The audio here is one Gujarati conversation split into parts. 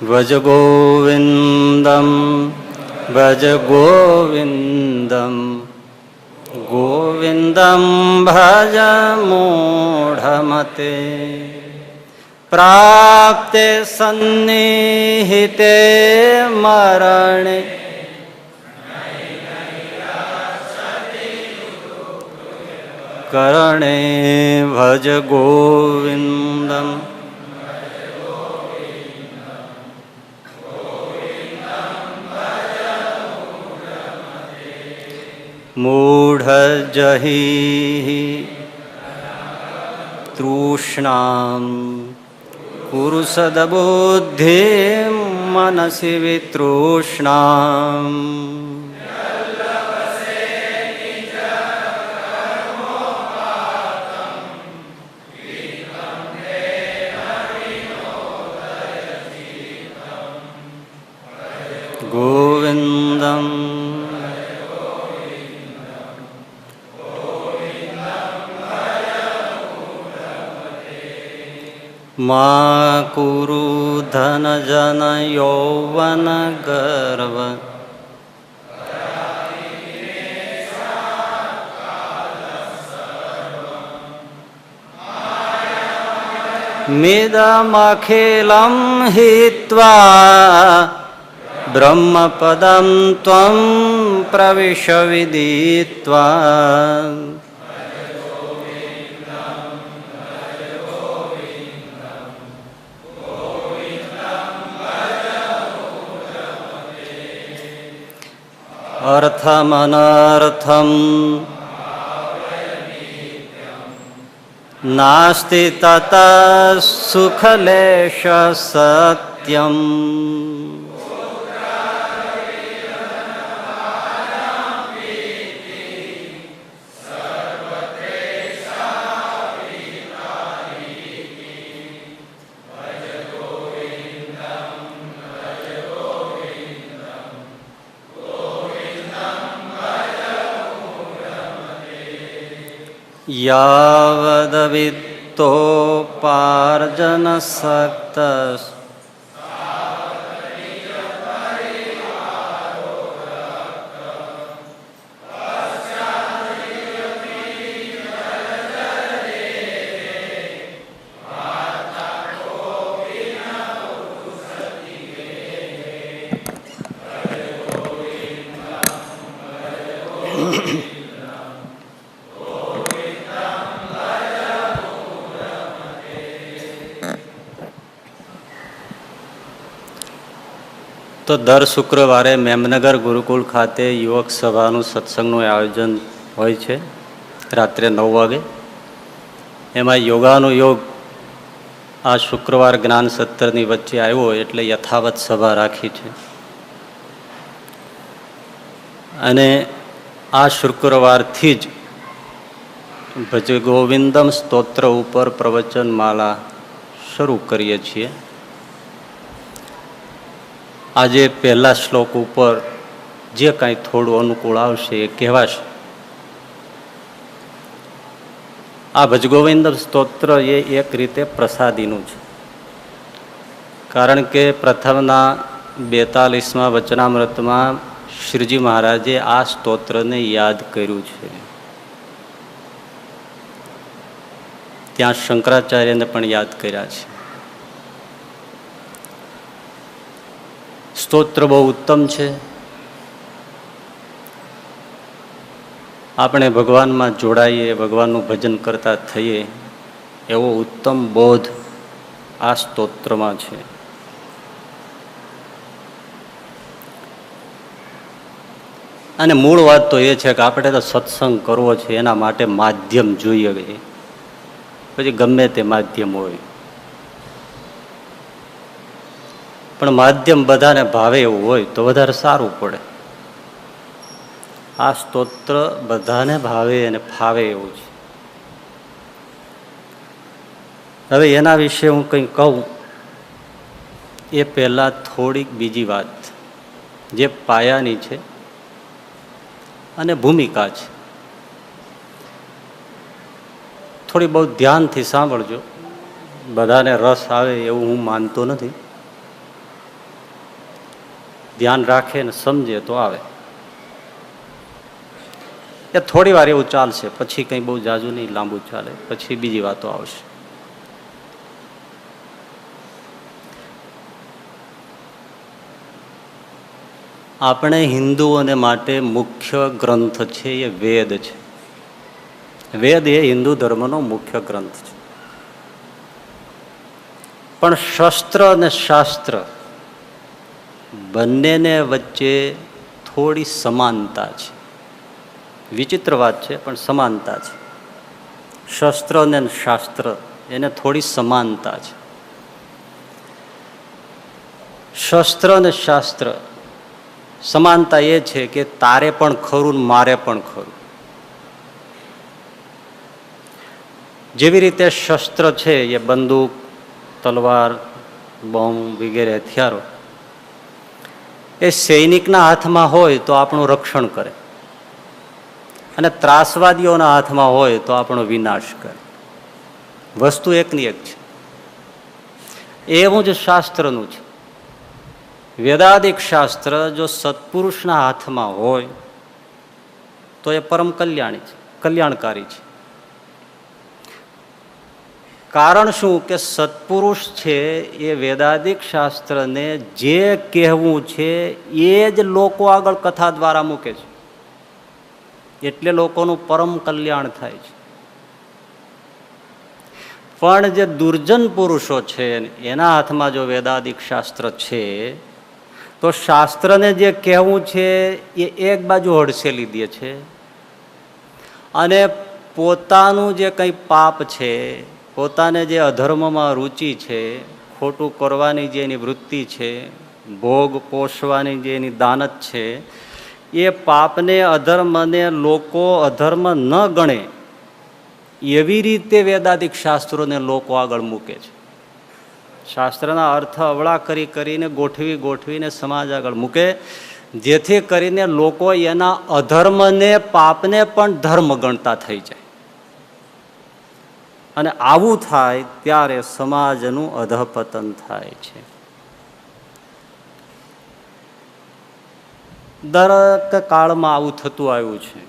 ભજ ગોવિંદમ ભજ ગોવિંદમ ગોવિંદમ ભજ મૂઢમતે પ્રાપ્તે સન્નિહિતે મરણે કરણે ભજ ગોવિંદમ મૂઢ જહી તૃષ્ણામ પુરુષદ બુદ્ધિ મનસી વિતૃષ્ણામ ગોવિંદમ મા કુરુ ધન જન યૌવન ગર્વ મિદમખિલં હિત્વા બ્રહ્મપદં ત્વં પ્રવિશ વિદિત્વા અર્થમનર્થમ નાસ્તિ તત સુખલેશ સત્યમ યાવદવિત્તોપાર્જન સક્ત તો દર શુક્રવારે મેમનગર ગુરુકુળ ખાતે યુવક સભાનું સત્સંગનું આયોજન હોય છે રાત્રે 9 વાગે. એમાં યોગાનો યોગ આ શુક્રવાર જ્ઞાન સત્રની વચ્ચે આવ્યો એટલે યથાવત સભા રાખી છે. અને આ શુક્રવારથી જ ભજ ગોવિંદમ સ્તોત્ર ઉપર પ્રવચનમાળા શરૂ કરીએ છીએ. આજે પહેલા શ્લોક ઉપર જે કાંઈ થોડું અનુકૂળ આવશે એ કહેવાશે. આ ભજ ગોવિંદમ સ્તોત્ર એ એક રીતે પ્રસાદીનું છે, કારણ કે પ્રથમના 42મા વચનામૃતમાં શ્રીજી મહારાજે આ સ્તોત્રને યાદ કર્યું છે. ત્યાં શંકરાચાર્યને પણ યાદ કર્યા છે. સ્તોત્ર બહુ ઉત્તમ છે. આપણે ભગવાનમાં જોડાઈએ, ભગવાનનું ભજન કરતા થઈએ એવો ઉત્તમ બોધ આ સ્તોત્રમાં છે. અને મૂળ વાત તો એ છે કે આપણે તો સત્સંગ કરવો છે, એના માટે માધ્યમ જોઈએ. પછી ગમે તે માધ્યમ હોય, પણ માધ્યમ બધાને ભાવે એવું હોય તો વધારે સારું પડે. આ સ્તોત્ર બધાને ભાવે અને ફાવે એવું છે. હવે એના વિશે હું કંઈ કહું એ પહેલાં થોડીક બીજી વાત જે પાયાની છે અને ભૂમિકા છે, થોડી બહુ ધ્યાનથી સાંભળજો. બધાને રસ આવે એવું હું માનતો નથી. ધ્યાન રાખે ને સમજે તો આવે. એ થોડી વાર એવું ચાલશે, પછી કંઈ બહુ જાજુ નહીં, લાંબુ ચાલે, પછી બીજી વાતો આવશે. આપણે હિન્દુઓને માટે મુખ્ય ગ્રંથ છે એ વેદ છે. વેદ એ હિન્દુ ધર્મનો મુખ્ય ગ્રંથ છે. પણ શસ્ત્ર અને શાસ્ત્ર બંનેને વચ્ચે થોડી સમાનતા છે. વિચિત્ર વાત છે, પણ સમાનતા છે. શસ્ત્ર અને શાસ્ત્ર એને થોડી સમાનતા છે. શસ્ત્ર અને શાસ્ત્ર સમાનતા એ છે કે તારે પણ ખરું ને મારે પણ ખરું. જેવી રીતે શસ્ત્ર છે એ બંદૂક, તલવાર, બોમ્બ વગેરે હથિયારો એ સૈનિકના હાથમાં હોય તો આપણું રક્ષણ કરે, અને ત્રાસવાદીઓના હાથમાં હોય તો આપણો વિનાશ કરે. વસ્તુ એકની એક છે. એવું જ શાસ્ત્રનું છે. વેદાદિક શાસ્ત્ર જો સત્પુરુષના હાથમાં હોય તો એ પરમ કલ્યાણકારી છે. કારણ શું કે સત્પુરુષ છે એ વેદાદિક શાસ્ત્રને જે કહેવું છે એ જ લોકો આગળ કથા દ્વારા મૂકે છે. એટલે લોકોનું પરમ કલ્યાણ થાય છે. પણ જે દુર્જન પુરુષો છે એના હાથમાં જો વેદાદિક શાસ્ત્ર છે તો શાસ્ત્રને જે કહેવું છે એ એક બાજુ હડસેલી દે છે, અને પોતાનું જે કંઈ પાપ છે, પોતાને જે અધર્મમાં રુચિ છે, ખોટું કરવાની જે એની વૃત્તિ છે, ભોગ પોષવાની જે એની દાનત છે, એ પાપને અધર્મને લોકો અધર્મ ન ગણે એવી રીતે વેદાદિક શાસ્ત્રોને લોકો આગળ મૂકે છે. શાસ્ત્રના અર્થ અવળા કરીને ગોઠવીને સમાજ આગળ મૂકે, જેથી કરીને લોકો એના અધર્મને પાપને પણ ધર્મ ગણતા થઈ જાય. અને આવું થાય ત્યારે સમાજનું અધઃપતન થાય છે. દરેક કાળમાં આવું થતું આવ્યું છે.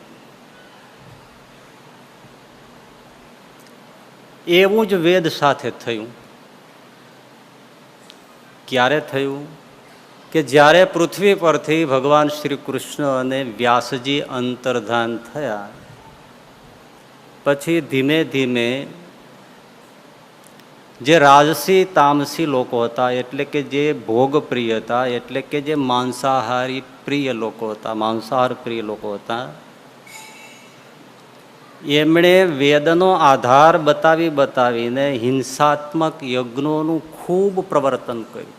એવું જ વેદ સાથે થયું. ક્યારે થયું? કે જ્યારે પૃથ્વી પરથી ભગવાન શ્રી કૃષ્ણ અને વ્યાસજી અંતર્ધાન થયા પછી ધીમે ધીમે જે રાજસી તામસી લોકો હતા, એટલે કે જે ભોગપ્રિય હતા, એટલે કે જે માંસાહારી પ્રિય લોકો હતા, માંસાહાર પ્રિય લોકો હતા, એમણે વેદનો આધાર બતાવીને હિંસાત્મક યજ્ઞોનું ખૂબ પ્રવર્તન કર્યું.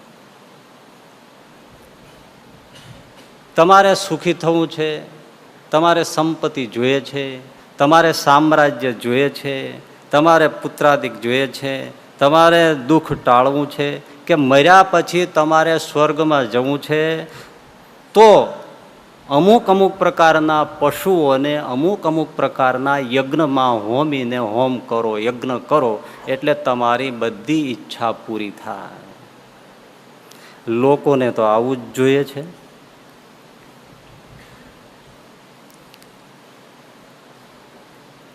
તમારે સુખી થવું છે, તમારે સંપત્તિ જોઈએ છે, તમારે સામ્રાજ્ય જોઈએ છે, તમારે પુત્રાદિક જોઈએ છે, તમારે દુઃખ ટાળવું છે, કે મર્યા પછી તમારે સ્વર્ગમાં જવું છે, તો અમુક પ્રકારના પશુઓને અમુક પ્રકારના યજ્ઞમાં હોમીને હોમ કરો, યજ્ઞ કરો, એટલે તમારી બધી ઈચ્છા પૂરી થાય. લોકોને તો આવું જ જોઈએ છે.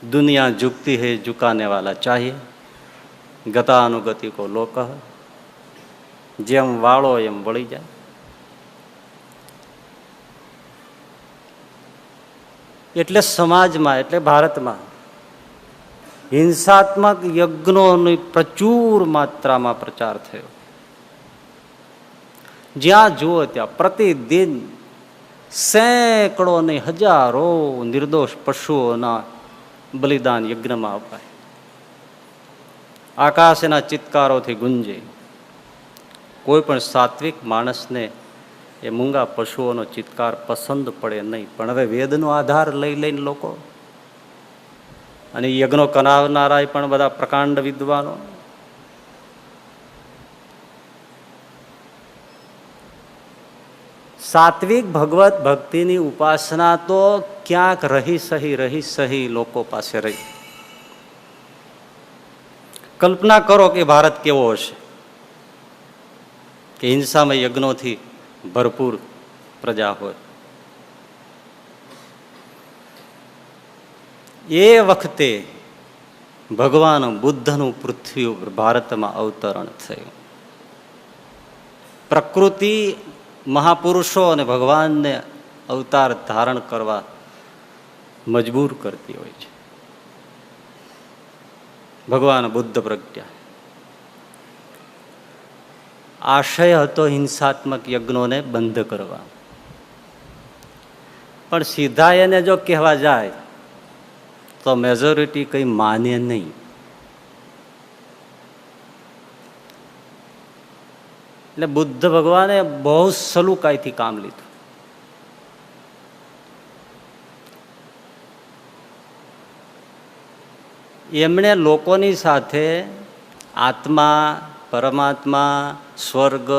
दुनिया झुकती है झुकाने वाला चाहिए, गतानुगति को लोक, જેમ વાળો એમ વળી જાય. એટલે સમાજમાં, એટલે ભારતમાં હિંસાત્મક યજ્ઞોની પ્રચુર માત્રામાં પ્રચાર થયો. જ્યાં જુઓ ત્યાં પ્રતિદિન સેંકડો ને હજારો નિર્દોષ પશુઓના બલિદાન યજ્ઞમાં અપાય. આકાશ એના ચિત્કારોથી ગુંજે. કોઈ પણ સાત્વિક માણસને એ મૂંગા પશુઓનો ચિત્કાર પસંદ પડે નહીં. પણ હવે વેદનો આધાર લઈને લોકો, અને યજ્ઞો કરાવનારા પણ બધા પ્રકાંડ વિદ્વાનો, સાત્વિક ભગવત ભક્તિની ઉપાસના તો ક્યાંક રહી સહી લોકો પાસે રહી. કલ્પના કરો કે ભારત કેવો હશે, કે હિંસામય યજ્ઞોથી ભરપૂર પ્રજા હોય. એ વખતે ભગવાન બુદ્ધનું પૃથ્વી ઉપર ભારતમાં અવતરણ થયું. પ્રકૃતિ મહાપુરુષો અને ભગવાનને અવતાર ધારણ કરવા મજબૂર કરતી હોય છે. ભગવાન બુદ્ધ પ્રજ્ઞા આશય હતો હિંસાત્મક યજ્ઞોને બંધ કરવા, પણ સીધા એને જો કહેવા જાય તો મેજોરિટી કંઈ માને નહીં. એટલે બુદ્ધ ભગવાને બહુ સલુકાઈથી કામ લીધું. એમણે લોકોની સાથે આત્મા, પરમાત્મા, સ્વર્ગ,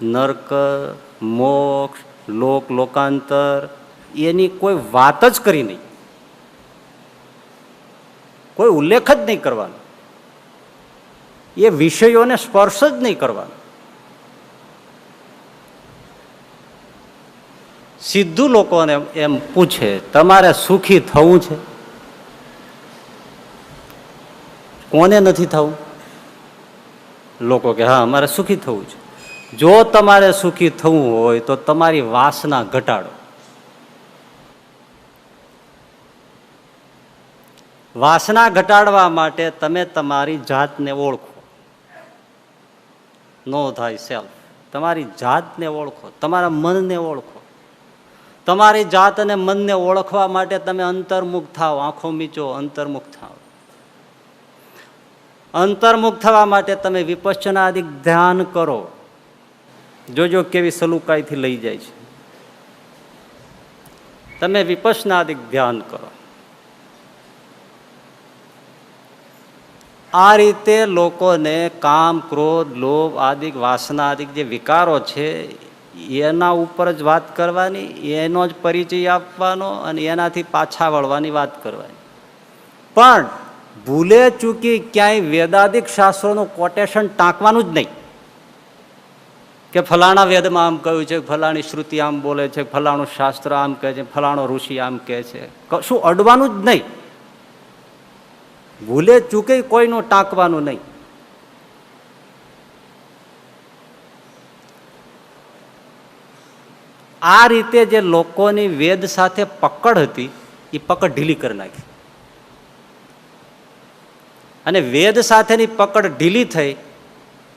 નર્ક, મોક્ષ, લોકાંતર એની કોઈ વાત જ કરી નહીં, કોઈ ઉલ્લેખ જ નહીં કરવાનો, એ વિષયોને સ્પર્શ જ નહીં કરવાનો. સીધું લોકોને એમ પૂછે, તમારે સુખી થવું છે? કોને નથી થવું? લોકો કે હા, અમારે સુખી થવું છે. જો તમારે સુખી થવું હોય તો તમારી વાસના ઘટાડો. વાસના ઘટાડવા માટે તમે તમારી જાતને ઓળખો. નો થાય સેલ્ફ. તમારી જાતને ઓળખો, તમારા મનને ઓળખો. તમારી જાત અને મનને ઓળખવા માટે તમે અંતર્મુખ થાઓ, આંખો મીચો, અંતર્મુખ થાઓ. અંતર્મુખ થવા માટે તમે વિપશ્ચનાદિક ધ્યાન કરો. જોજો કેવી સલુકાઈથી લઈ જાય છે. તમે વિપશ્ચનાદિક ધ્યાન કરો. આ રીતે લોકોને કામ, ક્રોધ, લોભ આદિ વાસના આદિ જે વિકારો છે એના ઉપર જ વાત કરવાની, એનો જ પરિચય આપવાનો અને એનાથી પાછા વળવાની વાત કરવાની. પણ ભૂલે ચૂકી ક્યાંય વેદાદિક શાસ્ત્રોનું કોટેશન ટાંકવાનું જ નહીં કે ફલાણા વેદમાં આમ કહ્યું છે, ફલાણી શ્રુતિ આમ બોલે છે, ફલાણું શાસ્ત્ર આમ કહે છે, ફલાણો ઋષિ આમ કહે છે. શું અડવાનું જ નહીં. ભૂલે ચૂકે કોઈનું ટાંકવાનું નહીં. આ રીતે જે લોકોની વેદ સાથે પકડ હતી એ પકડ ઢીલી કરી નાખી. અને વેદ સાથેની પકડ ઢીલી થઈ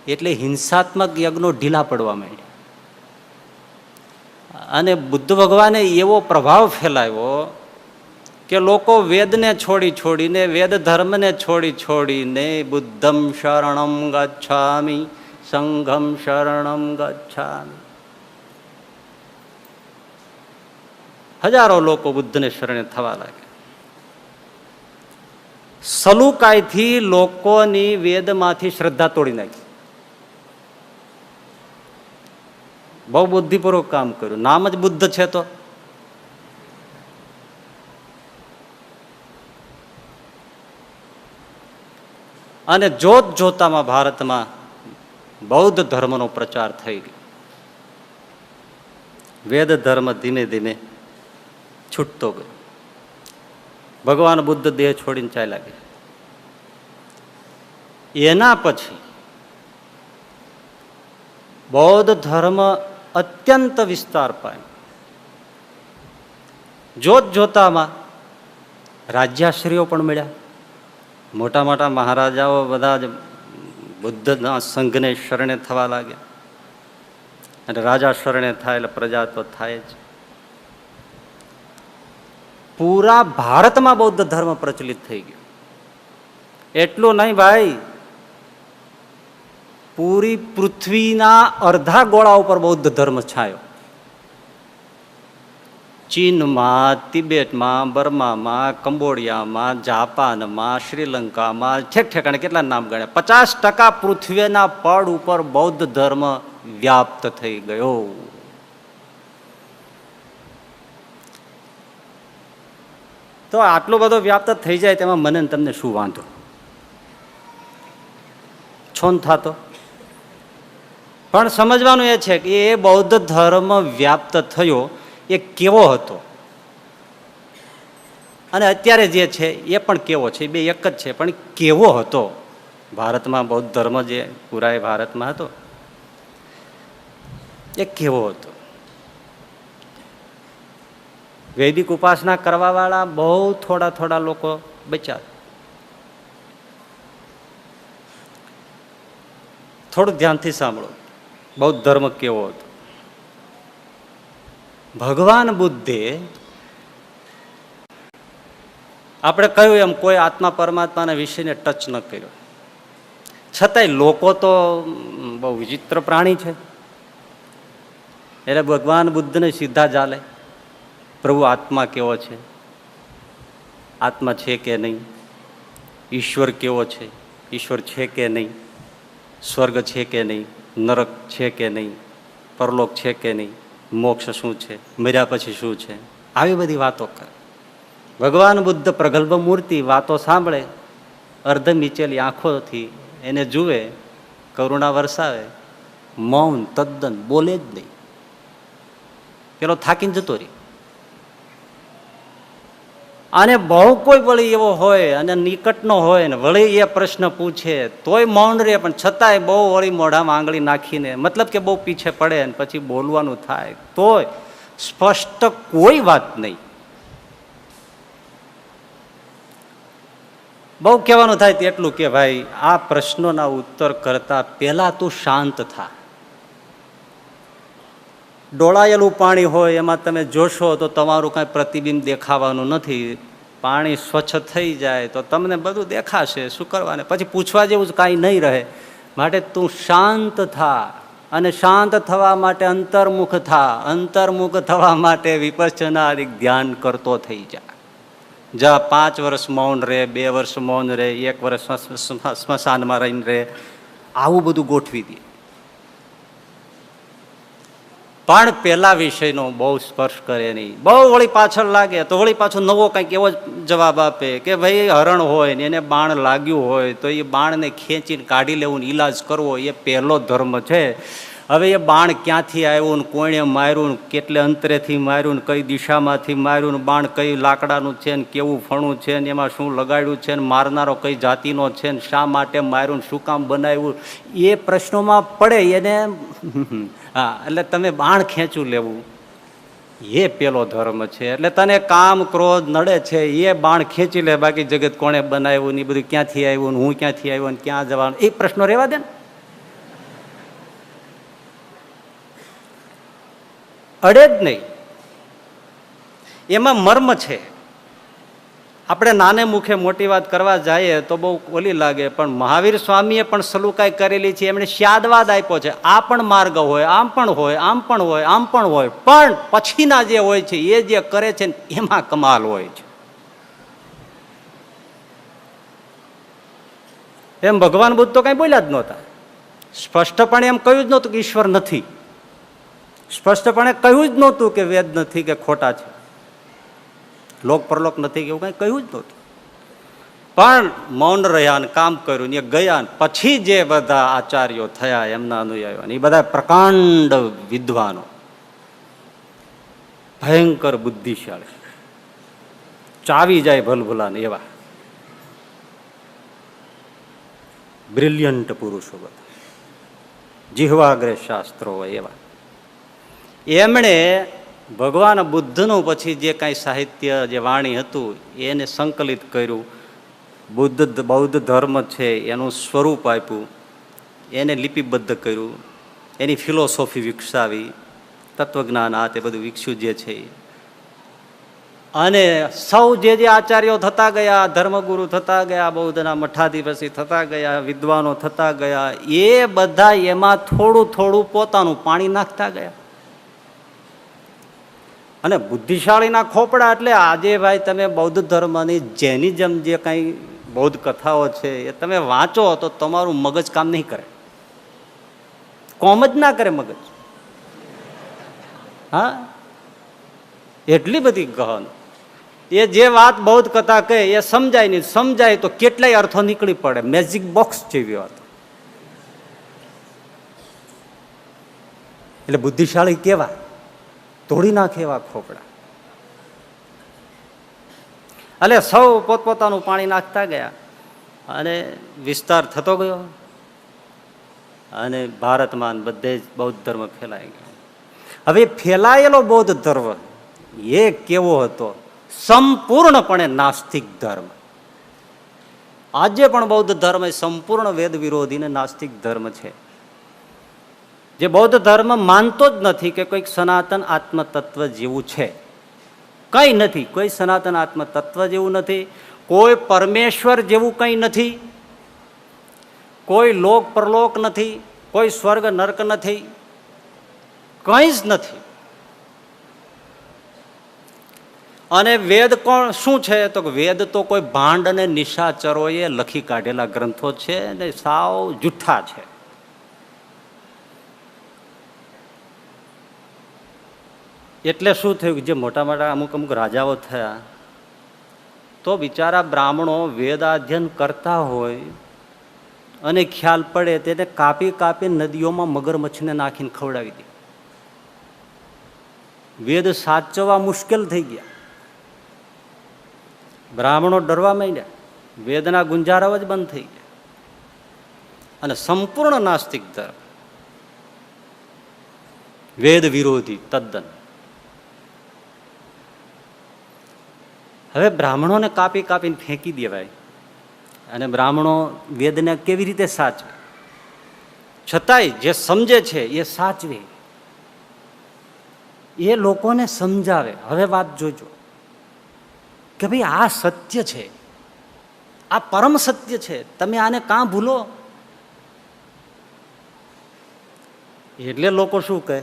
એટલે હિંસાત્મક યજ્ઞો ઢીલા પડવા માંડ્યા. અને બુદ્ધ ભગવાને એવો પ્રભાવ ફેલાવ્યો કે લોકો વેદને છોડીને, વેદ ધર્મને છોડીને બુદ્ધમ શરણમ ગચ્છામિ, સંઘમ શરણમ ગચ્છામિ. હજારો લોકો બુદ્ધને શરણે થવા લાગ્યા. સલુકાઈથી લોકોની વેદમાંથી શ્રદ્ધા તોડી નાખી. બહુ બુદ્ધિપૂર્વક કામ કર્યું. નામ જ બુદ્ધ છે તો. અને જોત જોતામાં ભારતમાં બૌદ્ધ ધર્મનો પ્રચાર થઈ ગયો. વેદ ધર્મ ધીમે ધીમે છૂટતો ગયો. ભગવાન બુદ્ધ દેહ છોડીને ચાલ્યા ગયા. એના પછી બૌદ્ધ ધર્મ અત્યંત વિસ્તાર પામ્યો. જોત જોતામાં રાજ્યાશ્રીઓ પણ મળ્યા. મોટા મોટા મહારાજાઓ બધા જ બુદ્ધના સંઘને શરણે થવા લાગ્યા. અને રાજા શરણે થાય એટલે પ્રજા તો થાય જ. પૂરા ભારતમાં બૌદ્ધ ધર્મ પ્રચલિત થઈ ગયો. એટલું નહીં ભાઈ, પૂરી પૃથ્વીના અડધા ગોળા ઉપર બૌદ્ધ ધર્મ છાયો. ચીનમાં, તિબેટમાં, બર્મામાં, કંબોડિયામાં, જાપાનમાં, શ્રીલંકામાં, ઠેક ઠેકાણે કેટલા નામ ગણ્યા. 50% પૃથ્વીના પડ ઉપર બૌદ્ધ ધર્મ વ્યાપ્ત થઈ ગયો. તો આટલો બધો વ્યાપ્ત થઈ જાય તેમાં મને તમને શું વાંધો? છોન થતો પણ સમજવાનું એ છે કે એ બૌદ્ધ ધર્મ વ્યાપ્ત થયો એ કેવો હતો અને અત્યારે જે છે એ પણ કેવો છે, બે એક જ છે, પણ કેવો હતો ભારતમાં બૌદ્ધ ધર્મ જે પૂરા ભારતમાં હતો એ કેવો હતો. વૈદિક ઉપાસના કરવા વાળા બહુ થોડા લોકો બચ્યા. થોડું ધ્યાનથી સાંભળો, બૌદ્ધ ધર્મ કેવો હતો. ભગવાન બુદ્ધે આપણે કહ્યું એમ કોઈ આત્મા પરમાત્માના વિષયને ટચ ન કર્યો, છતાંય લોકો તો બહુ વિચિત્ર પ્રાણી છે. એટલે ભગવાન બુદ્ધને સીધા ચાલે પ્રભુ આત્મા કેવો છે, આત્મા છે કે નહીં, ઈશ્વર કેવો છે, ઈશ્વર છે કે નહીં, સ્વર્ગ છે કે નહીં, નરક છે કે નહીં, પરલોક છે કે નહીં, મોક્ષ શું છે, મર્યા પછી શું છે, આવી બધી વાતો કરે. ભગવાન બુદ્ધ પ્રગલ્ભ મૂર્તિ વાતો સાંભળે, અર્ધ મીચેલી આંખોથી એને જુએ, કરુણા વરસાવે, મૌન તદ્દન બોલે જ નહીં. પેલો થાકીને જતો રહે. અને બહુ કોઈ વળી એવો હોય અને નિકટનો હોય ને વળી એ પ્રશ્ન પૂછે તોય મૌન રહે, પણ છતાંય બહુ વળી મોઢામાં આંગળી નાખીને, મતલબ કે બહુ પીછે પડે ને પછી બોલવાનું થાય તોય સ્પષ્ટ કોઈ વાત નહીં. બહુ કહેવાનું થાય તેટલું કે ભાઈ આ પ્રશ્નોના ઉત્તર કરતા પહેલા તું શાંત થા. ડોળાયેલું પાણી હોય એમાં તમે જોશો તો તમારું કાંઈ પ્રતિબિંબ દેખાવાનું નથી. પાણી સ્વચ્છ થઈ જાય તો તમને બધું દેખાશે, શું કરવાને, પછી પૂછવા જેવું કાંઈ નહીં રહે. માટે તું શાંત થા, અને શાંત થવા માટે અંતર્મુખ થા, અંતર્મુખ થવા માટે વિપશ્યના ધ્યાન કરતો થઈ જા. જા 5 વર્ષ મૌન રહે, 2 વર્ષ મૌન રહે, 1 વર્ષ સ્મશાનમાં રહીને રહે, આવું બધું ગોઠવી દે. પણ પેલા વિષયનો બહુ સ્પર્શ કરે નહીં. બહુ વળી પાછળ લાગે તો વળી પાછો નવો કંઈક એવો જવાબ આપે કે ભાઈ હરણ હોય ને એને બાણ લાગ્યું હોય તો એ બાણને ખેંચીને કાઢી લેવું ને ઈલાજ કરવો એ પહેલો ધર્મ છે. હવે એ બાણ ક્યાંથી આવ્યું ને કોણે માર્યું ને કેટલે અંતરેથી માર્યું ને કઈ દિશામાંથી માર્યું ને બાણ કઈ લાકડાનું છે ને કેવું ફણું છે ને એમાં શું લગાડ્યું છે ને મારનારો કઈ જાતિનો છે ને શા માટે માર્યું ને શું કામ બનાવ્યું, એ પ્રશ્નોમાં પડે એને. હા, એટલે તમે બાણ ખેંચું લેવું એ પેલો ધર્મ છે. એટલે તને કામ ક્રોધ નડે છે એ બાણ ખેંચી લે, બાકી જગત કોણે બનાવ્યું ને એ બધું ક્યાંથી આવ્યું ને હું ક્યાંથી આવ્યો ને ક્યાં જવાનું એ પ્રશ્નો રહેવા દે ને. અડે જ નહીં, એમાં મર્મ છે. આપણે નાને મુખે મોટી વાત કરવા જઈએ તો બહુ ઓલી લાગે, પણ મહાવીર સ્વામીએ પણ સલુકાઈ કરેલી છે. એમણે સ્યાદવાદ આપ્યો છે. આ પણ માર્ગ હોય, આમ પણ હોય, આમ પણ હોય, આમ પણ હોય, પણ પછીના જે હોય છે એ જે કરે છે એમાં કમાલ હોય છે. એમ ભગવાન બુદ્ધ તો કઈ બોલ્યા જ નહોતા. સ્પષ્ટપણે એમ કહ્યું જ નહોતું કે ઈશ્વર નથી. સ્પષ્ટપણે કહ્યું જ નહોતું કે વેદ નથી કે ખોટા છે, લોક પરલોક નથી કે એવું કઈ કહ્યું જ નહોતું. પણ મૌન રહ્યા ને કામ કર્યું ને ગયા. પછી જે બધા આચાર્યો થયા એમના અનુયાયીઓ, એ બધા પ્રકાંડ વિદ્વાનો, ભયંકર બુદ્ધિશાળી, ચાવી જાય ભલભુલા ને એવા બ્રિલિયન્ટ પુરુષો બધા, જીહવાગ્રે શાસ્ત્રો હોય એવા. એમણે ભગવાન બુદ્ધનું પછી જે કાંઈ સાહિત્ય જે વાણી હતું એને સંકલિત કર્યું. બૌદ્ધ ધર્મ છે એનું સ્વરૂપ આપ્યું, એને લિપિબદ્ધ કર્યું, એની ફિલોસોફી વિકસાવી, તત્વજ્ઞાન આ તે બધું વિકસ્યું જે છે. અને સૌ જે આચાર્યો થતા ગયા, ધર્મગુરુ થતા ગયા, બૌદ્ધના મઠાધિપતિ થતા ગયા, વિદ્વાનો થતા ગયા, એ બધા એમાં થોડું થોડું પોતાનું પાણી નાખતા ગયા. અને બુદ્ધિશાળીના ખોપડા એટલે આજે ભાઈ તમે બૌદ્ધ ધર્મની જૈનિઝમ જે કાંઈ બૌદ્ધ કથાઓ છે એ તમે વાંચો તો તમારું મગજ કામ નહીં કરે, કોમ જ ના કરે મગજ. હા, એટલી બધી ગહન. એ જે વાત બૌદ્ધ કથા કહે એ સમજાય નહીં, સમજાય તો કેટલાય અર્થો નીકળી પડે, મેજિક બોક્સ જેવી વાત. એટલે બુદ્ધિશાળી કેવા? તોડી નાખે એવા ખોપડા. એટલે સૌ પોતપોતાનું પાણી નાખતા ગયા અને વિસ્તાર થતો ગયો અને ભારતમાં બધે જ બૌદ્ધ ધર્મ ફેલાઈ ગયો. હવે ફેલાયેલો બૌદ્ધ ધર્મ એ કેવો હતો? સંપૂર્ણપણે નાસ્તિક ધર્મ. આજે પણ બૌદ્ધ ધર્મ એ સંપૂર્ણ વેદ વિરોધી ને નાસ્તિક ધર્મ છે. જે બૌદ્ધ ધર્મ માનતો જ નથી કે કોઈક સનાતન આત્મ તત્વ જેવું છે. કંઈ નથી. કોઈ સનાતન આત્મ તત્વ જેવું નથી, કોઈ પરમેશ્વર જેવું કંઈ નથી, કોઈ લોક પરલોક નથી, કોઈ સ્વર્ગ નર્ક નથી, કંઈ જ નથી. અને વેદ કોણ શું છે? તો વેદ તો કોઈ ભાંડ અને નિશાચરોએ લખી કાઢેલા ગ્રંથો છે ને સાવ જુઠ્ઠા છે. એટલે શું થયું? જે મોટા મોટા અમુક અમુક રાજાઓ થયા તો બિચારા બ્રાહ્મણો વેદાધ્યયન કરતા હોય અને ખ્યાલ પડે તેને કાપી કાપી નદીઓમાં મગરમચ્છને નાખીને ખવડાવી દે. વેદ સાચવવા મુશ્કેલ થઈ ગયા. બ્રાહ્મણો ડરવા માંડ્યા, વેદના ગુંજારાવ જ બંધ થઈ ગયા. અને સંપૂર્ણ નાસ્તિક ધર્મ, વેદ વિરોધી તદ્દન. હવે બ્રાહ્મણોને કાપી કાપીને ફેંકી દેવાય અને બ્રાહ્મણો વેદને કેવી રીતે સાચવે? છતાંય જે સમજે છે એ સાચવે, એ લોકોને સમજાવે. હવે વાત જોજો કે ભાઈ આ સત્ય છે, આ પરમ સત્ય છે, તમે આને કાં ભૂલો? એટલે લોકો શું કહે?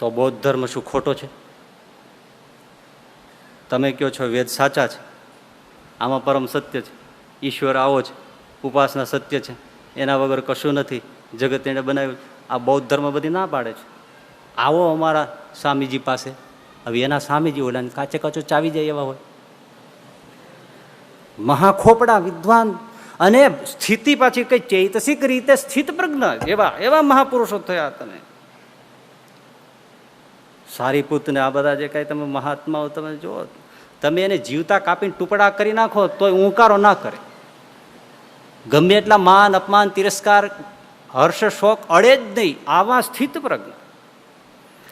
તો બૌદ્ધ ધર્મ શું ખોટો છે? તમે કહો છો વેદ સાચા છે, આમાં પરમ સત્ય છે, ઈશ્વર આવો છે, ઉપાસના સત્ય છે, એના વગર કશું નથી, જગત એને બનાવ્યું. આ બૌદ્ધ ધર્મ બધી ના પાડે છે. આવો અમારા સ્વામીજી પાસે. હવે એના સ્વામીજી ઓલા કાચે કાચો ચાવી જાય એવા હોય, મહાખોપડા વિદ્વાન, અને સ્થિતિ પાછી કઈ ચૈતસિક રીતે સ્થિત પ્રજ્ઞ એવા એવા મહાપુરુષો થયા. તમે સારીપુત ને આ બધા જે કઈ તમે મહાત્માઓ તમે જુઓ, તમે એને જીવતા કાપીને ટુકડા કરી નાખો તોય ઊંકારો ના કરે. ગમે એટલા માન અપમાન તિરસ્કાર હર્ષ શોક અડે જ નહીં. આવા સ્થિત પ્રજ્ઞ.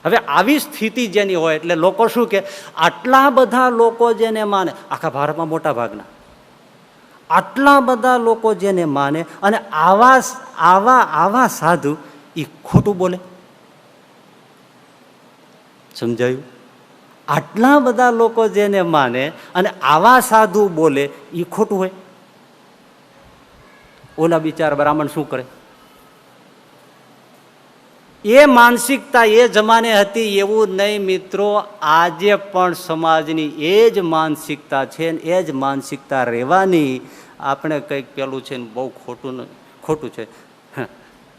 હવે આવી સ્થિતિ જેની હોય એટલે લોકો શું કે આટલા બધા લોકો જેને માને, આખા ભારતમાં મોટા ભાગના આટલા બધા લોકો જેને માને અને આવા આવા આવા સાધુ એ ખોટું બોલે. સમજાયું? આટલા બધા લોકો જેને માને અને આવા સાધુ બોલે એ ખોટું હોય. ઓલા બિચારા બ્રાહ્મણ શું કરે? એ માનસિકતા એ જમાને હતી એવું નહીં મિત્રો. આજે પણ સમાજની એ જ માનસિકતા છે ને એ જ માનસિકતા રહેવાની. આપણે કંઈક પેલું છે ને બહુ ખોટું છે.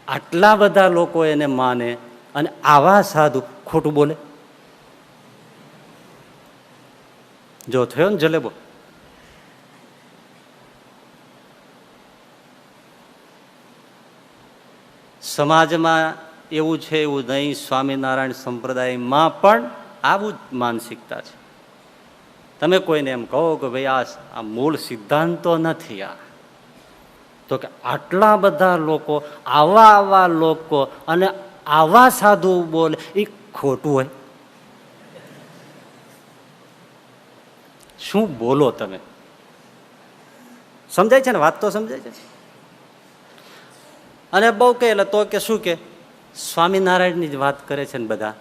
આટલા બધા લોકો એને માને અને આવા સાધુ ખોટું બોલે. જો થયો ને જલેબો. સમાજમાં એવું છે એવું નહીં. સ્વામિનારાયણ સંપ્રદાયમાં પણ આવું જ માનસિકતા છે. તમે કોઈને એમ કહો કે ભાઈ આ મૂળ સિદ્ધાંતો નથી, આ તો કે આટલા બધા લોકો આવા લોકો અને આવા સાધુ બોલે એ ખોટું હોય. શું બોલો તમે? સમજાય છે ને? વાત તો સમજાય છે. અને બહુ કે એટલે તો કે શું કે સ્વામિનારાયણની જ વાત કરે છે ને બધા.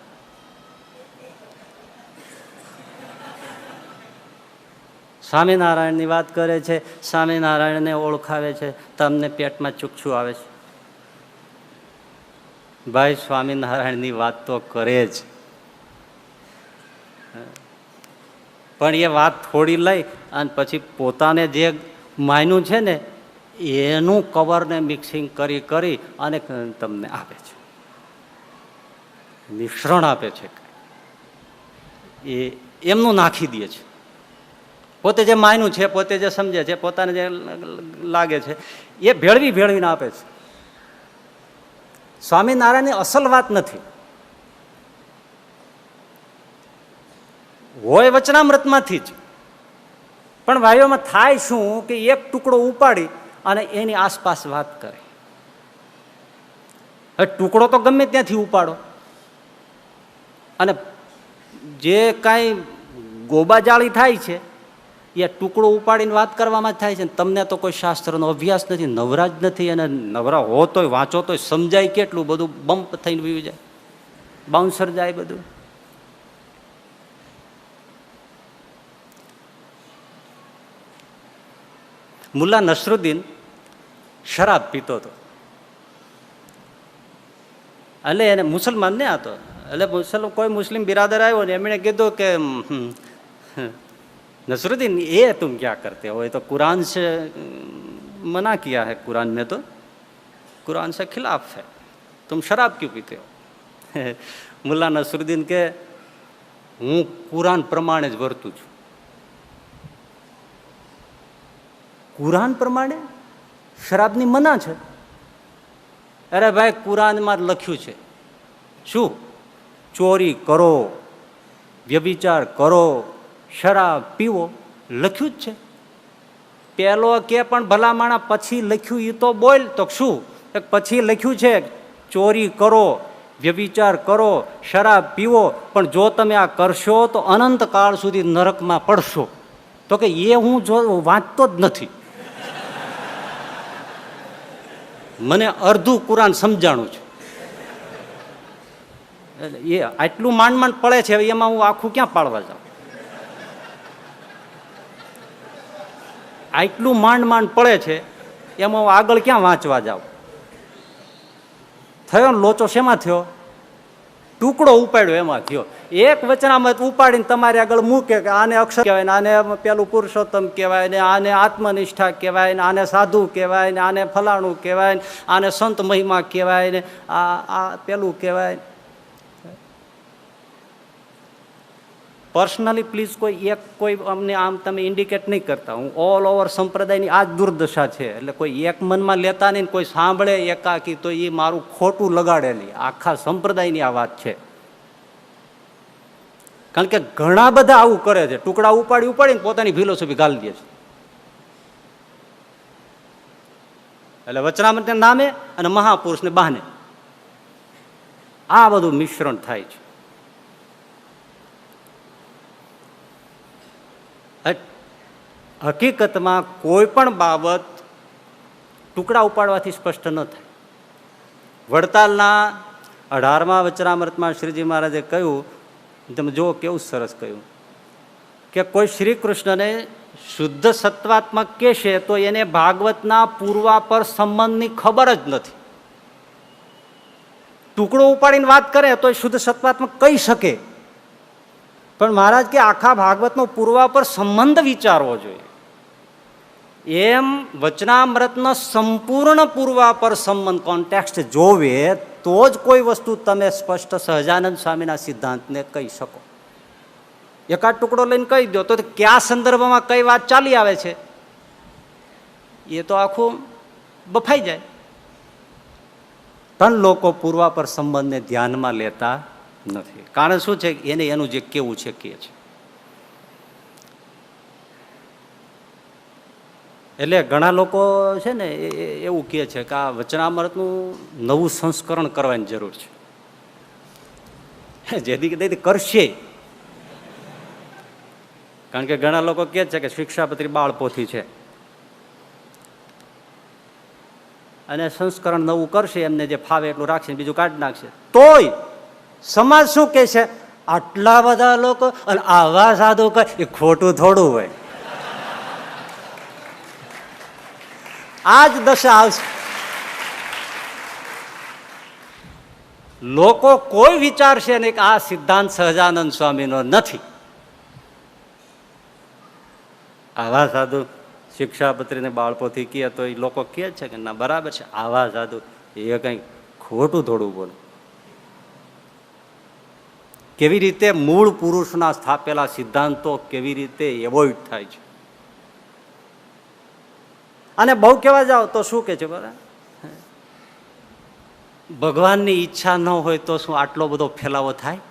સ્વામિનારાયણની વાત કરે છે, સ્વામિનારાયણને ઓળખાવે છે, તમને પેટમાં ચૂકછું આવે છે. ભાઈ સ્વામિનારાયણની વાત તો કરે જ, પણ એ વાત થોડી લઈ અને પછી પોતાને જે માન્યું છે ને એનું કવરને મિક્સિંગ કરી કરી અને તમને આપે છે, મિશ્રણ આપે છે. એ એમનું નાખી દે છે. પોતે જે માન્યું છે, પોતે જે સમજે છે, પોતાને જે લાગે છે એ ભેળવીને આપે છે. સ્વામિનારાયણની અસલ વાત નથી. હોય વચનામૃતમાંથી જ, પણ ભાઈઓમાં થાય શું કે એક ટુકડો ઉપાડી અને એની આસપાસ વાત કરે. હવે ટુકડો તો ગમે ત્યાંથી ઉપાડો, અને જે કાંઈ ગોબાજાળી થાય છે એ ટુકડો ઉપાડીને વાત કરવામાં જ થાય છે. તમને તો કોઈ શાસ્ત્રનો અભ્યાસ નથી, નવરા જ નથી, અને નવરા હો તોય વાંચો તોય સમજાય કેટલું બધું બમ્પ થઈને વયું જાય, બાઉન્સર જાય બધું. મુલ્લા નસરુદ્દીન શરાબ પીતો હતો, એટલે એને મુસલમાન ને હતો, એટલે કોઈ મુસ્લિમ બિરાદર આવ્યો ને એમણે કીધું કે नसरुद्दीन ये तुम क्या करते हो, ये तो कुरान से मना किया है, कुरान में तो कुरान से खिलाफ है, तुम शराब क्यों पीते हो. मुल्ला नसरुद्दीन के हूँ कुरान प्रमाणे ज वर्तुं छुं. कुरान प्रमाणे शराबनी मना है. अरे भाई कुरान में लख्यू है शू, चोरी करो, व्यभिचार करो, शराब पीवो, लख्यू ज छे. पेलो के पण भला माणा पछी लख्यू ई तो बोल, तो शू पछी लख्यू छे चोरी करो, व्यभिचार करो, शराब पीवो, पण जो तमे आ करशो तो अनंत काल सुधी नरक में पड़शो. तो के ये हूँ जो वाँचतो ज नथी, मने अर्धुं कुरान समजाणुं छे. ये आटलुं માંડ માંડ પડે છે, એમાં હું આખું ક્યાં પાડવા જાઉં? આટલું માંડ માંડ પડે છે એમાં હું આગળ ક્યાં વાંચવા જાઉં? થયો ને લોચો શેમાં થયો? ટુકડો ઉપાડ્યો એમાં થયો. એક વચનામૃત ઉપાડીને તમારે આગળ મૂકે કે આને અક્ષર કહેવાય ને, આને પેલું પુરુષોત્તમ કહેવાય ને, આને આત્મનિષ્ઠા કહેવાય ને, આને સાધુ કહેવાય ને, આને ફલાણું કહેવાય ને, આને સંત મહિમા કહેવાય ને, આ પેલું કહેવાય. પર્સનલી પ્લીઝ કોઈ અમને આમ તમે ઇન્ડિકેટ નહીં કરતા. હું ઓલ ઓવર સંપ્રદાયની આ જ દુર્દશા છે. એટલે કોઈ એક મનમાં લેતા નહીં, કોઈ સાંભળે એકાકી તો એ મારું ખોટું લગાડે નહીં. આખા સંપ્રદાયની આ વાત છે. કારણ કે ઘણા બધા આવું કરે છે, ટુકડા ઉપાડીને પોતાની ફિલોસોફી ગાલી દે છે. એટલે વચનામૃતના નામે અને મહાપુરુષને બહાને આ બધું મિશ્રણ થાય છે. હકીકતમાં કોઈ પણ બાબત ટુકડા ઉપાડવાથી સ્પષ્ટ ન થાય. વડતાલના 18મા વચનામૃતમાં શ્રીજી મહારાજે કહ્યું, તમે જુઓ કેવું સરસ કહ્યું કે કોઈ શ્રી કૃષ્ણને શુદ્ધ સત્વાત્મક કહેશે તો એને ભાગવતના પૂર્વાપર સંબંધની ખબર જ નથી. ટુકડો ઉપાડીને વાત કરે તો શુદ્ધ સત્વાત્મક કહી શકે, પણ મહારાજ કે આખા ભાગવતનો પૂર્વાપર સંબંધ વિચારવો જોઈએ. એમ વચનામૃતનો સંપૂર્ણ પૂર્વાપર સંબંધ કોન્ટેક્સ્ટ જોવે તો જ કોઈ વસ્તુ તમે સ્પષ્ટ સહજાનંદ સ્વામીના સિદ્ધાંતને કહી શકો. એકાદ ટુકડો લઈને કહી દો તો કયા સંદર્ભમાં કઈ વાત ચાલી આવે છે એ તો આખું બફાઈ જાય. પણ લોકો પૂર્વાપર સંબંધને ધ્યાનમાં લેતા નથી. કારણ શું છે? એને એનું જે કેવું છે કે છે. એટલે ઘણા લોકો છે ને એવું કહે છે કે આ વચનામૃતનું નવું સંસ્કરણ કરવાની જરૂર છે. જેથી કરશે. કારણ કે ઘણા લોકો કહે છે કે શિક્ષાપત્રી બાળપોથી છે અને સંસ્કરણ નવું કરશે, એમને જે ફાવે એટલું રાખશે, બીજું કાઢી નાખશે. તોય સમાજ શું કહે છે? આટલા બધા લોકો અને આવા સાધુ કહે એ ખોટું થોડું હોય. આ જ દશા આવશે. લોકો કોઈ વિચારશે નહીં કે આ સિદ્ધાંત સહજાનંદ સ્વામીનો નથી. આવા સાધુ શિક્ષાપત્રીને બાળપોથી કહે તો એ લોકો કહે છે કે ના બરાબર છે, આવા સાધુ એ કંઈ ખોટું થોડું બોલે. કેવી રીતે મૂળ પુરુષના સ્થાપેલા સિદ્ધાંતો કેવી રીતે એવોઇડ થાય છે. અને બહુ કહેવા જાઓ તો શું કે છે? બરાબર ભગવાનની ઈચ્છા ન હોય તો શું આટલો બધો ફેલાવો થાય?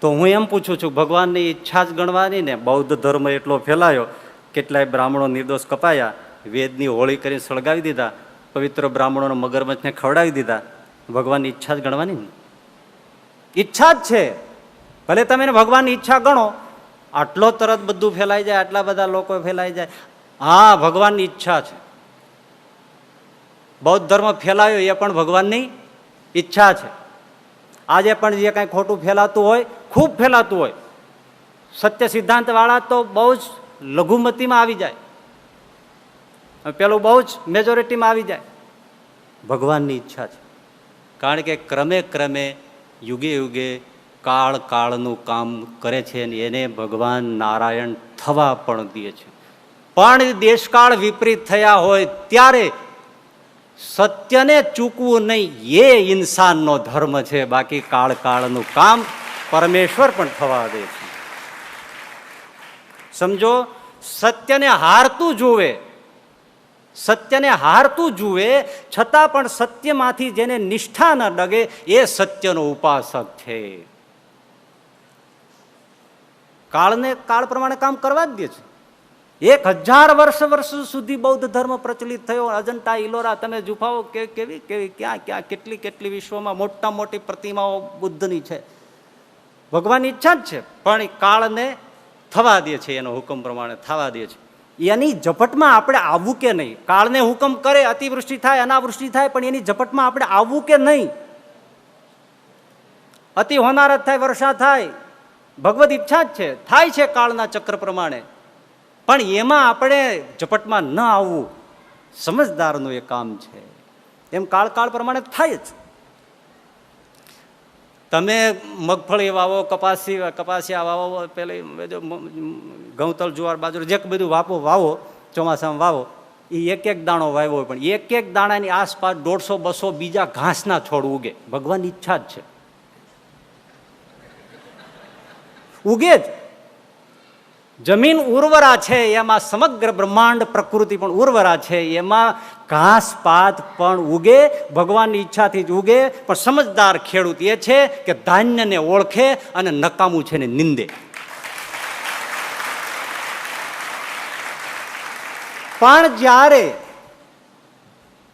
તો હું એમ પૂછું છું, ભગવાનની ઈચ્છા જ ગણવાની ને? બૌદ્ધ ધર્મ એટલો ફેલાયો, કેટલાય બ્રાહ્મણો નિર્દોષ કપાયા, વેદની હોળી કરીને સળગાવી દીધા, પવિત્ર બ્રાહ્મણોને મગરમચ્છને ખવડાવી દીધા. ભગવાનની ઈચ્છા જ ગણવાની ને? ઈચ્છા જ છે. ભલે તમે એને ભગવાનની ઈચ્છા ગણો, આટલો તરત બધું ફેલાઈ જાય, આટલા બધા લોકો ફેલાઈ જાય. હા, ભગવાનની ઈચ્છા છે. બૌદ્ધ ધર્મ ફેલાયો એ પણ ભગવાનની ઈચ્છા છે. આજે પણ જે કાંઈ ખોટું ફેલાતું હોય, ખૂબ ફેલાતું હોય, સત્ય સિદ્ધાંત વાળા તો બહુ જ લઘુમતીમાં આવી જાય, પેલું બહુ જ મેજોરિટીમાં આવી જાય. ભગવાનની ઈચ્છા છે. કારણ કે ક્રમે ક્રમે યુગે યુગે કાળ કાળનું કામ કરે છે અને એને ભગવાન નારાયણ થવા પણ દે છે. પણ દેશકાળ વિપરીત થયા હોય ત્યારે સત્યને ચૂકવું નહીં, એ ઇન્સાનનો ધર્મ છે. બાકી કાળ કાળનું કામ પરમેશ્વર પણ થવા દે છે. સમજો, સત્યને હારતું જુએ, સત્યને હારતું જુએ, છતાં પણ સત્યમાંથી જેને નિષ્ઠા ન ડગે એ સત્યનો ઉપાસક છે. કાળને કાળ પ્રમાણે કામ કરવા જ દે છે. 1000 વર્ષ સુધી બૌદ્ધ ધર્મ પ્રચલિત થયો. અજંતા ઇલોરા તમે જુફાઓ કેવી કેવી ક્યાં ક્યાં કેટલી કેટલી વિશ્વમાં મોટા મોટી પ્રતિમાઓ બુદ્ધની છે. ભગવાનની ઈચ્છા જ છે, પણ કાળને થવા દે છે, એનો હુકમ પ્રમાણે થવા દે છે. એની ઝપટમાં આપણે આવવું કે નહીં? કાળને હુકમ કરે, અતિવૃષ્ટિ થાય, અનાવૃષ્ટિ થાય, પણ એની ઝપટમાં આપણે આવવું કે નહીં? અતિ હોનાર જ થાય, વર્ષા થાય, ભગવદ ઈચ્છા જ છે, થાય છે કાળના ચક્ર પ્રમાણે. પણ એમાં આપણે ઝપટમાં ન આવવું સમજદારનું એ કામ છે. એમ કાળ કાળ પ્રમાણે થાય જ. તમે મગફળી વાવો, કપાસિયા વાવો, પેલી ઘઉંતલ જુવાર બાજરો જે બધું વાવો, ચોમાસામાં વાવો, એ એક એક દાણો વાવ્યો હોય, પણ એક એક દાણાની આસપાસ 150-200 બીજા ઘાસના છોડ ઉગે. ભગવાનની ઈચ્છા જ છે, ઉગે જ. જમીન ઉર્વરા છે, એમાં સમગ્ર બ્રહ્માંડ પ્રકૃતિ પણ ઉર્વરા છે, એમાં ઘાસ પાત પણ ઉગે, ભગવાનની ઈચ્છાથી જ ઉગે. પણ સમજદાર ખેડૂત એ છે કે ધાન્યને ઓળખે અને નકામું છે ને નિંદે. પણ જ્યારે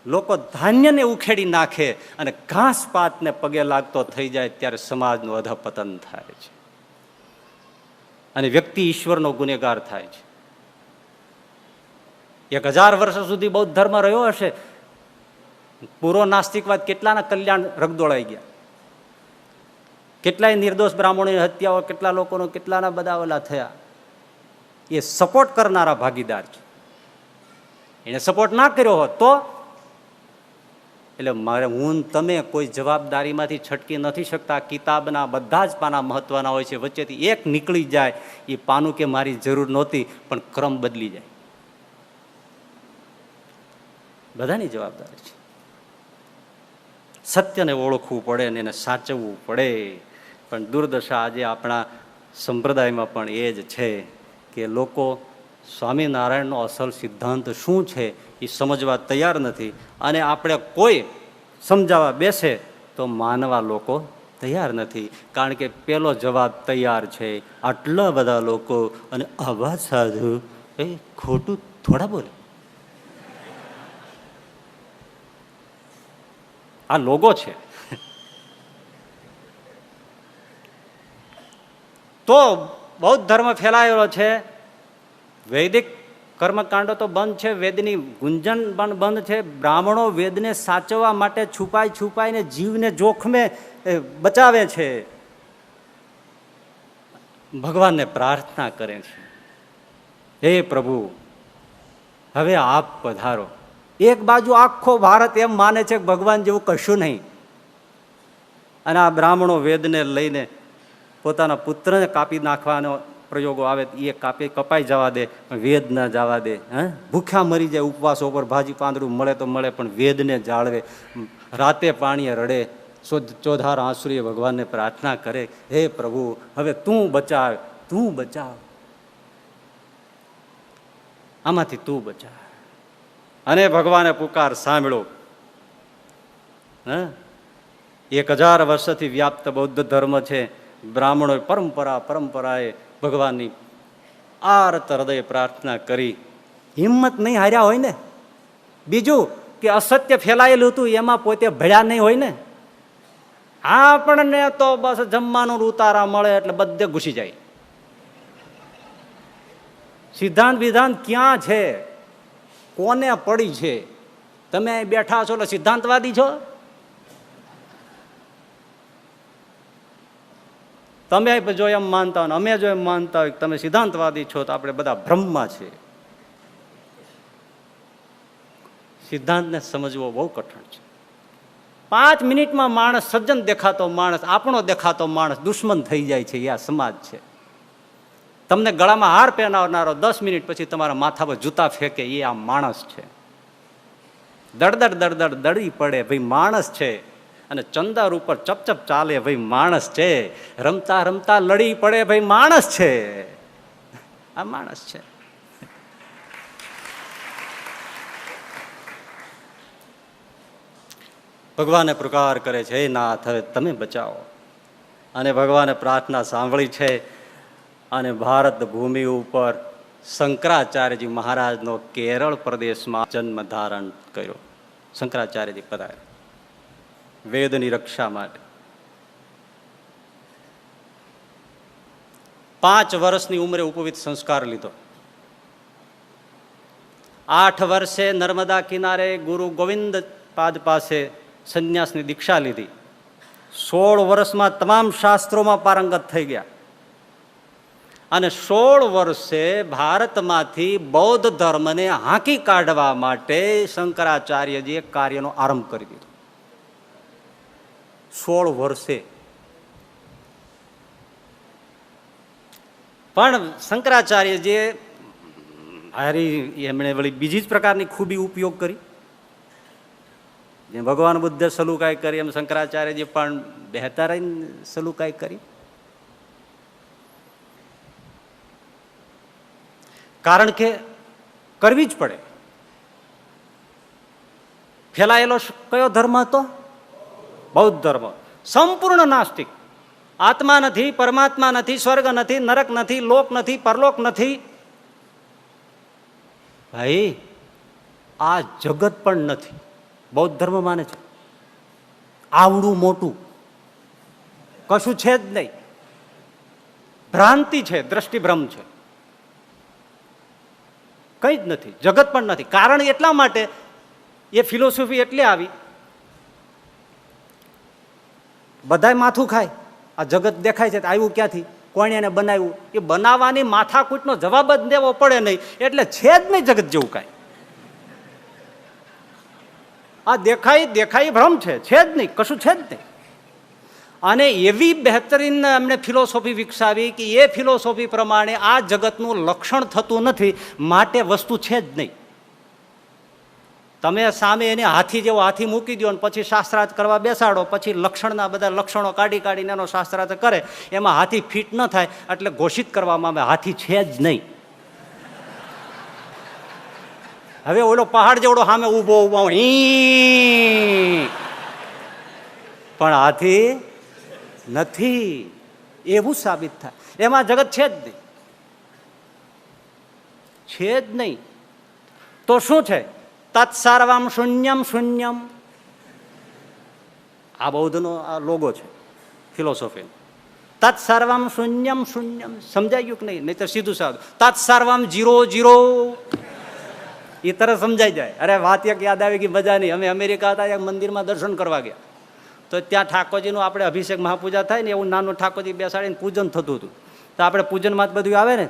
લોકો ધાન્યને ઉખેડી નાખે અને ઘાસ પાતને પગે લાગતો થઈ જાય, ત્યારે સમાજનું અધપતન થાય છે અને વ્યક્તિ ઈશ્વરનો ગુનેગાર થાય છે. 1000 વર્ષ સુધી બૌદ્ધ ધર્મ રહ્યો હશે, પૂરો નાસ્તિકવાદ કેટલાના કલ્યાણ રગદોળાઈ ગયા, કેટલાય નિર્દોષ બ્રાહ્મણોની હત્યાઓ, કેટલા લોકોનો કેટલાના બધા ઓલા થયા. એ સપોર્ટ કરનારા ભાગીદાર છે. એને સપોર્ટ ના કર્યો હોત તો, એટલે મારે હું તમે કોઈ જવાબદારીમાંથી છટકી નથી શકતા. કિતાબના બધા જ પાના મહત્વના હોય છે, વચ્ચેથી એક નીકળી જાય, એ પાનું કે મારી જરૂર નહોતી, પણ ક્રમ બદલી જાય. બધાની જવાબદારી છે. સત્યને ઓળખવું પડે ને એને સાચવવું પડે. પણ દુર્દશા આજે આપણા સંપ્રદાયમાં પણ એ જ છે કે લોકો સ્વામિનારાયણનો અસલ સિદ્ધાંત શું છે એ સમજવા તૈયાર નથી. અને આપણે કોઈ સમજાવવા બેસે તો માનવા લોકો તૈયાર નથી. કારણ કે પેલો જવાબ તૈયાર છે, આટલા બધા લોકો અને આવા સાધુ એ ખોટું થોડા બોલે. આ લોગો છે. તો બૌદ્ધ ધર્મ ફેલાયેલો છે. વૈદિક કર્મકાંડો તો બંધ છે, વેદની ગુંજન પણ બંધ છે. બ્રાહ્મણો વેદને સાચવવા માટે છુપાઈને જીવને જોખમે બચાવે છે. ભગવાનને પ્રાર્થના કરે છે, હે પ્રભુ હવે આપ પધારો. એક બાજુ આખો ભારત એમ માને છે કે ભગવાન જેવું કશું નહીં, અને આ બ્રાહ્મણો વેદને લઈને પોતાના પુત્રને કાપી નાખવાનો પ્રયોગો આવે, એ કપાઈ જવા દે, પણ વેદ ન જવા દે. ભૂખ્યા મરી જાય ઉપવાસો પર, ભાજી પાંદડું મળે તો મળે, પણ વેદને જાળવે. રાતે પાણીએ રડે, ચોધાર આંસુએ ભગવાનને પ્રાર્થના કરે, હે પ્રભુ હવે તું બચાવ, તું બચાવ, આમાંથી તું બચાવ. અને ભગવાને પુકાર સાંભળ્યો. 1000 વર્ષથી વ્યાપ્ત બૌદ્ધ ધર્મ છે. બ્રાહ્મણો પરંપરાએ ભગવાનની આર્ત હૃદય પ્રાર્થના કરી. હિંમત નહીં હાર્યા હોય ને. બીજું કે અસત્ય ફેલાયેલું હતું એમાં પોતે ભળ્યા નહીં હોય ને. આપણને તો બસ જમવાનું ઉતારા મળે એટલે બધે ઘૂસી જાય. સિદ્ધાંત વિધાંત ક્યાં છે? કોને પડી છે? તમે બેઠા છો એટલે સિદ્ધાંતવાદી છો? તમે જો એમ માનતા હોય, અમે જો એમ માનતા હોય તમે સિદ્ધાંતવાદી છો, તો આપણે બધા ભ્રમમાં છીએ. સિદ્ધાંતને સમજવો બહુ કઠણ છે. 5 મિનિટમાં માણસ સજ્જન દેખાતો માણસ, આપણો દેખાતો માણસ દુશ્મન થઈ જાય છે. એ આ સમાજ છે. તમને ગળામાં હાર પહેરાવનારો 10 મિનિટ પછી તમારા માથા પર જૂતા ફેંકે, એ આ માણસ છે. દળદળ દળી પડે, ભાઈ માણસ છે. અને ચંદર ઉપર ચપચપ ચાલે, ભાઈ માણસ છે. રમતા રમતા લડી પડે, ભાઈ માણસ છે. આ માણસ છે. ભગવાને પ્રકાર કરે છે, હે નાથ હવે તમે બચાવો. અને ભગવાને પ્રાર્થના સાંભળી છે. અને ભારત ભૂમિ ઉપર શંકરાચાર્યજી મહારાજનો કેરળ પ્રદેશમાં જન્મ ધારણ કર્યો. શંકરાચાર્યજી પધાર્યા વેદની રક્ષા માટે. 5 વર્ષની ઉંમરે ઉપવિત સંસ્કાર લીધો. 8 વર્ષે નર્મદા કિનારે ગુરુ ગોવિંદ પાદ પાસે સંન્યાસની દીક્ષા લીધી. 16 વર્ષમાં તમામ શાસ્ત્રોમાં પારંગત થઈ ગયા. અને 16 વર્ષે ભારતમાંથી બૌદ્ધ ધર્મને હાંકી કાઢવા માટે શંકરાચાર્યજીએ કાર્યનો આરંભ કરી દીધો. 16 વર્ષે. પણ શંકરાચાર્યજીએ એમણે વળી બીજી જ પ્રકારની ખૂબી ઉપયોગ કરી. જેમ ભગવાન બુદ્ધે સલુકાઈ કરી, એમ શંકરાચાર્યજી પણ બહેતર સલુકાઈ કરી. કારણ કે કરવી જ પડે. ફેલાયેલો કયો ધર્મ હતો? બૌદ્ધ ધર્મ. સંપૂર્ણ નાસ્તિક. આત્મા નથી, પરમાત્મા નથી, સ્વર્ગ નથી, નરક નથી, લોક નથી, પરલોક નથી. ભાઈ આ જગત પણ નથી. બૌદ્ધ ધર્મ માને છે આવડું મોટું કશું છે જ નહીં. ભ્રાંતિ છે, દ્રષ્ટિભ્રમ છે, કંઈ જ નથી. જગત પણ નથી. કારણ એટલા માટે એ ફિલોસોફી એટલે આવી, બધાય માથું ખાય. આ જગત દેખાય છે, આવ્યું ક્યાંથી, કોણે એને બનાવ્યું? એ બનાવવાની માથાકૂટનો જવાબ જ દેવો પડે નહીં, એટલે છે જ નહીં જગત જેવું કાંઈ. આ દેખાય ભ્રમ છે જ નહીં, કશું છે જ નહીં. અને એવી બહેતરીન એમણે ફિલોસોફી વિકસાવી કે એ ફિલોસોફી પ્રમાણે આ જગતનું લક્ષણ થતું નથી, માટે વસ્તુ છે જ નહીં. તમે સામે એને હાથી જેવો હાથી મૂકી દો અને પછી શાસ્ત્રાર્થ કરવા બેસાડો, પછી લક્ષણના બધા લક્ષણો કાઢીને એનો શાસ્ત્રાર્થ કરે, એમાં હાથી ફિટ ન થાય એટલે ઘોષિત કરવામાં આવે હાથી છે જ નહીં. હવે ઓલો પહાડ જેવડો સામે ઊભો પણ હાથી નથી, એવું સાબિત થાય. એમાં જગત છે જ નહીં, છે જ નહીં. તો શું છે? તત્સર્વમ શૂન્યમ શૂન્યમ. આ બૌદ્ધનો આ લોગો છે ફિલોસોફી. તત્સર્વમ શૂન્યમ શૂન્યમ. સમજાઈ ગયું કે નહીં? નહીં તો સીધું સાધું તત્સર્વમ 0 0. એ તરફ સમજાઈ જાય. અરે વાત એક યાદ આવી ગઈ, મજા નહીં. અમે અમેરિકા હતા, એક મંદિરમાં દર્શન કરવા ગયા, તો ત્યાં ઠાકોરજીનું આપણે અભિષેક મહાપૂજા થાય ને, એવું નાનું ઠાકોરજી બેસાડીને પૂજન થતું હતું. તો આપણે પૂજનમાં જ બધું આવે ને,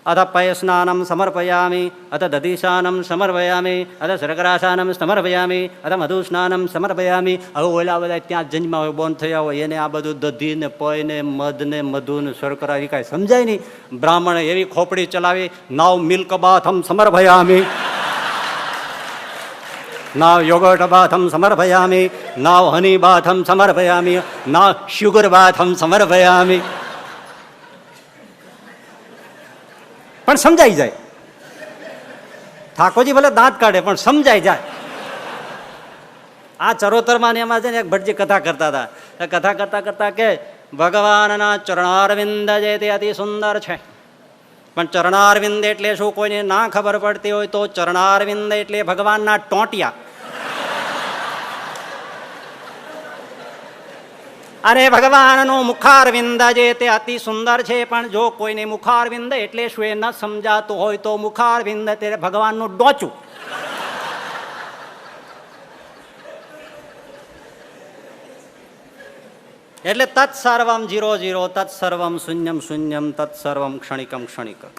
અથ પયસ્નાનમ સમર્પયામી, અથ દધિશાનમ સમર્પયામી, અથ શર્કરાશાનમ સમર્પયામી, અથ મધુસ્નાનમ સમર્પયામી. હવે ઓલા બધા ત્યાં જન્મા હોય, બોન થયા હોય, એને આ બધું દધી ને પય ને મધ ને મધુ ને શર્કરા એ કાંઈ સમજાય નહીં. બ્રાહ્મણે એવી ખોપડી ચલાવી, નાવ મિલ્ક બાથમ સમર્પયામી, નાવ યોગર્ટ બાથમ સમર્પયામી, નાવ હની બાથમ સમર્પયામી, નાવ શુગર બાથમ સમર્પયામી. પણ સમજાઈ જાય. ઠાકોરજી ભલે દાંત કાઢે પણ સમજાય જાય. આ ચરોતરમાં એમાં છે ને એક ભટજી કથા કરતા હતા. કથા કરતા કરતા કે ભગવાનના ચરણારવિંદ જે તે અતિ સુંદર છે, પણ ચરણારવિંદ એટલે શું કોઈને ના ખબર પડતી હોય તો ચરણારવિંદ એટલે ભગવાનના ટોંટિયા. અને ભગવાનનું મુખારવિંદ જે તે અતિ સુંદર છે, પણ જો કોઈને મુખારવિંદ એટલે શું એ ન સમજાતું હોય તો મુખારવિંદ એટલે ભગવાનનું ડોચું. એટલે તત્સર્વમ 0 0, તત્સર્વમ શૂન્યમ શૂન્યમ, તત્સર્વમ ક્ષણિકમ ક્ષણિકમ,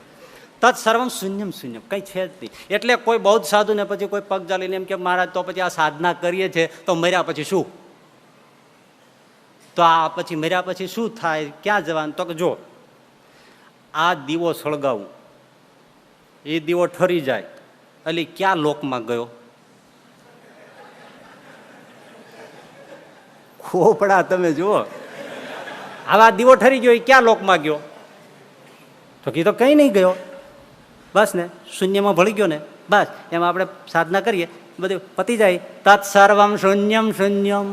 તત્સર્વમ શૂન્યમ શૂન્યમ, કઈ છે જ નહીં. એટલે કોઈ બૌદ્ધ સાધુ ને પછી કોઈ પગ ચાલીને એમ કે મહારાજ તો પછી આ સાધના કરીએ છીએ તો મર્યા પછી શું, તો આ પછી મર્યા પછી શું થાય, ક્યાં જવાનું? તો કે જો આ દીવો સળગાવું, એ દીવો ઠરી જાય એટલે ક્યાં લોકમાં ગયો? ખોપડા તમે જુઓ, આવા દીવો ઠરી ગયો એ ક્યાં લોકમાં ગયો? તો કીધો કઈ નહીં ગયો, બસ ને શૂન્યમાં ભળી ગયો ને, બસ એમાં આપણે સાધના કરીએ બધું પતી જાય. તત્સર્વમ શૂન્યમ શૂન્યમ,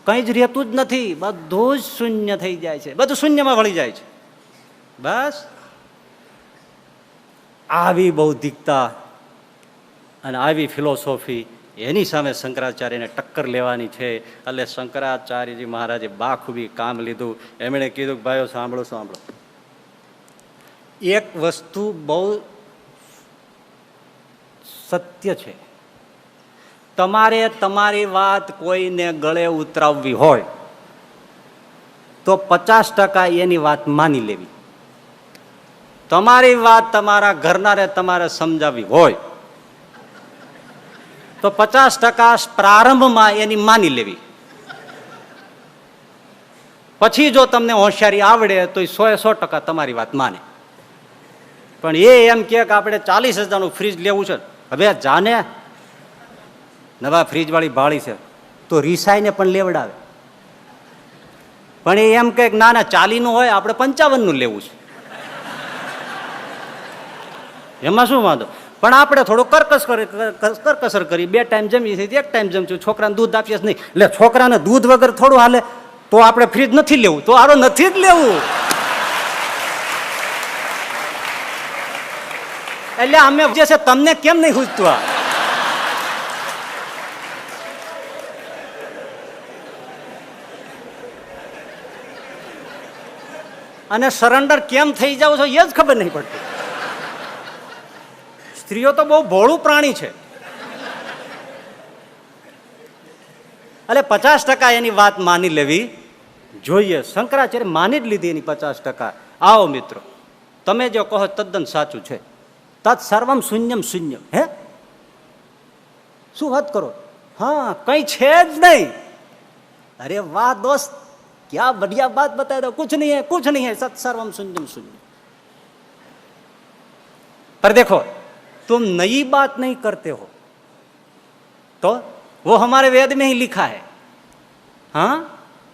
કઈ જ રહેતું જ નથી, બધું જ શૂન્ય થઈ જાય છે, બધું શૂન્યમાં ભળી જાય છે. બસ આવી બૌદ્ધિકતા અને આવી ફિલોસોફી, એની સામે શંકરાચાર્યને ટક્કર લેવાની છે. એટલે શંકરાચાર્યજી મહારાજે બાખૂબી કામ લીધું. એમણે કીધું કે ભાઈઓ સાંભળો સાંભળો, એક વસ્તુ બહુ સત્ય છે, તમારે તમારી વાત કોઈને ગળે ઉતરાવવી હોય તો 50% એની વાત માની લેવી. તમારી વાત તમારા ઘરનારે તમારે સમજાવવી હોય તો 50% પ્રારંભમાં એની માની લેવી. પછી જો તમને હોશિયારી આવડે તો 100% તમારી વાત માને. પણ એ એમ કે આપણે 40,000નું ફ્રીજ લેવું છે, હવે જાને નવા ફ્રીજ વાળી ભાળી છે તો રીસાઈને પણ લેવડાવે. પણ એ એમ કે ના ના 40નું હોય, આપણે 55નું લેવું છે, એમાં શું વાંધો? પણ આપણે થોડું કરકસર કરી 2 ટાઈમ જમીએ છીએ, 1 ટાઈમ જમશું, છોકરાને દૂધ આપીએ નહીં, એટલે છોકરાને દૂધ વગર થોડું હાલે, તો આપણે ફ્રીજ નથી લેવું, તો આરો નથી જ લેવું. એટલે અમે જે છે તમને કેમ નહીં પૂછતું? આ અને સરેન્ડર કેમ થઈ જાવ છો એ જ ખબર નહીં પડતી. સ્ત્રીઓ તો બહુ ભોળું પ્રાણી છે. એટલે 50% એની વાત માની લેવી જોઈએ. શંકરાચાર્ય માની જ લીધી એની 50%. આવો મિત્રો, તમે જો કહો તદ્દન સાચું છે. તત્સર્વમ શૂન્યમ શૂન્યમ. હે શું વાત કરો? હા, કઈ છે જ નહીં. અરે વાહ દોસ્ત, क्या बढ़िया बात बता दो, कुछ नहीं है, कुछ नहीं है, सत्सर्वम शून्यम शून्य. पर देखो, तुम नई बात नहीं करते हो तो वो हमारे वेद में ही लिखा है. हाँ,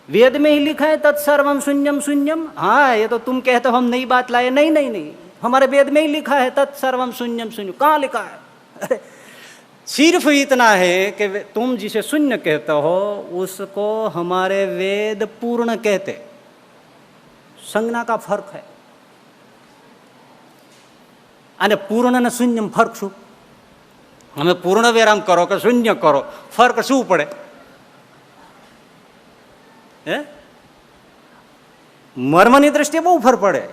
वेद में ही लिखा है तत्सर्वम शून्यम शून्यम. हाँ, ये तो तुम कहते हो हम नई बात लाए. नहीं नहीं नहीं, हमारे वेद में ही लिखा है तत्सर्वम शून्यम शून्य. कहाँ लिखा है? अरे सिर्फ इतना है कि तुम जिसे शून्य कहते हो उसको हमारे वेद पूर्ण कहते. संज्ञा का फर्क है. અને પૂર્ણ અને શૂન્ય ફર્ક શું? અમે પૂર્ણ વિરામ કરો કે શૂન્ય કરો, ફર્ક શું પડે? હે, મર્મની દ્રષ્ટિએ બહુ ફરક પડે.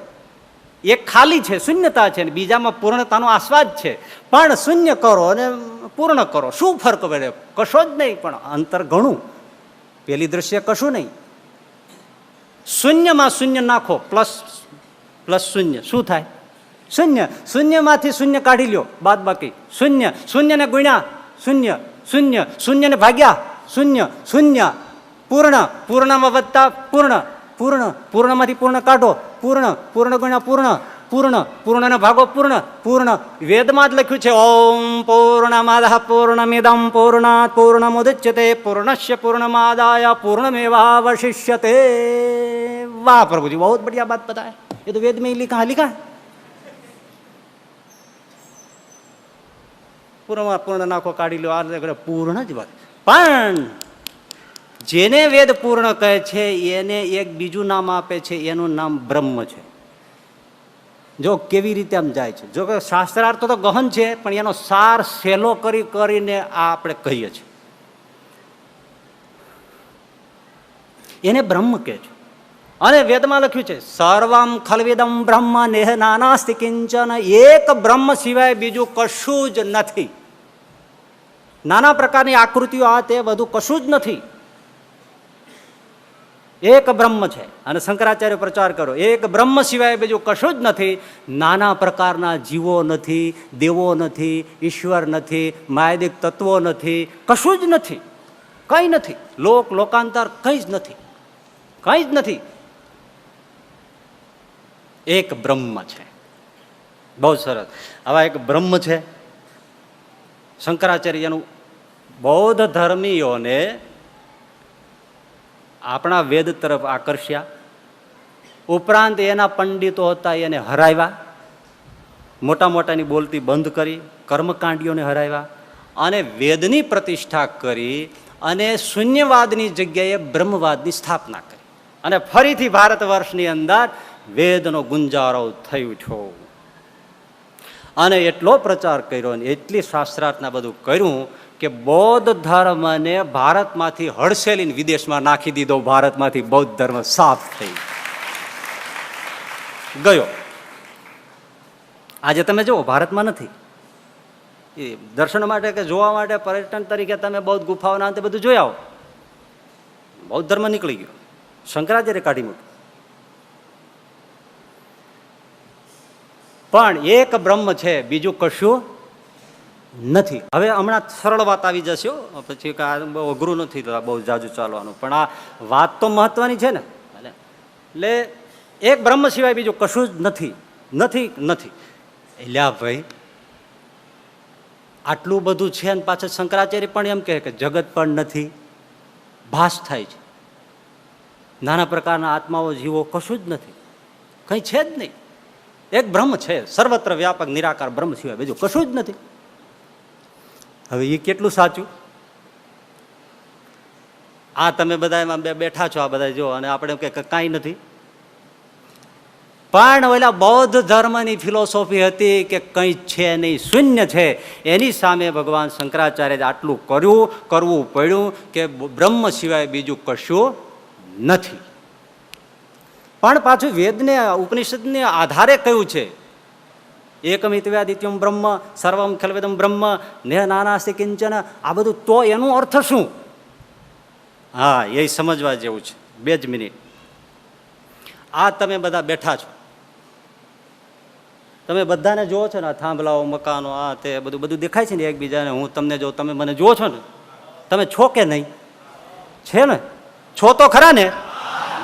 એક ખાલી છે, શૂન્યતા છે, બીજામાં પૂર્ણતાનો આસ્વાદ છે. પણ શૂન્ય કરો અને પૂર્ણ કરો, શું ફરક પડે? કશો જ નહીં, પણ અંતર ઘણું. પેલી દ્રષ્ટિએ કશું નહીં. શૂન્યમાં શૂન્ય નાખો, પ્લસ પ્લસ શૂન્ય, શું થાય? શૂન્ય. શૂન્યમાંથી શૂન્ય કાઢી લ્યો, બાદ બાકી શૂન્ય. શૂન્યને ગુણ્યા શૂન્ય, શૂન્ય શૂન્યને ભાગ્યા શૂન્ય, શૂન્ય પૂર્ણ, પૂર્ણમાં વધતા પૂર્ણ, પૂર્ણ પૂર્ણમાંથી પૂર્ણ કાઢો, પૂર્ણ પૂર્ણ ગુણ્યા પૂર્ણ, પૂર્ણ પૂર્ણને ભાગો પૂર્ણ, પૂર્ણ. વેદમાં જ લખ્યું છે ઓમ પૂર્ણમાદઃ પૂર્ણમિદં પૂર્ણાત પૂર્ણમુદચ્યતે પૂર્ણસ્ય પૂર્ણમાદાય પૂર્ણમેવાવશિષ્યતે. વાહ પ્રભુજી, बहुत बढ़िया बात बताया. ये तो वेद में ही लिखा है, लिखा है. પૂર્ણમાં પૂર્ણ નાખો, કાઢી લો, આ પૂર્ણ જ વાત. પણ જેને વેદ પૂર્ણ કહે છે એને એક બીજું નામ આપે છે, એનું નામ બ્રહ્મ છે. જો કેવી રીતે આમ જાય છે. જો કે શાસ્ત્રાર્થ તો ગહન છે, પણ એનો સાર સહેલો કરીને આ આપણે કહીએ છીએ. એને બ્રહ્મ કહે છે. અને વેદમાં લખ્યું છે સર્વમ ખલ્વિદમ બ્રહ્મ નેહ નાનાસ્તિ કિંચન. એક બ્રહ્મ સિવાય બીજું કશું જ નથી. નાના પ્રકારની આકૃતિઓ આ તે બધું કશું જ નથી. એક બ્રહ્મ છે. અને શંકરાચાર્ય પ્રચાર કરો, એક બ્રહ્મ સિવાય બીજું કશું જ નથી. નાના પ્રકારના જીવો નથી, દેવો નથી, ઈશ્વર નથી, માયાદિક તત્વો નથી, કશું જ નથી. કંઈ નથી. લોકાંતર કંઈ જ નથી, કંઈ જ નથી. એક બ્રહ્મ છે. બહુ સરસ. આવા એક બ્રહ્મ છે. શંકરાચાર્યનું બૌદ્ધ ધર્મીઓને આપણા વેદ તરફ આકર્ષ્યા. ઉપરાંત એના પંડિતો હતા એને હરાવ્યા, મોટા મોટાની બોલતી બંધ કરી, કર્મકાંડીઓને હરાવ્યા અને વેદની પ્રતિષ્ઠા કરી અને શૂન્યવાદની જગ્યાએ બ્રહ્મવાદની સ્થાપના કરી. અને ફરીથી ભારત વર્ષની અંદર વેદનો ગુંજારો થઈ ઉઠ્યો અને એટલો પ્રચાર કર્યો અને એટલી શાસ્ત્રાર્થના બધું કર્યું કે બૌદ્ધ ધર્મને ભારતમાંથી હડસેલીને વિદેશમાં નાખી દીધો. ભારતમાંથી બૌદ્ધ ધર્મ સાફ થઈ ગયો. આજે તમે જુઓ, ભારતમાં નથી. એ દર્શન માટે કે જોવા માટે, પર્યટન તરીકે તમે બૌદ્ધ ગુફાઓના અંતે બધું જોઈ આવો. બૌદ્ધ ધર્મ નીકળી ગયો. શંકરાચાર્ય કાઢી મૂક્યું. પણ એક બ્રહ્મ છે, બીજું કશું નથી. હવે હમણાં સરળ વાત આવી જશે, પછી બહુ અઘરું નથી, બહુ જાજુ ચાલવાનું. પણ આ વાત તો મહત્વની છે ને. એટલે એક બ્રહ્મ સિવાય બીજું કશું જ નથી. નથી નથી એટલે ભાઈ આટલું બધું છે અને પાછળ શંકરાચાર્ય પણ એમ કહે કે જગત પણ નથી, ભાસ થાય છે. નાના પ્રકારના આત્માઓ, જીવો કશું જ નથી, કંઈ છે જ નહીં. એક બ્રહ્મ છે, સર્વત્ર વ્યાપક નિરાકાર બ્રહ્મ સિવાય બીજું કશું જ નથી. હવે એ કેટલું સાચું? આ તમે બધા એમાં બેઠા છો, આ બધા જો, અને આપણે કે કાંઈ નથી. પણ ઓલા બૌદ્ધ ધર્મની ફિલોસોફી હતી કે કંઈ છે નહીં, શૂન્ય છે. એની સામે ભગવાન શંકરાચાર્ય આટલું કરવું પડ્યું કે બ્રહ્મ સિવાય બીજું કશું નથી. પણ પાછું વેદને, ઉપનિષદને આધારે કયું છે એકમિત્વ્યાદિત્યમ બ્રહ્મ સર્વમ ખલ્વિદમ બ્રહ્મ ને નાનાસ્તિ કિંચન. આ બધું તો એનું અર્થ શું? હા, એ સમજવા જેવું છે. 2 જ મિનિટ. આ તમે બધા બેઠા છો, તમે બધાને જુઓ છો ને, આ થાંભલાઓ, મકાનો, આ તે બધું દેખાય છે ને એકબીજાને. હું તમને જોઉં, તમે મને જુઓ છો ને? તમે છો કે નહીં? છે ને? છો તો ખરા ને?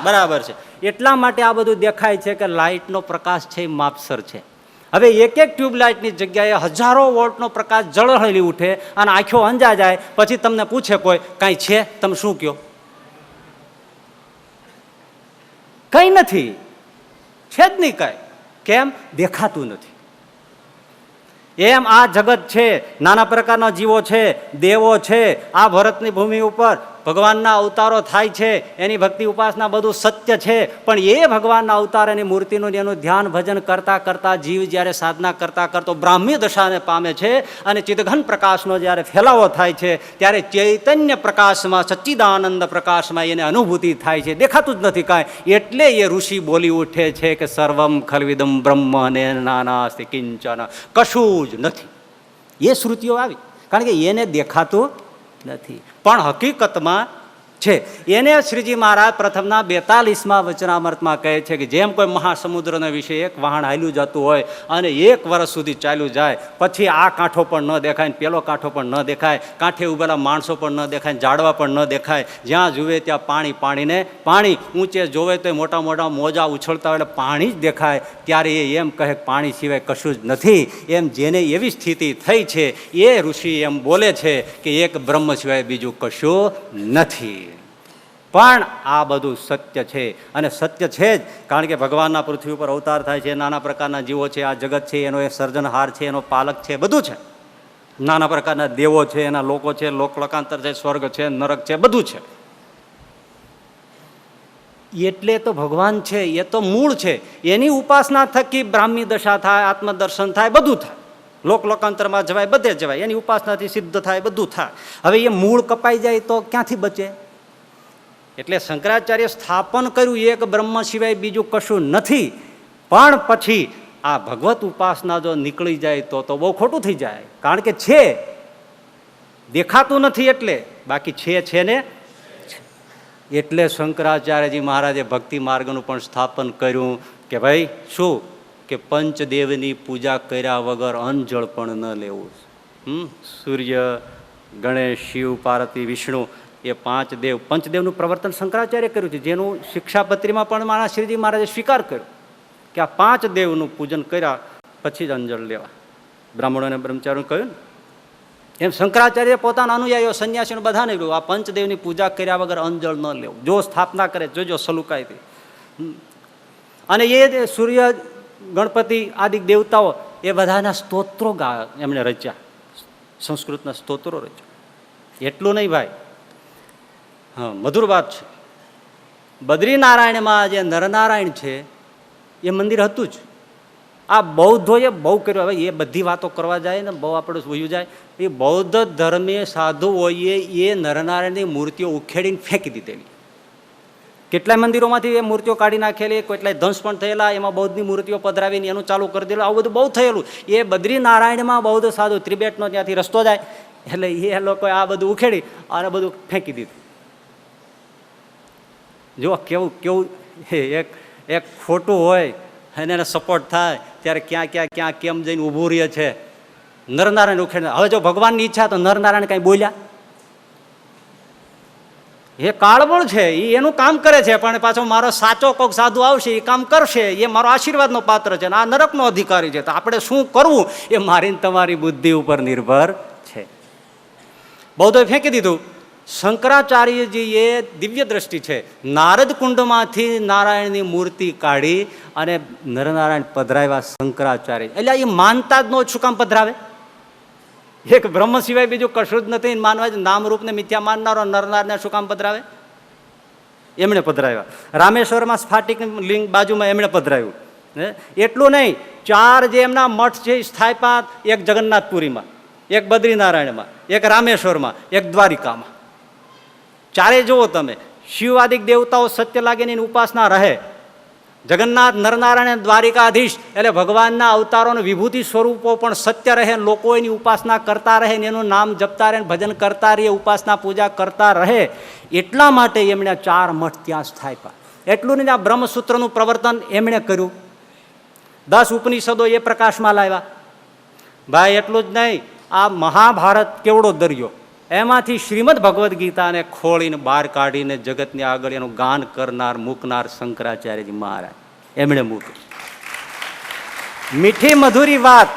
બરાબર છે. એટલા માટે આ બધું દેખાય છે કે લાઇટનો પ્રકાશ છે એ માપસર છે. હવે એક ટ્યુબલાઇટની જગ્યાએ હજારો વોલ્ટનો પ્રકાશ ઝળહળી ઉઠે અને આંખો અંજા જાય. પછી તમને પૂછે કોઈ કાંઈ છે, તમે શું કહો? કંઈ નથી, છે જ નહીં કાંઈ. કેમ? દેખાતું નથી. એમ આ જગત છે, નાના પ્રકારના જીવો છે, દેવો છે. આ ભરતની ભૂમિ ઉપર ભગવાનના અવતારો થાય છે, એની ભક્તિ ઉપાસના બધું સત્ય છે. પણ એ ભગવાનના અવતાર, એની મૂર્તિનું એનું ધ્યાન ભજન કરતા કરતા જીવ જ્યારે સાધના કરતા કરતો બ્રાહ્મી દશાને પામે છે અને ચિદઘન પ્રકાશનો જ્યારે ફેલાવો થાય છે, ત્યારે ચૈતન્ય પ્રકાશમાં, સચ્ચિદાનંદ પ્રકાશમાં એને અનુભૂતિ થાય છે. દેખાતું જ નથી કાંઈ. એટલે એ ઋષિ બોલી ઉઠે છે કે સર્વમ ખલ્વિદમ બ્રહ્મ ને નાનાસ્તિ કિંચન. કશું જ નથી. એ શ્રુતિઓ આવી, કારણ કે એને દેખાતું નથી. પણ હકીકતમાં છે. એને શ્રીજી મહારાજ પ્રથમના 42માં વચનામૃતમાં કહે છે કે જેમ કોઈ મહાસમુદ્રના વિશે એક વહાણ હાલ્યું જતું હોય અને 1 વર્ષ સુધી ચાલ્યું જાય, પછી આ કાંઠો પણ ન દેખાય ને પેલો કાંઠો પણ ન દેખાય, કાંઠે ઉભેલા માણસો પણ ન દેખાય, ઝાડવા પણ ન દેખાય, જ્યાં જુએ ત્યાં પાણી, પાણીને પાણી, ઊંચે જોવે તો મોટા મોટા મોજા ઉછળતા હોય એટલે પાણી જ દેખાય. ત્યારે એ એમ કહે પાણી સિવાય કશું જ નથી. એમ જેને એવી સ્થિતિ થઈ છે એ ઋષિ એમ બોલે છે કે એક બ્રહ્મ સિવાય બીજું કશું નથી. પણ આ બધું સત્ય છે, અને સત્ય છે જ, કારણ કે ભગવાનના પૃથ્વી ઉપર અવતાર થાય છે, નાના પ્રકારના જીવો છે, આ જગત છે, એનો એક સર્જનહાર છે, એનો પાલક છે, બધું છે, નાના પ્રકારના દેવો છે, એના લોકો છે, લોકલોકાંતર છે, સ્વર્ગ છે, નરક છે, બધું છે. એટલે તો ભગવાન છે, એ તો મૂળ છે. એની ઉપાસના થકી બ્રાહ્મી દશા થાય, આત્મદર્શન થાય, બધું થાય. લોકલોકાંતરમાં જવાય, બધે જવાય. એની ઉપાસનાથી સિદ્ધ થાય, બધું થાય. હવે એ મૂળ કપાઈ જાય તો ક્યાંથી બચે? એટલે શંકરાચાર્ય સ્થાપન કર્યું એક બ્રહ્મ સિવાય બીજું કશું નથી. પણ પછી આ ભગવત ઉપાસના જો નીકળી જાય તો બહુ ખોટું થઈ જાય. કારણ કે છે, દેખાતું નથી એટલે, બાકી છે ને. એટલે શંકરાચાર્યજી મહારાજે ભક્તિ માર્ગનું પણ સ્થાપન કર્યું કે ભાઈ શું કે પંચદેવની પૂજા કર્યા વગર અન્નજળ પણ ન લેવું. સૂર્ય, ગણેશ, શિવ, પાર્વતી, વિષ્ણુ, એ પંચદેવનું પ્રવર્તન શંકરાચાર્ય કર્યું છે, જેનું શિક્ષાપત્રીમાં પણ મારા શ્રીજી મહારાજે સ્વીકાર કર્યો કે આ 5 દેવનું પૂજન કર્યા પછી જ અંજળ લેવા. બ્રાહ્મણોને બ્રહ્મચારીઓને કહ્યું ને એમ શંકરાચાર્ય પોતાના અનુયાયીઓ સંન્યાસીઓ બધાને કહ્યું આ પંચદેવની પૂજા કર્યા વગર અંજળ ન લેવું. જો સ્થાપના કરે જોજો સલુકાઈથી. અને એ સૂર્ય, ગણપતિ આદિ દેવતાઓ એ બધાના સ્તોત્રો એમણે રચ્યા, સંસ્કૃતના સ્તોત્રો રચ્યા. એટલું નહીં ભાઈ, હા મધુર વાત છે. બદ્રીનારાયણમાં જે નરનારાયણ છે એ મંદિર હતું જ. આ બૌદ્ધોએ બહુ કર્યું. હવે એ બધી વાતો કરવા જાય ને બહુ આપણે વયું જાય. એ બૌદ્ધ ધર્મીય સાધુઓએ એ નરનારાયણની મૂર્તિઓ ઉખેડીને ફેંકી દીધેલી. કેટલાય મંદિરોમાંથી એ મૂર્તિઓ કાઢી નાખેલી, કેટલાય ધ્વંસ પણ થયેલા, એમાં બૌદ્ધની મૂર્તિઓ પધરાવીને એનું ચાલુ કરી દેલું. આવું બધું બહુ થયેલું. એ બદ્રીનારાયણમાં બૌદ્ધ સાધુ ત્રિબેટનો ત્યાંથી રસ્તો જાય એટલે એ લોકોએ આ બધું ઉખેડી અને બધું ફેંકી દીધું. જો કેવું એક ખોટું હોય અને એને સપોર્ટ થાય ત્યારે ક્યાં કેમ જઈને ઊભું રહે છે. નરનારાયણ ઉખેડ. હવે જો ભગવાનની ઈચ્છા તો નરનારાયણ કઈ બોલ્યા? એ કાળબળ છે, એ એનું કામ કરે છે, પણ પાછો મારો સાચો કોઈક સાધુ આવશે એ કામ કરશે, એ મારો આશીર્વાદનો પાત્ર છે, આ નરકનો અધિકારી છે. તો આપણે શું કરવું એ મારી તમારી બુદ્ધિ ઉપર નિર્ભર છે. બૌદ્ધોએ ફેંકી દીધું. શંકરાચાર્યજી એ દિવ્ય દ્રષ્ટિ છે. નારદ કુંડમાંથી નારાયણની મૂર્તિ કાઢી અને નરનારાયણ પધરાવ્યા શંકરાચાર્ય. એટલે એ માનતા જ ન શું કામ પધરાવે? એક બ્રહ્મ સિવાય બીજું કશું જ નથી માનવા. નામરૂપને મિથ્યા માનનારો નરનારાયણને શું કામ પધરાવે? એમણે પધરાવ્યા. રામેશ્વરમાં સ્ફાટિક લિંગ બાજુમાં એમણે પધરાવ્યું. એટલું નહીં, 4 જે એમના મઠ છે સ્થાપ્યા, એક જગન્નાથપુરીમાં, એક બદ્રીનારાયણમાં, એક રામેશ્વરમાં, એક દ્વારિકામાં. 4 જુઓ તમે. શિવાદિક દેવતાઓ સત્ય લાગે એની ઉપાસના રહે. જગન્નાથ, નરનારાયણ, દ્વારિકાધીશ એટલે ભગવાનના અવતારોના વિભૂતિ સ્વરૂપો પણ સત્ય રહે, લોકો એની ઉપાસના કરતા રહે, એનું નામ જપતા રહે, ભજન કરતા રહે, ઉપાસના પૂજા કરતા રહે. એટલા માટે એમણે 4 મઠ ત્યાં સ્થાપ્યા. એટલું નહીં, આ બ્રહ્મસૂત્રનું પ્રવર્તન એમણે કર્યું. 10 ઉપનિષદો એ પ્રકાશમાં લાવ્યા. ભાઈ એટલું જ નહીં, આ મહાભારત કેવડો દરિયો, એમાંથી શ્રીમદ ભગવદ્ ગીતાને ખોળીને બહાર કાઢીને જગતની આગળ એનું ગાન કરનાર, મૂકનાર શંકરાચાર્યજી મહારાજ એમણે મૂક્યું. મીઠી મધુરી વાત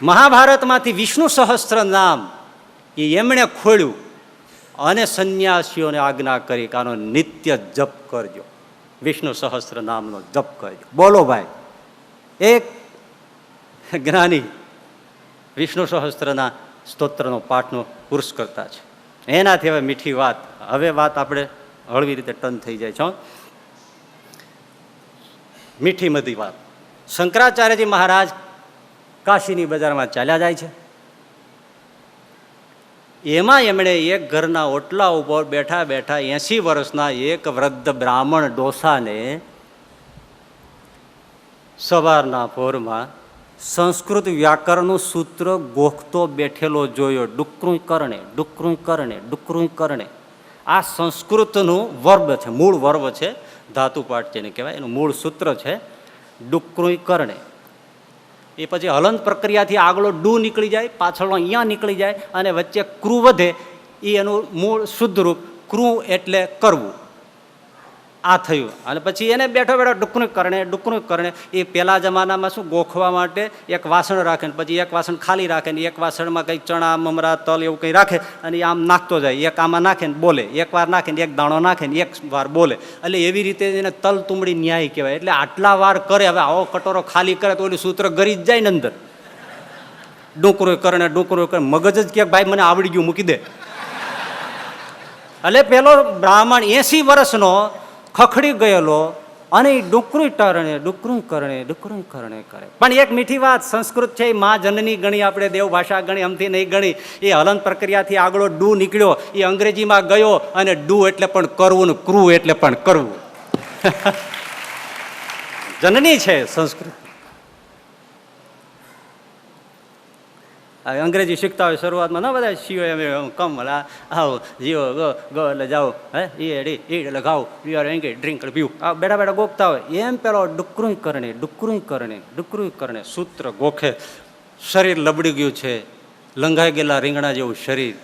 મહાભારતમાંથી વિષ્ણુ સહસ્ત્ર નામ એ એમણે ખોળ્યું અને સંન્યાસીઓને આજ્ઞા કરી કે આનો નિત્ય જપ કરજો, વિષ્ણુ સહસ્ત્ર નામનો જપ કરજો. બોલો ભાઈ, એક જ્ઞાની વિષ્ણુ સહસ્ત્રના સ્તોત્રનો પાઠનો પુરુષ કરતા છે. એનાથી હવે મીઠી વાત, હવે વાત આપણે હળવી રીતે ટર્ન થઈ જાય છે. મીઠી મધી વાત. શંકરાચાર્યજી મહારાજ કાશીની બજારમાં ચાલ્યા જાય છે. એમાં એમણે એક ઘરના ઓટલા ઉપર બેઠા બેઠા 80 વર્ષના એક વૃદ્ધ બ્રાહ્મણ ડોસાને સવારના પોરમાં સંસ્કૃત વ્યાકરણનું સૂત્ર ગોખતો બેઠેલો જોયો. ડુકરું કરણે, ડુકરું કરણે, ડુકરું કરણે. આ સંસ્કૃતનું વર્બ છે, મૂળ વર્બ છે, ધાતુપાઠ જેને કહેવાય, એનું મૂળ સૂત્ર છે ડુકરું કરણે. એ પછી હલન પ્રક્રિયાથી આગળ ડુ નીકળી જાય, પાછળનો અહીંયા નીકળી જાય અને વચ્ચે ક્રુ વધે. એ એનું મૂળ શુદ્ધ રૂપ ક્રુ એટલે કરવું. આ થયું. અને પછી એને બેઠો બેઠો ડુકરું કરણે. એ પહેલા જમાનામાં શું ગોખવા માટે એક વાસણ રાખે, પછી એક વાસણ ખાલી રાખે ને એક વાસણમાં કંઈક ચણા, મમરા, તલ એવું કંઈ રાખે અને આમ નાખતો જાય. એક આમાં નાખે ને બોલે, એક વાર નાખે ને એક દાણો નાખે ને એક વાર બોલે. એટલે એવી રીતે એને તલ તુંબડી ન્યાય કહેવાય. એટલે આટલા વાર કરે. હવે આવો કટોરો ખાલી કરે તો ઓલું સૂત્ર ગરી જ જાય ને અંદર. ડુંકરું કરણે ડુંકરું કરે, મગજ જ કે ભાઈ મને આવડી ગયું મૂકી દે. એટલે પેલો બ્રાહ્મણ 80 વર્ષનો ખખડી ગયેલો અને ડુકરું ટરણે ડુકરું કરણે ડુકરું કરણે કરે. પણ એક મીઠી વાત, સંસ્કૃત છે એ મા જનની ગણી, આપણે દેવ ભાષા ગણી, અમથી નહીં ગણી. એ હલન પ્રક્રિયાથી આગળ ડુ નીકળ્યો, એ અંગ્રેજીમાં ગયો અને ડુ એટલે પણ કરવું ને ક્રૂ એટલે પણ કરવું. જનની છે સંસ્કૃત. અંગ્રેજી શીખતા હોય શરૂઆતમાં ન બધા શીઓ એમ કમ આવો જીઓ ગો ગો એટલે જાઓ, હે ઈડ એટલે ગાઓ, પીવાર એંગે ડ્રિંક પીવું, આ બેઠા બેઠા ગોખતા હોય. એમ પેલો ડુકરું કરણે ડુકરું કરણે ડુકરું કરણે સૂત્ર ગોખે. શરીર લબડી ગયું છે, લંઘાઈ ગયેલા રીંગણા જેવું શરીર,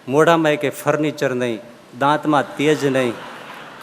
મોઢામાં કંઈ ફર્નિચર નહીં, દાંતમાં તેજ નહીં,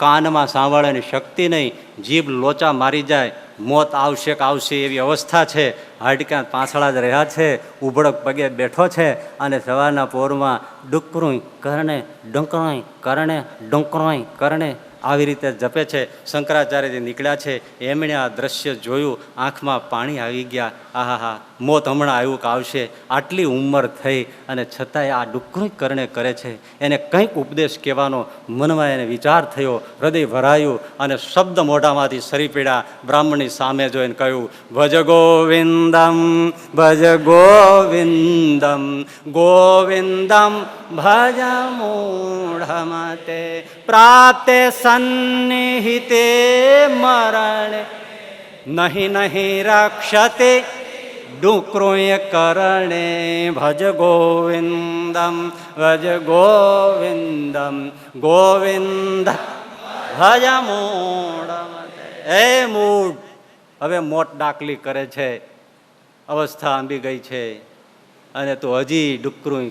કાનમાં સાંભળવાની શક્તિ નહીં, જીભ લોચા મારી જાય, મોત આવશે કે આવશે એવી અવસ્થા છે, હાડકાં પાંસળા જ રહ્યા છે, ઉભડક પગે બેઠો છે અને સવારના પોરમાં ડુકરું કરણે ડુંકરું કરણે ડુંકરું કરણે આવી રીતે જપે છે. શંકરાચાર્યજી નીકળ્યા છે, એમણે આ દ્રશ્ય જોયું, આંખમાં પાણી આવી ગયા. આહા હા, મોત હમણાં આવ્યું કે આવશે, આટલી ઉંમર થઈ અને છતાંય આ ડુકરું કરણે કરે છે. એને કંઈક ઉપદેશ કહેવાનો મનમાં એને વિચાર થયો, હૃદય ભરાયું અને શબ્દ મોઢામાંથી સરી પડ્યા. બ્રાહ્મણની સામે જોઈને કહ્યું, ભજ ગોવિંદમ ભજ ગોવિંદમ ગોવિંદમ ભજ મૂઢમતે પ્રાપ્તે સન્નિહિતે મરણે નહીં નહીં રક્ષતે ડુકૃય કરણે ભજ ગોવિંદમ ભજ ગોવિંદમ ગોવિંદ ભજ મૂઢમતે. એ મૂઢ, હવે મોટ ડાકલી કરે છે, અવસ્થા આંબી ગઈ છે અને તું હજી ડુકરું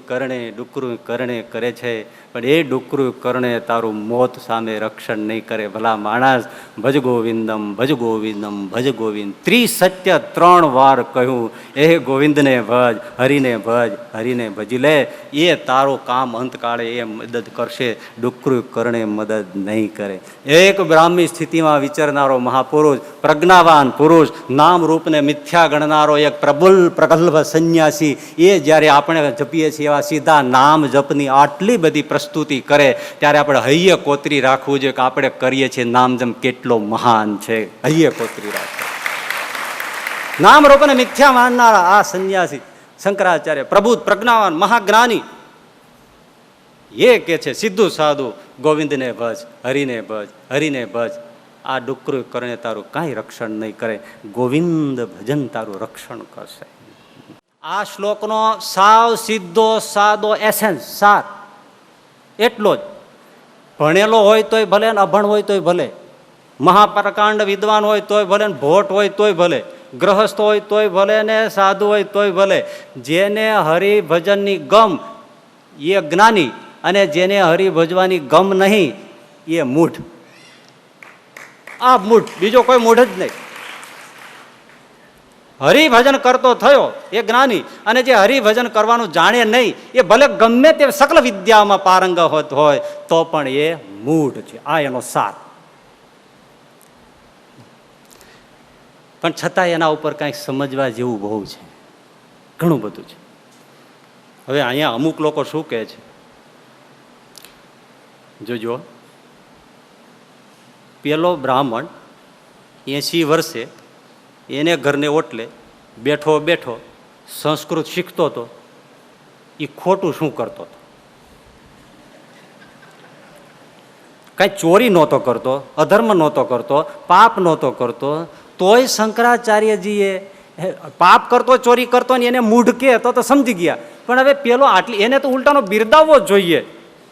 કરણે કરે છે. પણ એ ડુકરું કરણે તારું મોત સામે રક્ષણ નહીં કરે. ભલા માણસ, ભજ ગોવિંદમ ભજ ગોવિંદમ ભજ ગોવિંદ 3 વાર કહ્યું. એ ગોવિંદને ભજ, હરિને ભજ, હરિને ભજી લે, એ તારું કામ અંતકાળે એ મદદ કરશે, ડુકરું કરણે મદદ નહીં કરે. એક બ્રાહ્મી સ્થિતિમાં વિચરનારો મહાપુરુષ, પ્રજ્ઞાવાન પુરુષ, નામ રૂપને મિથ્યા ગણનારો એક પ્રગલ્ભ સંન્યાસી, એ જ્યારે આપણે જપીએ છીએ એવા સીધા નામ જપની આટલી બધી પ્રસ્તુતિ કરે, ત્યારે આપણે હૈયે કોતરી રાખવું જોઈએ કે આપણે કરીએ છીએ નામ જપ કેટલો મહાન છે. હૈયે કોતરી રાખવું. નામ રૂપને મિથ્યા માનનારા આ સંન્યાસી શંકરાચાર્ય, પ્રબુદ્ધ પ્રજ્ઞાવાન મહાજ્ઞાની, એ કે છે સીધું સાધું, ગોવિંદને ભજ, હરિને ભજ, હરિને ભજ. આ ડુકરું કરણે તારું કાંઈ રક્ષણ નહીં કરે, ગોવિંદ ભજન તારું રક્ષણ કરશે. આ શ્લોકનો સાવ સીધો સાદો એસેન્સ, સાર એટલો જ. ભણેલો હોય તોય ભલે ને અભણ હોય તોય ભલે, મહાપ્રકાંડ વિદ્વાન હોય તોય ભલે ને ભોટ હોય તોય ભલે, ગ્રહસ્થ હોય તોય ભલે ને સાધુ હોય તોય ભલે, જેને હરિભજનની ગમ એ જ્ઞાની અને જેને હરિભજવાની ગમ નહીં એ મૂઢ. આ મૂઢ, બીજો કોઈ મૂઢ જ નહીં. હરિભજન કરતો થયો એ જ્ઞાની, અને જે હરિભજન કરવાનું જાણે નહીં એ ભલે ગમે તે સકલ વિદ્યામાં પારંગત હોય તો પણ એ મૂઢ છે. આ એનો સાર. પણ છતાં એના ઉપર કંઈક સમજવા જેવું બહુ છે, ઘણું બધું છે. હવે અહીંયા અમુક લોકો શું કહે છે જોજો. પેલો બ્રાહ્મણ 80 વર્ષે એને ઘરને ઓટલે બેઠો બેઠો સંસ્કૃત શીખતો હતો, એ ખોટું શું કરતો હતો? કાંઈ ચોરી નહોતો કરતો, અધર્મ નહોતો કરતો, પાપ નહોતો કરતો, તોય શંકરાચાર્યજીએ પાપ કરતો, ચોરી કરતો ને એને મૂઢ કે તો સમજી ગયા. પણ હવે પેલો આટલી, એને તો ઉલટાનો બિરદાવવો જોઈએ.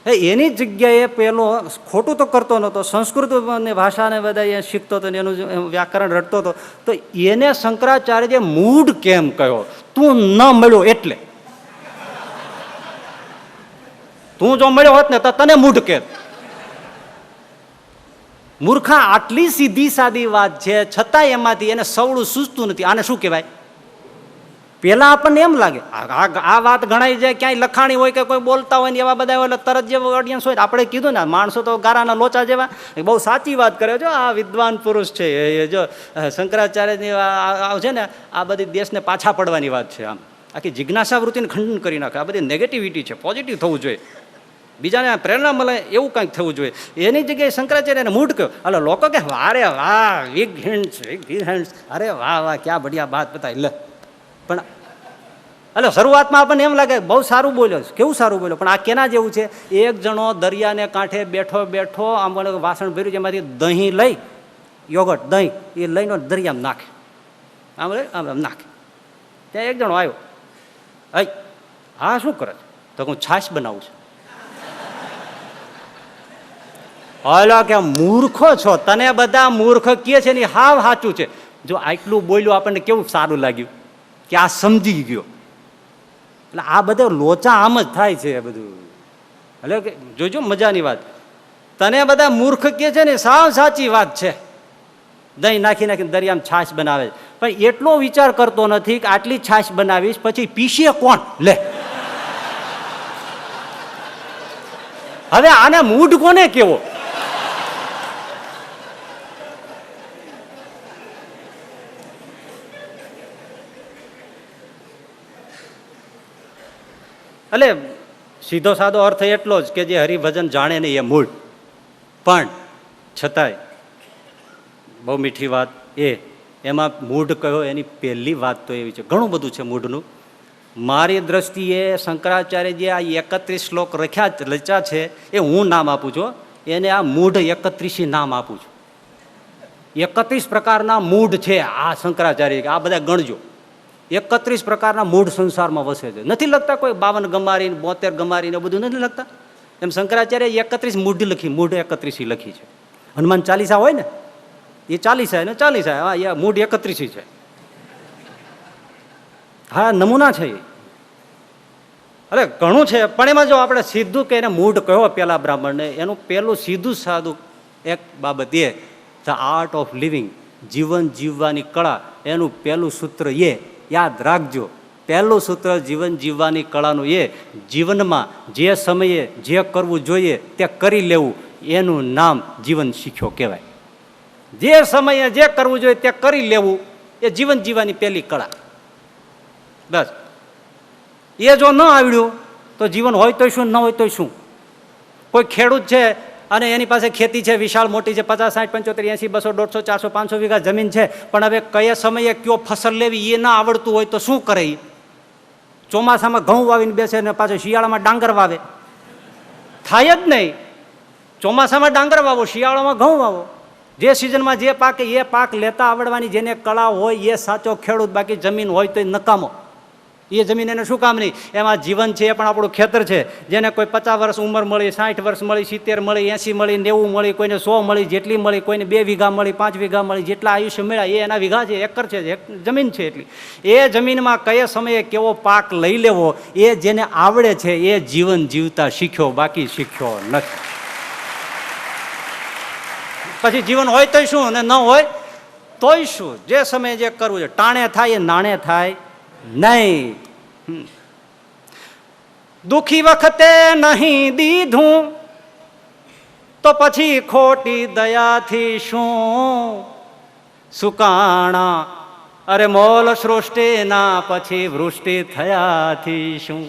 એની જગ્યાએ પેલો ખોટું તો કરતો નહોતો, સંસ્કૃત ભાષાને બધા એ શીખતો હતો ને એનું વ્યાકરણ રટતો હતો, તો એને શંકરાચાર્યએ મૂઢ કેમ કહ્યો? તું ન મળ્યો એટલે. તું જો મળ્યો હોત ને તો તને મૂઢ કે. મૂર્ખા, આટલી સીધી સાદી વાત છે છતાં એમાંથી એને સવળું સૂઝતું નથી. આને શું કહેવાય? પેલા આપણને એમ લાગે આ વાત ગણાઈ જાય, ક્યાંય લખાણી હોય કે કોઈ બોલતા હોય ને એવા બધા હોય તરત જેવો ઓડિયન્સ હોય. આપણે કીધું ને, માણસો તો ગારાના લોચા જેવા. બહુ સાચી વાત કરે છો, આ વિદ્વાન પુરુષ છે. એ જો શંકરાચાર્યની છે ને, આ બધી દેશને પાછા પડવાની વાત છે. આમ આખી જિજ્ઞાસા વૃત્તિને ખંડન કરી નાખે. આ બધી નેગેટિવિટી છે, પોઝિટિવ થવું જોઈએ, બીજાને પ્રેરણા મળે એવું કંઈક થવું જોઈએ. એની જગ્યાએ શંકરાચાર્યને મૂઢ કહ્યો. એટલે લોકો કે અરે વાહ વિગ હેન્ડ્સ, અરે વાહ વાહ ક્યાં બઢિયા બાત બતાવી લે. પણ એટલે શરૂઆતમાં આપણને એમ લાગે બહુ સારું બોલ્યો, કેવું સારું બોલ્યો, પણ આ કેના જેવું છે? એક જણો દરિયાને કાંઠે બેઠો બેઠો આમ વાસણ ભર્યું છે, એમાંથી દહીં લઈ, યોગર્ટ દહીં એ લઈને દરિયામાં નાખે, આમ નાખે. ત્યાં એક જણો આવ્યો, હા શું કરે છે? તો હું છાશ બનાવું છું. હાલો કે મૂર્ખો છો, તને બધા મૂર્ખ કહે છે ને હાવ સાચું છે. જો આટલું બોલ્યું આપણને કેવું સારું લાગ્યું કે આ સમજી ગયો. એટલે આ બધો લોચા આમ જ થાય છે બધું. એટલે કે જોજો મજાની વાત, તને બધા મૂર્ખ કહે છે ને સાવ સાચી વાત છે. દહીં નાખી નાખીને દરિયામાં છાશ બનાવે, પણ એટલો વિચાર કરતો નથી કે આટલી છાશ બનાવીશ પછી પીશે કોણ? લે હવે આને મૂઢ કોને કેવો? એટલે સીધો સાદો અર્થ એટલો જ કે જે હરિભજન જાણે નહીં એ મૂળ. પણ છતાંય બહુ મીઠી વાત એમાં મૂઢ કયો એની પહેલી વાત તો એવી છે. ઘણું બધું છે મૂઢનું. મારી દ્રષ્ટિએ શંકરાચાર્ય જે આ 31 શ્લોક રચ્યા છે એ હું નામ આપું છું. એને આ મૂઢ 31 નામ આપું છું. 31 પ્રકારના મૂઢ છે આ શંકરાચાર્ય, આ બધા ગણજો. 31 પ્રકારના મૂઢ સંસારમાં વસે છે. નથી લખતા કોઈ 52 ગમારી 72 ગમારી ને બધું નથી લખતા? એમ શંકરાચાર્ય 31 મૂઢ લખી, મૂઢ 31 લખી છે. હનુમાન ચાલીસા હોય ને એ 40 ને 40, હા મૂઢ 31 છે. હા નમૂના છે એ. અરે ઘણું છે, પણ એમાં જો આપણે સીધું કે એને મૂઢ કહ્યો પેલા બ્રાહ્મણને, એનું પેલું સીધું સાદું એક બાબત એ ધ આર્ટ ઓફ લિવિંગ, જીવન જીવવાની કળા, એનું પેલું સૂત્ર એ યાદ રાખજો. પહેલું સૂત્ર જીવન જીવવાની કળાનું એ જીવનમાં જે સમયે જે કરવું જોઈએ તે કરી લેવું, એનું નામ જીવન શીખ્યો કહેવાય. જે સમયે જે કરવું જોઈએ તે કરી લેવું એ જીવન જીવવાની પહેલી કળા. બસ એ જો ન આવડ્યું તો જીવન હોય તો શું, ન હોય તો શું. કોઈ ખેડૂત છે અને એની પાસે ખેતી છે, વિશાળ મોટી છે, 50, 60, 75, 80, 200, 150, 400, 500 વીઘા જમીન છે, પણ હવે કયા સમયે કયો ફસલ લેવી એ ના આવડતું હોય તો શું કરે? ચોમાસામાં ઘઉં વાવીને બેસે ને પાછું શિયાળામાં ડાંગર વાવે. થાય જ નહીં. ચોમાસામાં ડાંગર વાવો, શિયાળામાં ઘઉં વાવો. જે સિઝનમાં જે પાકે એ પાક લેતા આવડવાની જેને કળા હોય એ સાચો ખેડૂત. બાકી જમીન હોય તો નકામો. એ જમીન એને શું કામ નહીં? એમાં જીવન છે એ પણ આપણું ખેતર છે. જેને કોઈ 50 વર્ષ ઉંમર મળી, 60 વર્ષ મળી, 70 મળી, 80 મળી, 90 મળી, કોઈને 100 મળી, જેટલી મળી, કોઈને 2 વીઘા મળી, 5 વીઘા મળી, જેટલા આયુષ્ય મળ્યા એ એના વીઘા છે, એકર છે, જમીન છે એટલી. એ જમીનમાં કયા સમયે કેવો પાક લઈ લેવો એ જેને આવડે છે એ જીવન જીવતા શીખ્યો, બાકી શીખ્યો નથી. પછી જીવન હોય તોય શું અને ન હોય તોય શું. જે સમયે જે કરવું છે, ટાણે થાય એ નાણે થાય નહીં. દુખી વખતે નહીં દીધું તો પછી ખોટી દયાથી શું સુકાણા, અરે મોલ સૃષ્ટિના પછી વૃષ્ટિ થયાથી શું.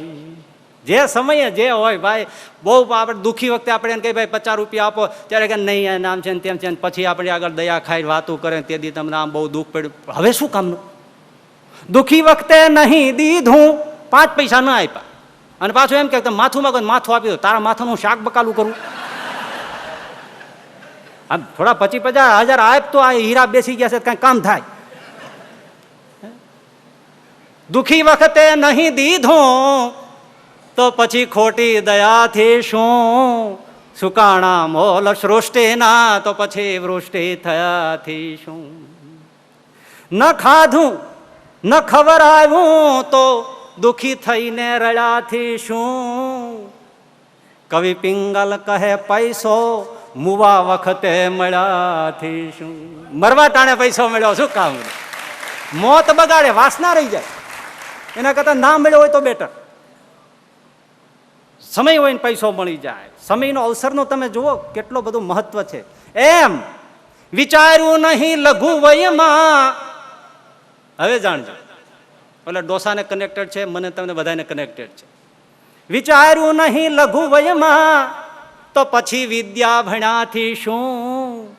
જે સમયે જે હોય ભાઈ, બહુ આપણે દુઃખી વખતે આપણે એને કહીએ ભાઈ 50 રૂપિયા આપો, ત્યારે કે નહીં આમ છે ને તેમ છે, પછી આપણે આગળ દયા ખાઈ વાતું કરે તે દી તમને આમ બહુ દુઃખ પડ્યું. હવે શું કામનું? દુઃખી વખતે નહીં દીધું, 5 પૈસા ના આપ્યા અને પાછું એમ કે માથું માંગો, માથું આપી દો. તારા માથાનું શાક બકાલું કરું? આમ થોડા 25-50 હજાર આપ તો આ હીરા બેસી ગયા છે કઈ કામ થાય. દુઃખી વખતે નહીં દીધું તો પછી ખોટી દયાથી શું સુકાણા, મોલ સૃષ્ટિના તો પછી વૃષ્ટિ થયાથી શું. ન ખાધું ન ખબર આવ્યું તો દુઃખી થઈને રડ્યાથી શું. કવિ પિંગલ કહે પૈસો મુવા વખતે મળ્યાથી શું. મરવા ટાણે પૈસો મળ્યો શું કામ? મોત બગાડે, વાસના રહી જાય. એના કરતા ના મળ્યો હોય તો બેટર. સમય હોય ને પૈસો મળી જાય. સમયનો અવસરનો તમે જુઓ કેટલો બધું મહત્વ છે. એમ વિચાર્યું નહીં લઘુ વયમાં, હવે જાણજો, એટલે ડોસાને કનેક્ટેડ છે, મને તમને બધાને કનેક્ટેડ છે. વિચાર્યું નહીં લઘુ વયમાં તો પછી વિદ્યા ભણ્યાથી શું?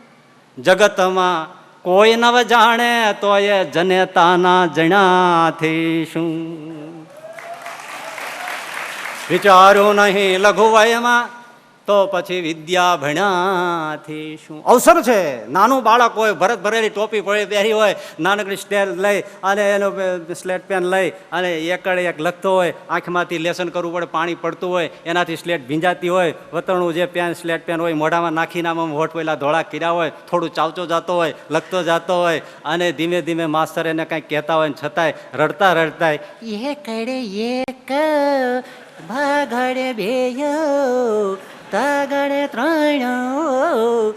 જગતમાં કોઈ નવ જાણે તો એ જનેતાના જણાથી શું? વિચાર્યું નહીં લઘુ વયમાં તો પછી વિદ્યા ભણ્યાથી શું? અવસર છે. નાનું બાળક હોય, ભરત ભરેલી ટોપી પહેરી હોય, નાનકડી સ્ટેલ લઈ અને એનો સ્લેટ પેન લઈ અને એકડે એક લખતો હોય, આંખમાંથી લેસન કરવું પડે, પાણી પડતું હોય, એનાથી સ્લેટ ભીંજાતી હોય, વતરણું જે પેન સ્લેટ પેન હોય મોઢામાં નાખીને આમ હોઠ પેલા ધોળા કર્યા હોય, થોડું ચાવતો જતો હોય, લખતો જતો હોય અને ધીમે ધીમે માસ્તર એને કાંઈક કહેતા હોય ને છતાંય રડતા રડતા એકડે એક ભાગડે બેયો તગડે ત્રણ.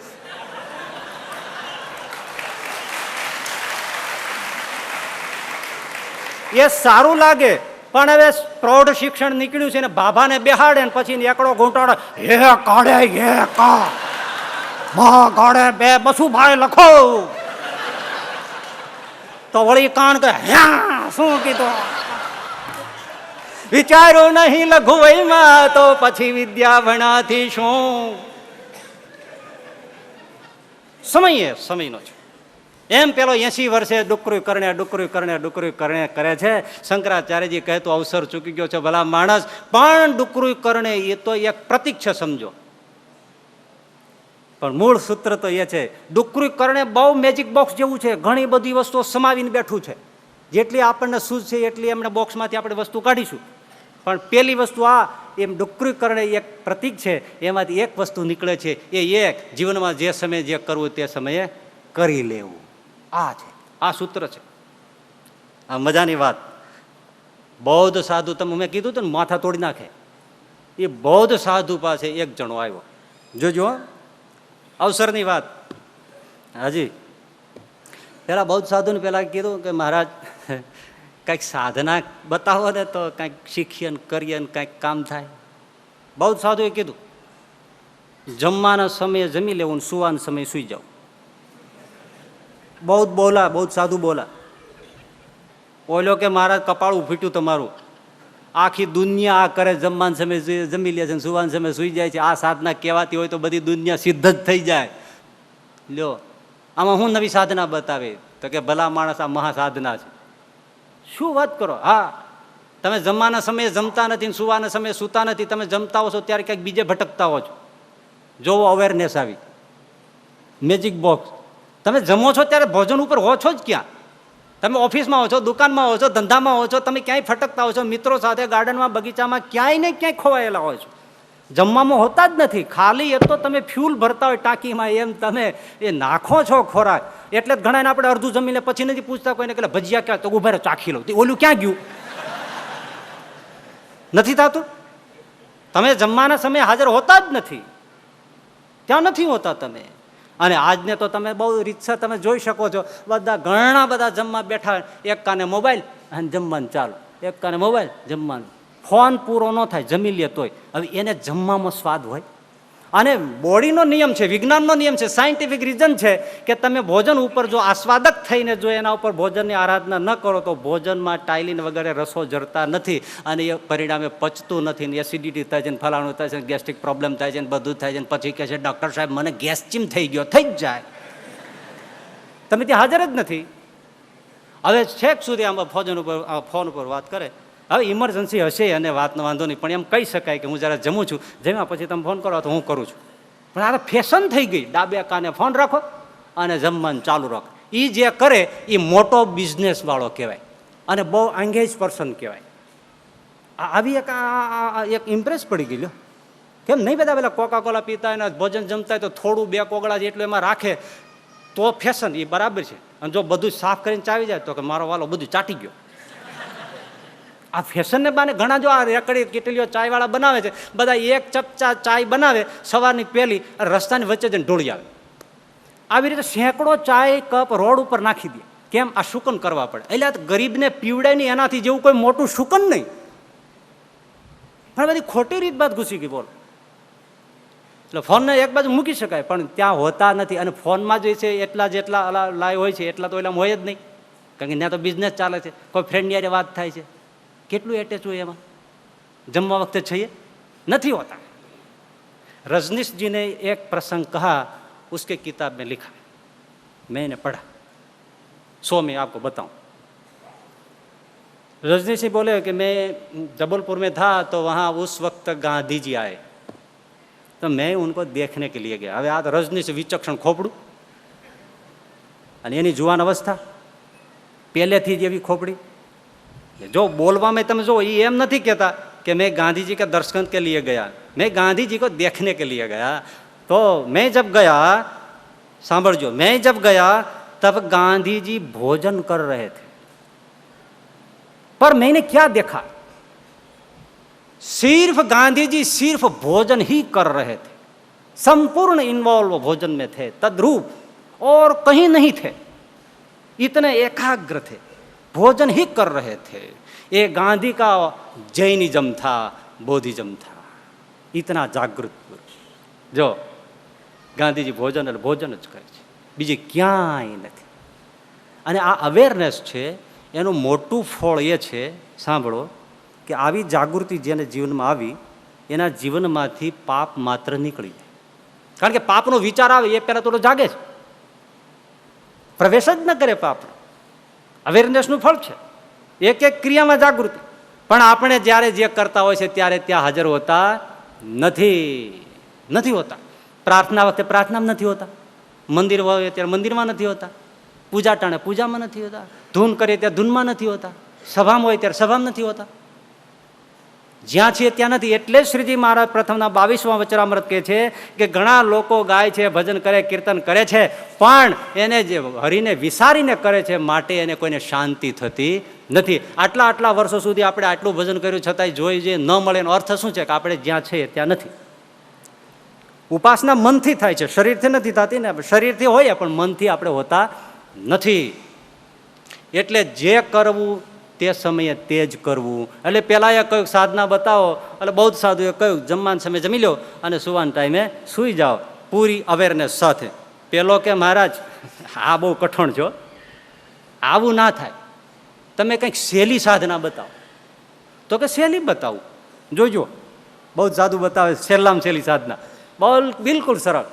એ સારું લાગે, પણ હવે પ્રૌઢ શિક્ષણ નીકળ્યું છે ને બાભાને બેહાડે ને પછી એકડો ઘૂંટાડે, હે કાઢે હે કા મા કાઢે બે બસું ભાઈ લખો તો વળી કાન કે હ્યા શું કીધું? વિચાર્યું નહીં લઘુ વયમાં તો પછી વિદ્યા ભણાથી શું? સમયનો છે. એમ પેલો 80 વર્ષે ડુકરું કરણે કરે છે. શંકરાચાર્યજી કહે તો અવસર ચૂકી ગયો છે ભલા માણસ, પણ ડુકરું કરણે એ તો એક પ્રતીક છે સમજો. પણ મૂળ સૂત્ર તો એ છે, ડુકરું કરણે બહુ મેજિક બોક્સ જેવું છે, ઘણી બધી વસ્તુઓ સમાવીને બેઠું છે. જેટલી આપણને સૂઝ છે એટલી એમને બોક્સમાંથી આપણે વસ્તુ કાઢીશું. પણ પેલી વસ્તુ આ એમ ડુકરું કરણે એક પ્રતીક છે, એમાંથી એક વસ્તુ નીકળે છે, એ એક જીવનમાં જે સમયે જે કરવું તે સમયે કરી લેવું. આ છે, આ સૂત્ર છે. આ મજાની વાત. બૌદ્ધ સાધુ, તમે મેં કીધું હતું ને માથા તોડી નાખે, એ બૌદ્ધ સાધુ પાસે એક જણો આવ્યો. જોજો અવસરની વાત. હાજી પેલા બૌદ્ધ સાધુને પેલા કીધું કે મહારાજ કંઈક સાધના બતાવો ને તો કંઈક શીખીએ ને કરીએ ને કંઈક કામ થાય. બૌદ્ધ સાધુએ કીધું જમવાના સમયે જમી લેવું ને સુવાના સમયે સુઈ જાવ. બૌદ્ધ સાધુ બોલા. ઓલો કે મહારાજ કપાળું ફૂટ્યું તમારું, આખી દુનિયા આ કરે, જમવાના સમયે જમી લે છે ને સુવાના સમયે સુઈ જાય છે. આ સાધના કહેવાતી હોય તો બધી દુનિયા સિદ્ધ જ થઈ જાય. લ્યો આમાં હું નવી સાધના બતાવી? તો કે ભલા માણસ આ મહાસાધના છે. શું વાત કરો? હા, તમે જમવાના સમયે જમતા નથી ને સુવાના સમયે સૂતા નથી. તમે જમતા હો છો ત્યારે ક્યાંક બીજે ભટકતા હો છો. જોવો અવેરનેસ આવી. Magic box. તમે જમો છો ત્યારે ભોજન ઉપર હો છો જ ક્યાં? તમે ઓફિસમાં હો છો, દુકાનમાં હો છો, ધંધામાં હો છો, તમે ક્યાંય ફટકતા હો છો, મિત્રો સાથે ગાર્ડનમાં બગીચામાં ક્યાંય ને ક્યાંય ખોવાયેલા હોય છો. જમવામાં હોતા જ નથી. ખાલી એ તો તમે ફ્યુલ ભરતા હોય ટાંકીમાં, એમ તમે એ નાખો છો ખોરાક. એટલે જ ઘણા આપણે અડધું જમીને પછી નથી પૂછતા કોઈને કે ભજીયા ક્યાં, તો ઉભા રહો ચાખી લો, ઓલું ક્યાં ગયું? નથી થતું. તમે જમવાના સમયે હાજર હોતા જ નથી, ત્યાં નથી હોતા તમે. અને આજને તો તમે બહુ રીતસર તમે જોઈ શકો છો, બધા ઘણા બધા જમવા બેઠા, એક કાને મોબાઈલ અને જમવાનું ચાલુ, એક કાને મોબાઈલ જમવાનું. ફોન પૂરો ન થાય જમી લે તોય. હવે એને જમવામાં સ્વાદ હોય. અને બોડીનો નિયમ છે, વિજ્ઞાનનો નિયમ છે, સાયન્ટિફિક રીઝન છે કે તમે ભોજન ઉપર જો આસ્વાદક થઈને જો એના ઉપર ભોજનની આરાધના ન કરો તો ભોજનમાં ટાઇલિન વગેરે રસો જરતા નથી અને એ પરિણામે પચતું નથી ને એસિડિટી થાય છે ને ફલાણું થાય છે, ગેસ્ટ્રિક પ્રોબ્લેમ થાય છે ને બધું થાય છે ને પછી કહે છે ડૉક્ટર સાહેબ મને ગેસ ચીમ થઈ ગયો. થઈ જ જાય, તમે ત્યાં હાજર જ નથી. હવે છેક સુધી આમાં ફોન ઉપર વાત કરે. હવે ઇમરજન્સી હશે અને વાતનો વાંધો નહીં, પણ એમ કહી શકાય કે હું જરા જમું છું, જમ્યા પછી તમે ફોન કરો તો હું કરું છું. પણ આ ફેશન થઈ ગઈ, ડાબે કાને ફોન રાખો અને જમવાનું ચાલુ રાખો. એ જે કરે એ મોટો બિઝનેસ વાળો કહેવાય અને બહુ એંગેજ પર્સન કહેવાય. આવી એક ઇમ્પ્રેસ પડી ગઈ. લો કેમ નહીં બધા પેલા કોકા કોલા પીતા હોય ભોજન જમતા હોય તો થોડું 2 કોગળા જેટલું એમાં રાખે તો ફેશન, એ બરાબર છે. અને જો બધું સાફ કરીને ચાવી જાય તો કે મારો વાલો બધું ચાટી ગયો. આ ફેશનને બાને ઘણા જો આ રેકડી કેટલીઓ ચાયવાળા બનાવે છે, બધા એક ચપચા ચાય બનાવે સવારની પહેલી રસ્તાની વચ્ચે જઈને ઢોળી આવે. આવી રીતે સેંકડો ચાય કપ રોડ ઉપર નાખી દે. કેમ? આ શુકન કરવા પડે. એટલે ગરીબને પીવડાય નહીં, એનાથી જેવું કોઈ મોટું શુકન નહીં. પણ બધી ખોટી રીત બાદ ઘૂસી ગઈ. બોલો, એટલે ફોનને એક બાજુ મૂકી શકાય પણ ત્યાં હોતા નથી. અને ફોનમાં જે છે એટલા જેટલા લાય હોય છે એટલા તો એલામાં હોય જ નહીં. કારણ કે ત્યાં તો બિઝનેસ ચાલે છે, કોઈ ફ્રેન્ડ યારે વાત થાય છે, કેટલું એટેચ હોય એમાં? જમવા વખતે છીએ નથી હોતા. रजनीश जी ने एक प्रसंग कहा, उसके किताब में लिखा, मैंने पढ़ा, 100 में आपको बताऊं. रजनीश जी बोले कि मैं जबलपुर में था तो वहाँ उस वक्त गांधी जी आए, तो मैं उनको देखने के लिए गया. હવે આ તો રજનીશ વિચક્ષણ ખોપડું અને એની જુવાન અવસ્થા પહેલેથી જ એવી ખોપડી. જો બોલવામાં તમે જો એ એમ નથી કહેતા कि मैं गांधी जी के दर्शन के लिए गया, मैं गांधी जी को देखने के लिए गया. तो मैं जब गया, सांभळजो, मैं जब गया तब गांधी जी भोजन कर रहे थे, पर मैंने क्या देखा, सिर्फ गांधी जी सिर्फ भोजन ही कर रहे थे, संपूर्ण इन्वॉल्व भोजन में थे, तद्रूप और कहीं नहीं थे, इतने एकाग्र थे, भोजन ही कर रहे थे. ये गांधी का जैनिज्म था, बौद्धिज्म था, इतना जागृत पुरुष. जो ગાંધીજી ભોજન એટલે ભોજન જ કરે છે, બીજી ક્યાંય નથી. અને આ અવેરનેસ છે એનું મોટું ફળ એ છે, સાંભળો, કે આવી જાગૃતિ જેને જીવનમાં આવી એના જીવનમાંથી પાપ માત્ર નીકળી જાય. કારણ કે પાપનો વિચાર આવે એ પહેલાં તો જાગે છે, પ્રવેશ જ ન કરે પાપ. અવેરનેસનું ફળ છે, એક એક ક્રિયામાં જાગૃતિ. પણ આપણે જ્યારે જે કરતા હોય છે ત્યારે ત્યાં હાજર હોતા નથી હોતા. પ્રાર્થના વખતે પ્રાર્થનામાં નથી હોતા, મંદિર હોય ત્યારે મંદિરમાં નથી હોતા, પૂજા ટાણે પૂજામાં નથી હોતા, ધૂન કરીએ ત્યારે ધૂનમાં નથી હોતા, સભામાં હોય ત્યારે સભામાં નથી હોતા, જ્યાં છીએ ત્યાં નથી. એટલે જ શ્રીજી મહારાજ પ્રથમના 22મા વચરામૃત કહે છે કે ઘણા લોકો ગાય છે, ભજન કરે, કીર્તન કરે છે, પણ એને જે હરિને વિસારીને કરે છે માટે એને કોઈને શાંતિ થતી નથી. આટલા વર્ષો સુધી આપણે આટલું ભજન કર્યું છતાંય જોઈ જે ન મળે એનો અર્થ શું છે? કે આપણે જ્યાં છીએ ત્યાં નથી. ઉપાસના મનથી થાય છે, શરીરથી નથી થતી ને. શરીરથી હોય પણ મનથી આપણે હોતા નથી. એટલે જે કરવું તે સમયે તે જ કરવું. એટલે પેલા એ કહ્યું સાધના બતાવો, એટલે બૌદ્ધ સાધુએ કહ્યું જમવાના સમયે જમી લો અને સુવાના ટાઈમે સૂઈ જાઓ, પૂરી અવેરનેસ સાથે. પેલો કે મહારાજ આ બહુ કઠણ છો, આવું ના થાય, તમે કંઈક સહેલી સાધના બતાવો. તો કે સહેલી બતાવું, જોજો. બૌદ્ધ સાધુ બતાવે સહેલામાં સહેલી સાધના, બિલકુલ સરળ.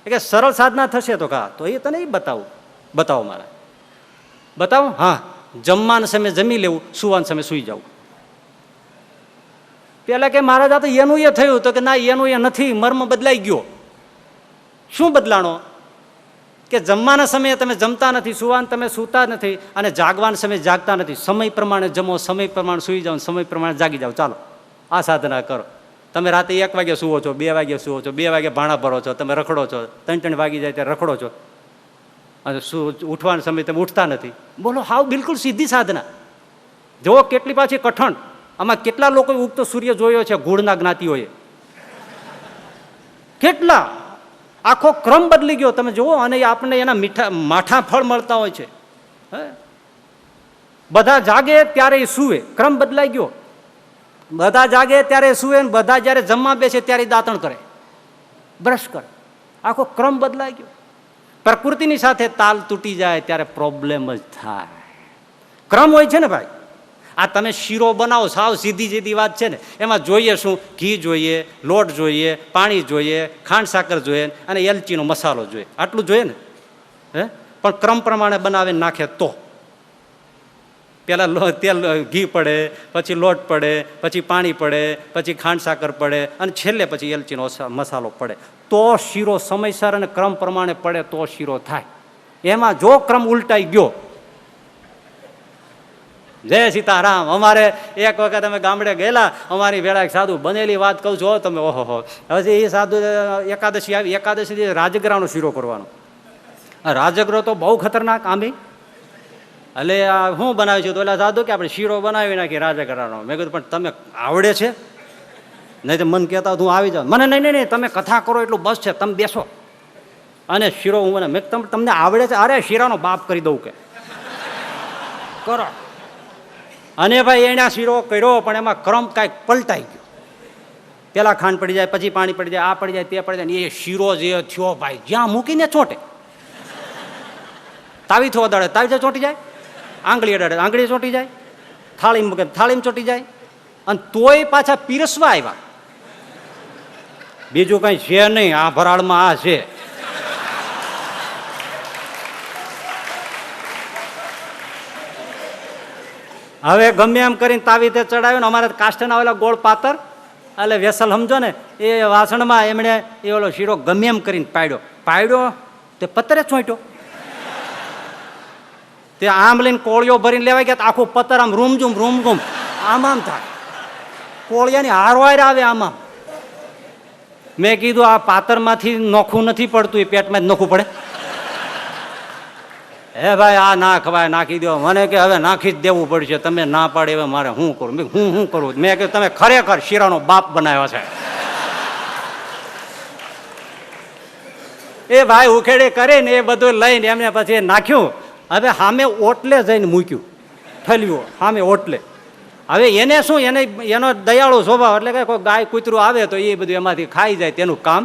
કે સરળ સાધના થશે તો કા તો એ તને એ બતાવો મારા. બતાવો? હા, જમવાના સમયે જમી લેવું, સુવાના સમયે સૂઈ જવું. પેલા કે મહારાજ આ તો એનું એ થયું, તો કે ના એનું એ નથી, મર્મ બદલાઈ ગયો. શું બદલાણો? કે જમવાના સમયે તમે જમતા નથી, સુવાન તમે સૂતા નથી, અને જાગવાના સમયે જાગતા નથી. સમય પ્રમાણે જમો, સમય પ્રમાણે સૂઈ જાઓ, સમય પ્રમાણે જાગી જાઓ. ચાલો આ સાધના કરો. તમે રાતે 1 વાગે સૂવો છો, 2 વાગે સૂવો છો, 2 વાગે ભાણા ભરો છો, તમે રખડો છો, 3 વાગી જાય ત્યારે રખડો છો, અને ઉઠવાના સમયે તમે ઉઠતા નથી. બોલો, હાવ બિલકુલ સીધી સાધના. જુઓ કેટલી પાછી કઠણ. આમાં કેટલા લોકો ઉગતો સૂર્ય જોયો છે ગુળના જ્ઞાતિઓએ, કેટલા. આખો ક્રમ બદલી ગયો તમે જુઓ. અને આપણને એના માઠા ફળ મળતા હોય છે. બધા જાગે ત્યારે એ સૂવે, ક્રમ બદલાઈ ગયો. બધા જાગે ત્યારે સૂવે, બધા જ્યારે જમવા બેસે ત્યારે દાંતણ કરે, બ્રશ કરે. આખો ક્રમ બદલાઈ ગયો. પ્રકૃતિની સાથે તાલ તૂટી જાય ત્યારે પ્રોબ્લેમ જ થાય. ક્રમ હોય છે ને ભાઈ. આ તમે શીરો બનાવો, સાવ સીધી વાત છે ને, એમાં જોઈએ શું? ઘી જોઈએ, લોટ જોઈએ, પાણી જોઈએ, ખાંડ સાકર જોઈએ અને એલચીનો મસાલો જોઈએ, આટલું જોઈએ ને. પણ ક્રમ પ્રમાણે બનાવે નાખે તો પેલા તેલ ઘી પડે, પછી લોટ પડે, પછી પાણી પડે, પછી ખાંડ સાકર પડે, અને છેલ્લે પછી એલચીનો મસાલો પડે. તો શીરો સમયસર અને ક્રમ પ્રમાણે પડે તો શીરો થાય. એમાં જો ક્રમ ઉલટાઈ ગયો, જય સીતારામ. અમારે એક વખત અમે ગામડે ગયેલા, અમારી વેળા સાધુ બનેલી વાત કહું છું તમે, ઓહો. હવે એ સાધુ એકાદશી આવી, એકાદશી રાજગરાનો શીરો કરવાનો. રાજગરો તો બહુ ખતરનાક આંબી. એટલે હું બનાવી છું તો એટલે સાધુ કે આપણે શીરો બનાવી નાખીએ રાજગરાનો. મેં કીધું પણ તમે આવડે છે? નહીં તો મન કહેતા હું આવી જાઉં. મને નહીં, તમે કથા કરો એટલું બસ છે, તમે બેસો અને શીરો હું બને. મેં તમને આવડે છે? અરે શીરાનો બાપ કરી દઉં કે કરો. અને ભાઈ એના શીરો કર્યો, પણ એમાં ક્રમ કાંઈક પલટાઈ ગયો. પેલા ખાંડ પડી જાય, પછી પાણી પડી જાય, આ પડી જાય, તે પડી જાય. એ શીરો જે થયો ભાઈ, જ્યાં મૂકીને ચોંટે. તાવી થયો દડે, તાવી ચોંટી જાય. આંગળી અડાડે આંગળી ચોંટી જાય, થાળી મૂકે થાળીમાં ચોંટી જાય, અને તોય પાછા પીરસવા આવ્યા. બીજું કઈ છે નહીં, આ ભરાળમાં આ છે. હવે ગમે એમ કરીને તાવી તે ચડાવ્યો ને, અમારે કાષ્ટના આવેલા ગોળ પાતર એટલે વેસલ સમજો ને, એ વાસણમાં એમણે એ ઓલો શીરો ગમે એમ કરીને પાડ્યો તે પતરે ચોંટ્યો. તે આમ લઈને કોળિયો ભરીને લેવાય ગયા, આખું પતર આમ રૂમઝુમ આમ થાય, કોળિયાની હારવાર આવે આમ. મેં કીધું આ પાતરમાંથી નોખું નથી પડતું, એ પેટમાં જ નોખું પડે. હે ભાઈ આ ના ખવાય, નાખી દો. મને કે હવે નાખી જ દેવું પડશે, તમે ના પાડે હવે મારે શું કરું? હું કરું? મેં કીધું તમે ખરેખર શીરાનો બાપ બનાવ્યો છે. એ ભાઈ ઉખેડે કરીને એ બધું લઈને એમને પછી નાખ્યું. હવે સામે ઓટલે જઈને મૂક્યું, ઠલ્યું સામે ઓટલે. હવે એને શું, એનો દયાળુ સ્વભાવ, એટલે કે કોઈ ગાય કૂતરું આવે તો એ બધું એમાંથી ખાઈ જાય, તેનું કામ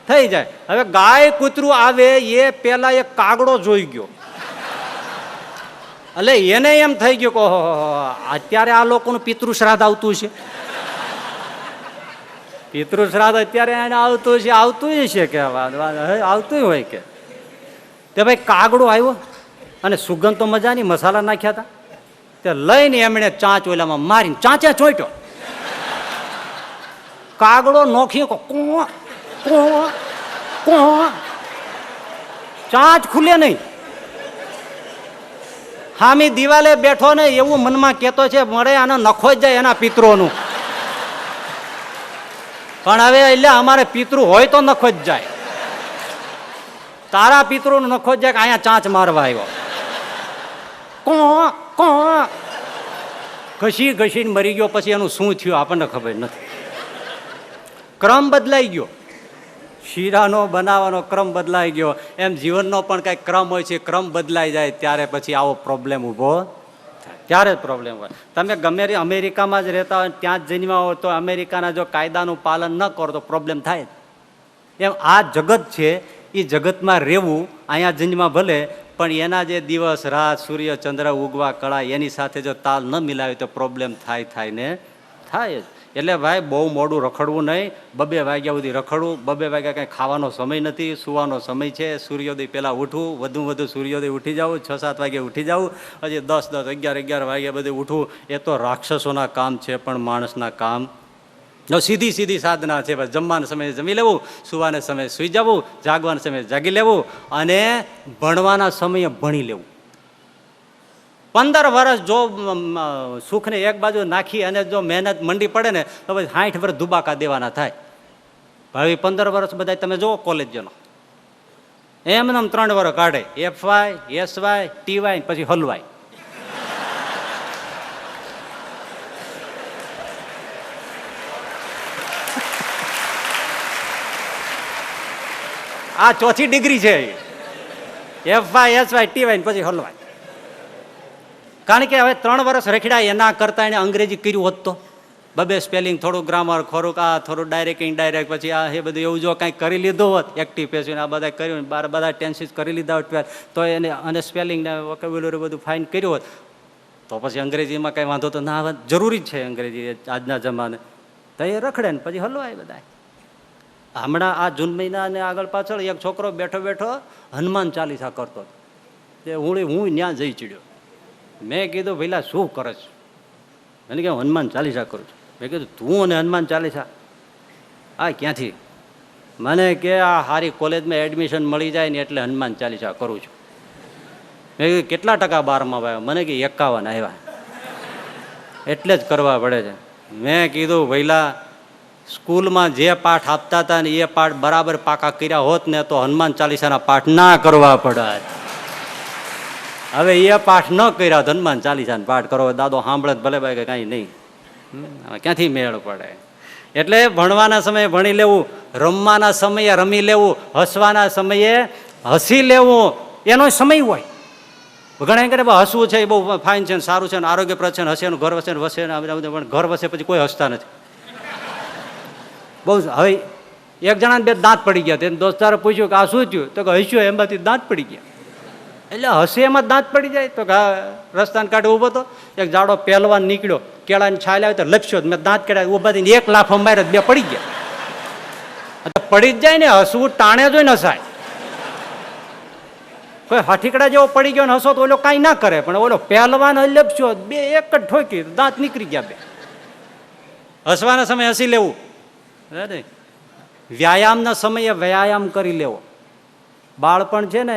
થઈ જાય. હવે ગાય કૂતરું આવે એ પેલા એક કાગડો જોઈ ગયો, એટલે એને એમ થઈ ગયું કે અત્યારે આ લોકોનું પિતૃ શ્રાદ્ધ આવતું છે, પિતૃ શ્રાદ્ધ અત્યારે એને આવતું છે કે આવતું હોય કે. તે ભાઈ કાગડો આવ્યો અને સુગંધ તો મજાની, મસાલા નાખ્યા હતા, તે લઈને એમણે ચાંચ ઓલામાં મારીને ચાંચે ચોંટ્યો. કાગડો નોખી ચાંચ ખુલે નહીં. હામી દિવાલે બેઠો ને એવું મનમાં કહેતો છે, મળે આનો નખો જ જાય એના પિતરોનું. પણ હવે એટલે અમારે પિતૃ હોય તો નખો જ જાય, તારા પિતરોનું નખો જ જાય કે અહીંયા ચાંચ મારવા આવ્યો. ઘસીને મરી ગયો. પછી એનું શું થયું આપણને ખબર નથી. ક્રમ બદલાઈ ગયો, શીરાનો બનાવવાનો ક્રમ બદલાઈ ગયો. એમ જીવનનો પણ કંઈક ક્રમ હોય છે, ક્રમ બદલાઈ જાય ત્યારે પછી આવો પ્રોબ્લેમ ઊભો થાય, ત્યારે જ પ્રોબ્લેમ હોય. તમે ગમે તે અમેરિકામાં જ રહેતા હોય, ત્યાં જ જન્મ્યા હોય તો અમેરિકાના જો કાયદાનું પાલન ન કરો તો પ્રોબ્લેમ થાય. એમ આ જગત છે, એ જગતમાં રહેવું, અહીંયા જન્મમાં ભલે, પણ એના જે દિવસ રાત સૂર્ય ચંદ્ર ઉગવા કળા એની સાથે જો તાલ ન મિલાવે તો પ્રોબ્લેમ થાય ને થાય જ. એટલે ભાઈ બહુ મોડું રખડવું નહીં, 2 વાગ્યા સુધી રખડવું. 2 વાગ્યા કંઈ ખાવાનો સમય નથી, સુવાનો સમય છે. સૂર્યોદય પહેલાં ઉઠવું, વધુ સૂર્યોદય ઉઠી જવું, 6-7 વાગે ઉઠી જવું, હજી 10, 11 વાગ્યા બધે ઉઠવું. એ તો રાક્ષસોના કામ છે, પણ માણસના કામ સીધી સાધના છે. બસ જમવાના સમયે જમી લેવું, સુવાના સમયે સૂઈ જવું, જાગવાના સમયે જાગી લેવું, અને ભણવાના સમયે ભણી લેવું. 15 વર્ષ જો સુખને એક બાજુ નાખી અને જો મહેનત મંડી પડે ને તો પછી 60 વર્ષ દુબાકા દેવાના થાય. ભાઈ 15 વર્ષ બધા તમે જુઓ કોલેજનો, એમને 3 વર્ષ કાઢે, FY, SY, TY પછી હલવાય. આ 4થી ડિગ્રી છે, FY, SY, TY પછી હલવાય. કારણ કે હવે 3 વર્ષ રખડ્યા, એના કરતા એને અંગ્રેજી કર્યું હોત તો 2 સ્પેલિંગ, થોડું ગ્રામર, થોડું ડાયરેક્ટ ઇનડાયરેક્ટ, પછી આ એ બધું એવું જો કાંઈક કરી લીધું હોત, એક્ટિવ પેસિવ આ બધા કર્યું, બધા ટેન્સીસ કરી લીધા હોત તો એને અને સ્પેલિંગને વોકેબ્યુલરી બધું ફાઇન કર્યું હોત તો પછી અંગ્રેજીમાં કાંઈ વાંધો તો ના આવે. જરૂરી જ છે અંગ્રેજી આજના જમાને. તો એ રખડે ને પછી હલવાય બધા. હમણાં આ જૂન મહિનાને આગળ પાછળ એક છોકરો બેઠો હનુમાન ચાલીસા કરતો, તે હું ત્યાં જઈ ચડ્યો. મેં કીધું ભઈલા શું કરે છે? એને કે હનુમાન ચાલીસા કરું છું. મેં કીધું તું અને હનુમાન ચાલીસા આ ક્યાંથી? મને કે આ સારી કોલેજમાં એડમિશન મળી જાય ને એટલે હનુમાન ચાલીસા કરું છું. મેં કીધું કેટલા ટકા 12માં આવ્યા? મને કે 51 આવ્યા. એટલે જ કરવા પડે છે. મેં કીધું ભઈલા સ્કૂલમાં જે પાઠ આપતા હતા ને એ પાઠ બરાબર પાકા કર્યા હોત ને તો હનુમાન ચાલીસાના પાઠ ના કરવા પડે. હવે એ પાઠ ન કર્યા તો હનુમાન ચાલીસાના પાઠ કરો, દાદો સાંભળે ભલે ભાઈ કે કાંઈ નહીં, ક્યાંથી મેળ પડે? એટલે ભણવાના સમયે ભણી લેવું, રમવાના સમયે રમી લેવું, હસવાના સમયે હસી લેવું. એનો સમય હોય. ઘણા કરે હસવું છે એ બહુ ફાઇન છે, સારું છે, આરોગ્યપ્રદ છે, હસે ઘર વસે પણ ઘર વસે પછી કોઈ હસતા નથી. બહુ હવે એક જણાને 2 દાંત પડી ગયા, તેને દોસ્તારે પૂછ્યું કે આ શું થયું? તો કે હસ્યું એમાંથી દાંત પડી ગયા. એટલે હશે એમાં દાંત પડી જાય તો કે રસ્તાને કાઢે ઊભો તો એક જાડો પહેલવાન નીકળ્યો, કેળાની છાલ આવી તો લપસ્યો, મેં દાંત કાઢ્યા ઊભા થઈને એક લાફો માર્યો, બે પડી ગયા. પડી જ જાય ને, હસવું ટાણે જોઈ ને હસાય. કોઈ હઠીકડા જેવો પડી ગયો ને હસો તો ઓલો કાંઈ ના કરે, પણ ઓલો પહેલવાન લપસ્યો, બે એક જ ઠોકી, દાંત નીકળી ગયા બે. હસવાના સમયે હસી લેવું, વ્યાયામના સમયે વ્યાયામ કરી લેવો. બાળપણ છે ને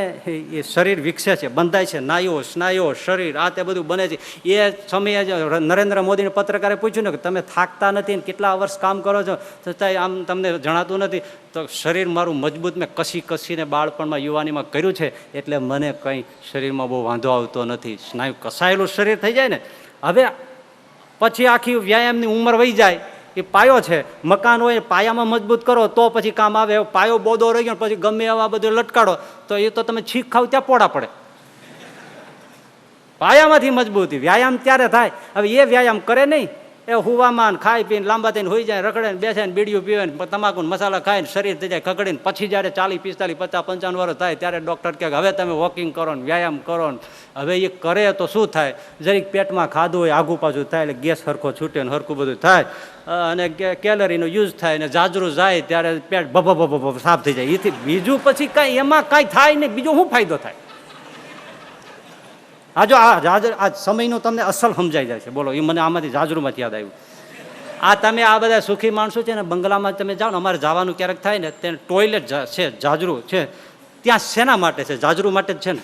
એ શરીર વિકસે છે, બંધાય છે, સ્નાયુઓ શરીર આ તે બધું બને છે. એ સમયે નરેન્દ્ર મોદીને પત્રકારે પૂછ્યું ને કે તમે થાકતા નથી ને કેટલા વર્ષ કામ કરો છો છતાંય આમ તમને જણાતું નથી, તો શરીર મારું મજબૂત મેં કસીને બાળપણમાં યુવાનીમાં કર્યું છે, એટલે મને કંઈ શરીરમાં બહુ વાંધો આવતો નથી. સ્નાયુ કસાયેલું શરીર થઈ જાય ને, હવે પછી આખી વ્યાયામની ઉંમર વહી જાય. એ પાયો છે, મકાન હોય પાયામાં મજબૂત કરો તો પછી કામ આવે. પાયો બોદો રહી ગયો પછી ગમે એવા બધું લટકાડો તો એ તો તમે છીક ખાવ ત્યાં પોડા પડે. પાયામાંથી મજબૂતી વ્યાયામ ત્યારે થાય. હવે એ વ્યાયામ કરે નહીં, એ હુવામાં ખાઈ પીને લાંબા થઈને હોઈ જાય, રખડે ને બેસે ને બીડીયું પીવે ને તમાકુ મસાલા ખાઈને શરીર થઈ જાય ખગડીને, પછી જ્યારે 40, 45, 50, 55 વર્ષ થાય ત્યારે ડૉક્ટર કહે હવે તમે વોકિંગ કરો ને વ્યાયામ કરો ને. હવે એ કરે તો શું થાય, જરીક પેટમાં ખાધું હોય આઘું પાછું થાય એટલે ગેસ હરખો છૂટે ને હરખું બધું થાય અને કેલરીનો યુઝ થાય ને જાજરું જાય ત્યારે પેટ ભભ સાફ થઈ જાય. એથી બીજું પછી કાંઈ એમાં કાંઈ થાય નહીં, બીજો શું ફાયદો થાય? આ જો આ સમયનું તમને અસલ સમજાઈ જાય છે. બોલો, એ મને આમાંથી જાજરૂમાંથી યાદ આવ્યું. આ તમે આ બધા સુખી માણસો છે ને બંગલામાં તમે જાઓ ને, અમારે જવાનું ક્યારેક થાય ને તેને ટોયલેટ છે, જાજરૂ છે, ત્યાં શેના માટે છે? જાજરૂ માટે જ છે ને,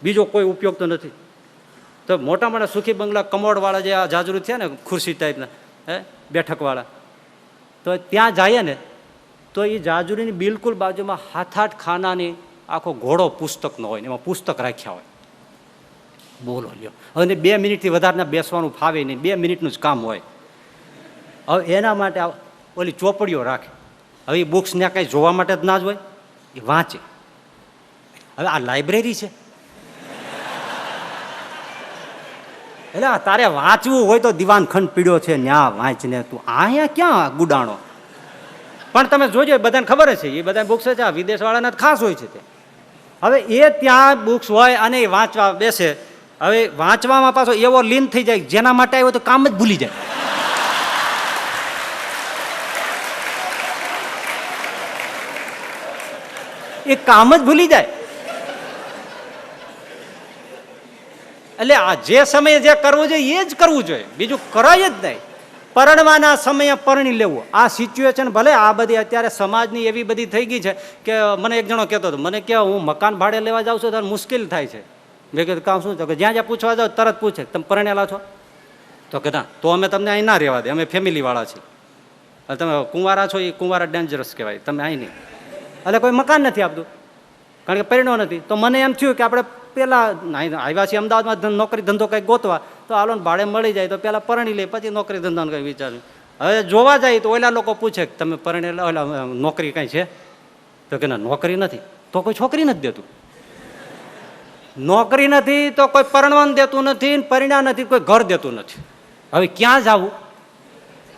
બીજો કોઈ ઉપયોગ તો નથી. તો મોટા મોટા સુખી બંગલા કમોડવાળા જે આ જાજરૂ છે ને ખુરશી ટાઈપના બેઠકવાળા, તો ત્યાં જાય ને તો એ જાજરૂની બિલકુલ બાજુમાં હાથ ખાનાની આખો ઘોડો પુસ્તકનો હોય ને એમાં પુસ્તક રાખ્યા હોય. બોલો લ્યો, હવે 2 મિનિટથી વધારે બેસવાનું ફાવે નહીં, 2 મિનિટનું જ કામ હોય. હવે એના માટે ઓલી ચોપડીઓ રાખે. હવે એ બુક્સ ને કાંઈ જોવા માટે જ ના જ હોય, એ વાંચે. હવે આ લાઇબ્રેરી છે, એટલે તારે વાંચવું હોય તો દિવાનખંડ પીડ્યો છે ન્યા વાંચને, તું અહીંયા ક્યાં ગુડાણો? પણ તમે જોજો, બધાને ખબર છે એ બધા બુક્સ છે, આ વિદેશવાળાના ખાસ હોય છે તે. હવે એ ત્યાં બુક્સ હોય અને એ વાંચવા બેસે. હવે વાંચવામાં પાછો એવો લીન થઈ જાય જેના માટે આવ્યો તો કામ જ ભૂલી જાય. એ કામ જ ભૂલી જાય. એટલે આ જે સમયે જે કરવું જોઈએ એ જ કરવું જોઈએ, બીજું કરાય જ નહીં. પરણવાના સમયે પરણી લેવું. આ સિચ્યુએશન ભલે આ બધી અત્યારે સમાજની એવી બધી થઈ ગઈ છે કે મને એક જણો કહેતો હતો, મને કે હું મકાન ભાડે લેવા જાઉં છું ત્યારે મુશ્કેલ થાય છે. મેં કીધું કામ શું? તો કે જ્યાં પૂછવા જાઓ તરત પૂછે તમે પરણેલા છો? તો કે ના, તો અમે તમને અહીં ના રહેવા દે, અમે ફેમિલીવાળા છીએ. તમે કુંવારા છો, એ કુંવારા ડેન્જરસ કહેવાય, તમે અહીં નહીં. એટલે કોઈ મકાન નથી આપતું કારણ કે પરિણો નથી. તો મને એમ થયું કે આપણે પેલા આવ્યા છીએ અમદાવાદમાં નોકરી ધંધો કંઈક ગોતવા, તો આલો ભાડે મળી જાય તો પેલા પરણી લે પછી નોકરી ધંધાનું કંઈ વિચાર્યું. હવે જોવા જાય તો ઓલા લોકો પૂછે કે તમે પરણેલા ઓલા નોકરી કાંઈ છે? તો કે ના નોકરી નથી. તો કોઈ છોકરી નથી દેતું. નોકરી નથી તો કોઈ પરણવાનું દેતું નથી, પરિણા નથી કોઈ ઘર દેતું નથી. હવે ક્યાં જવું?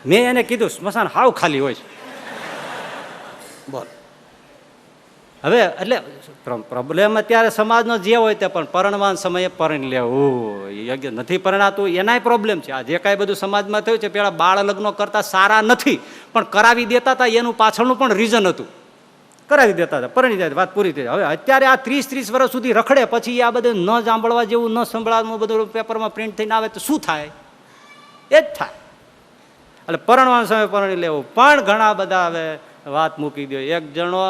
મેં એને કીધું સ્મશાન હાવ ખાલી હોય છે. બોલ. હવે એટલે પ્રોબ્લેમ અત્યારે સમાજનો જે હોય તે, પણ પરણવાના સમયે પરણી લેવું યોગ્ય નથી. પરણાતું એનાય પ્રોબ્લેમ છે. આ જે કાંઈ બધું સમાજમાં થયું છે પેલા બાળ લગ્નો કરતા સારા નથી, પણ કરાવી દેતા હતા એનું પાછળનું પણ રીઝન હતું. કરાવી દેતા હતા, પરણી જાય, વાત પૂરી થઈ. હવે અત્યારે આ 30 વર્ષ સુધી રખડે પછી આ બધું ન સાંભળવા જેવું ન સંભળાવવું બધું પેપરમાં પ્રિન્ટ થઈને આવે તો શું થાય? એ જ થાય. એટલે પરણવાના સમયે પરણી લેવું. પણ ઘણા બધા હવે વાત મૂકી દો. એક જણો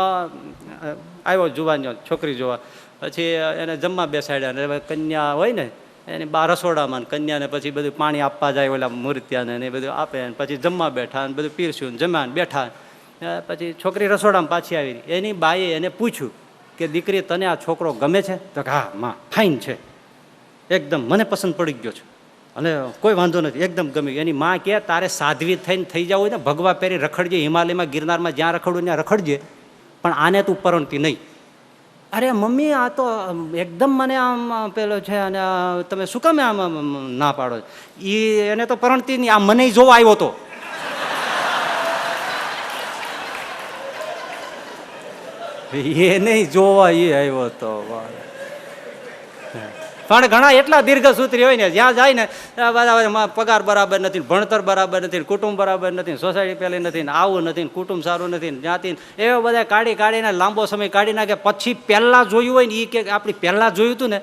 આવ્યો જુવાનીઓ છોકરી જોવા, પછી એને જમવા બેસાડ્યા ને હવે કન્યા હોય ને એની બહાર રસોડામાં, કન્યાને પછી બધું પાણી આપવા જાય ઓલા મૂર્તિયાને ને એ બધું આપે, પછી જમવા બેઠા ને બધું પીરસ્યું, જમ્યા બેઠા. પછી છોકરી રસોડામાં પાછી આવી. એની બાઈએ એને પૂછ્યું કે દીકરી તને આ છોકરો ગમે છે? તો હા માં ફાઇન છે, એકદમ મને પસંદ પડી ગયો છે અને કોઈ વાંધો નથી, એકદમ ગમ્યું. એની માં કે તારે સાધ્વી થઈને થઈ જવું હોય ને ભગવા પહેરી રખડજે, હિમાલયમાં ગિરનારમાં જ્યાં રખડવું ત્યાં રખડજે, પણ આને તું પરણતી નહીં. અરે મમ્મી આ તો એકદમ મને આમ પેલો છે અને તમે શું કામ આમ ના પાડો? એને તો પરણતી નહીં, આ મને જોવા આવ્યો હતો. એ નહીં જોવા એ આવ્યો હતો. પણ ઘણા એટલા દીર્ઘસૂત્રી હોય ને, જ્યાં જાય ને બધા પગાર બરાબર નથી, ભણતર બરાબર નથી, કુટુંબ બરાબર નથી, સોસાયટી પેલી નથી, આવું નથી, કુટુંબ સારું નથી, જ્ઞાતિ, એવા બધા કાઢીને લાંબો સમય કાઢી નાખે. પછી પહેલાં જોયું હોય ને એ કે આપણી પહેલાં જોયું હતું ને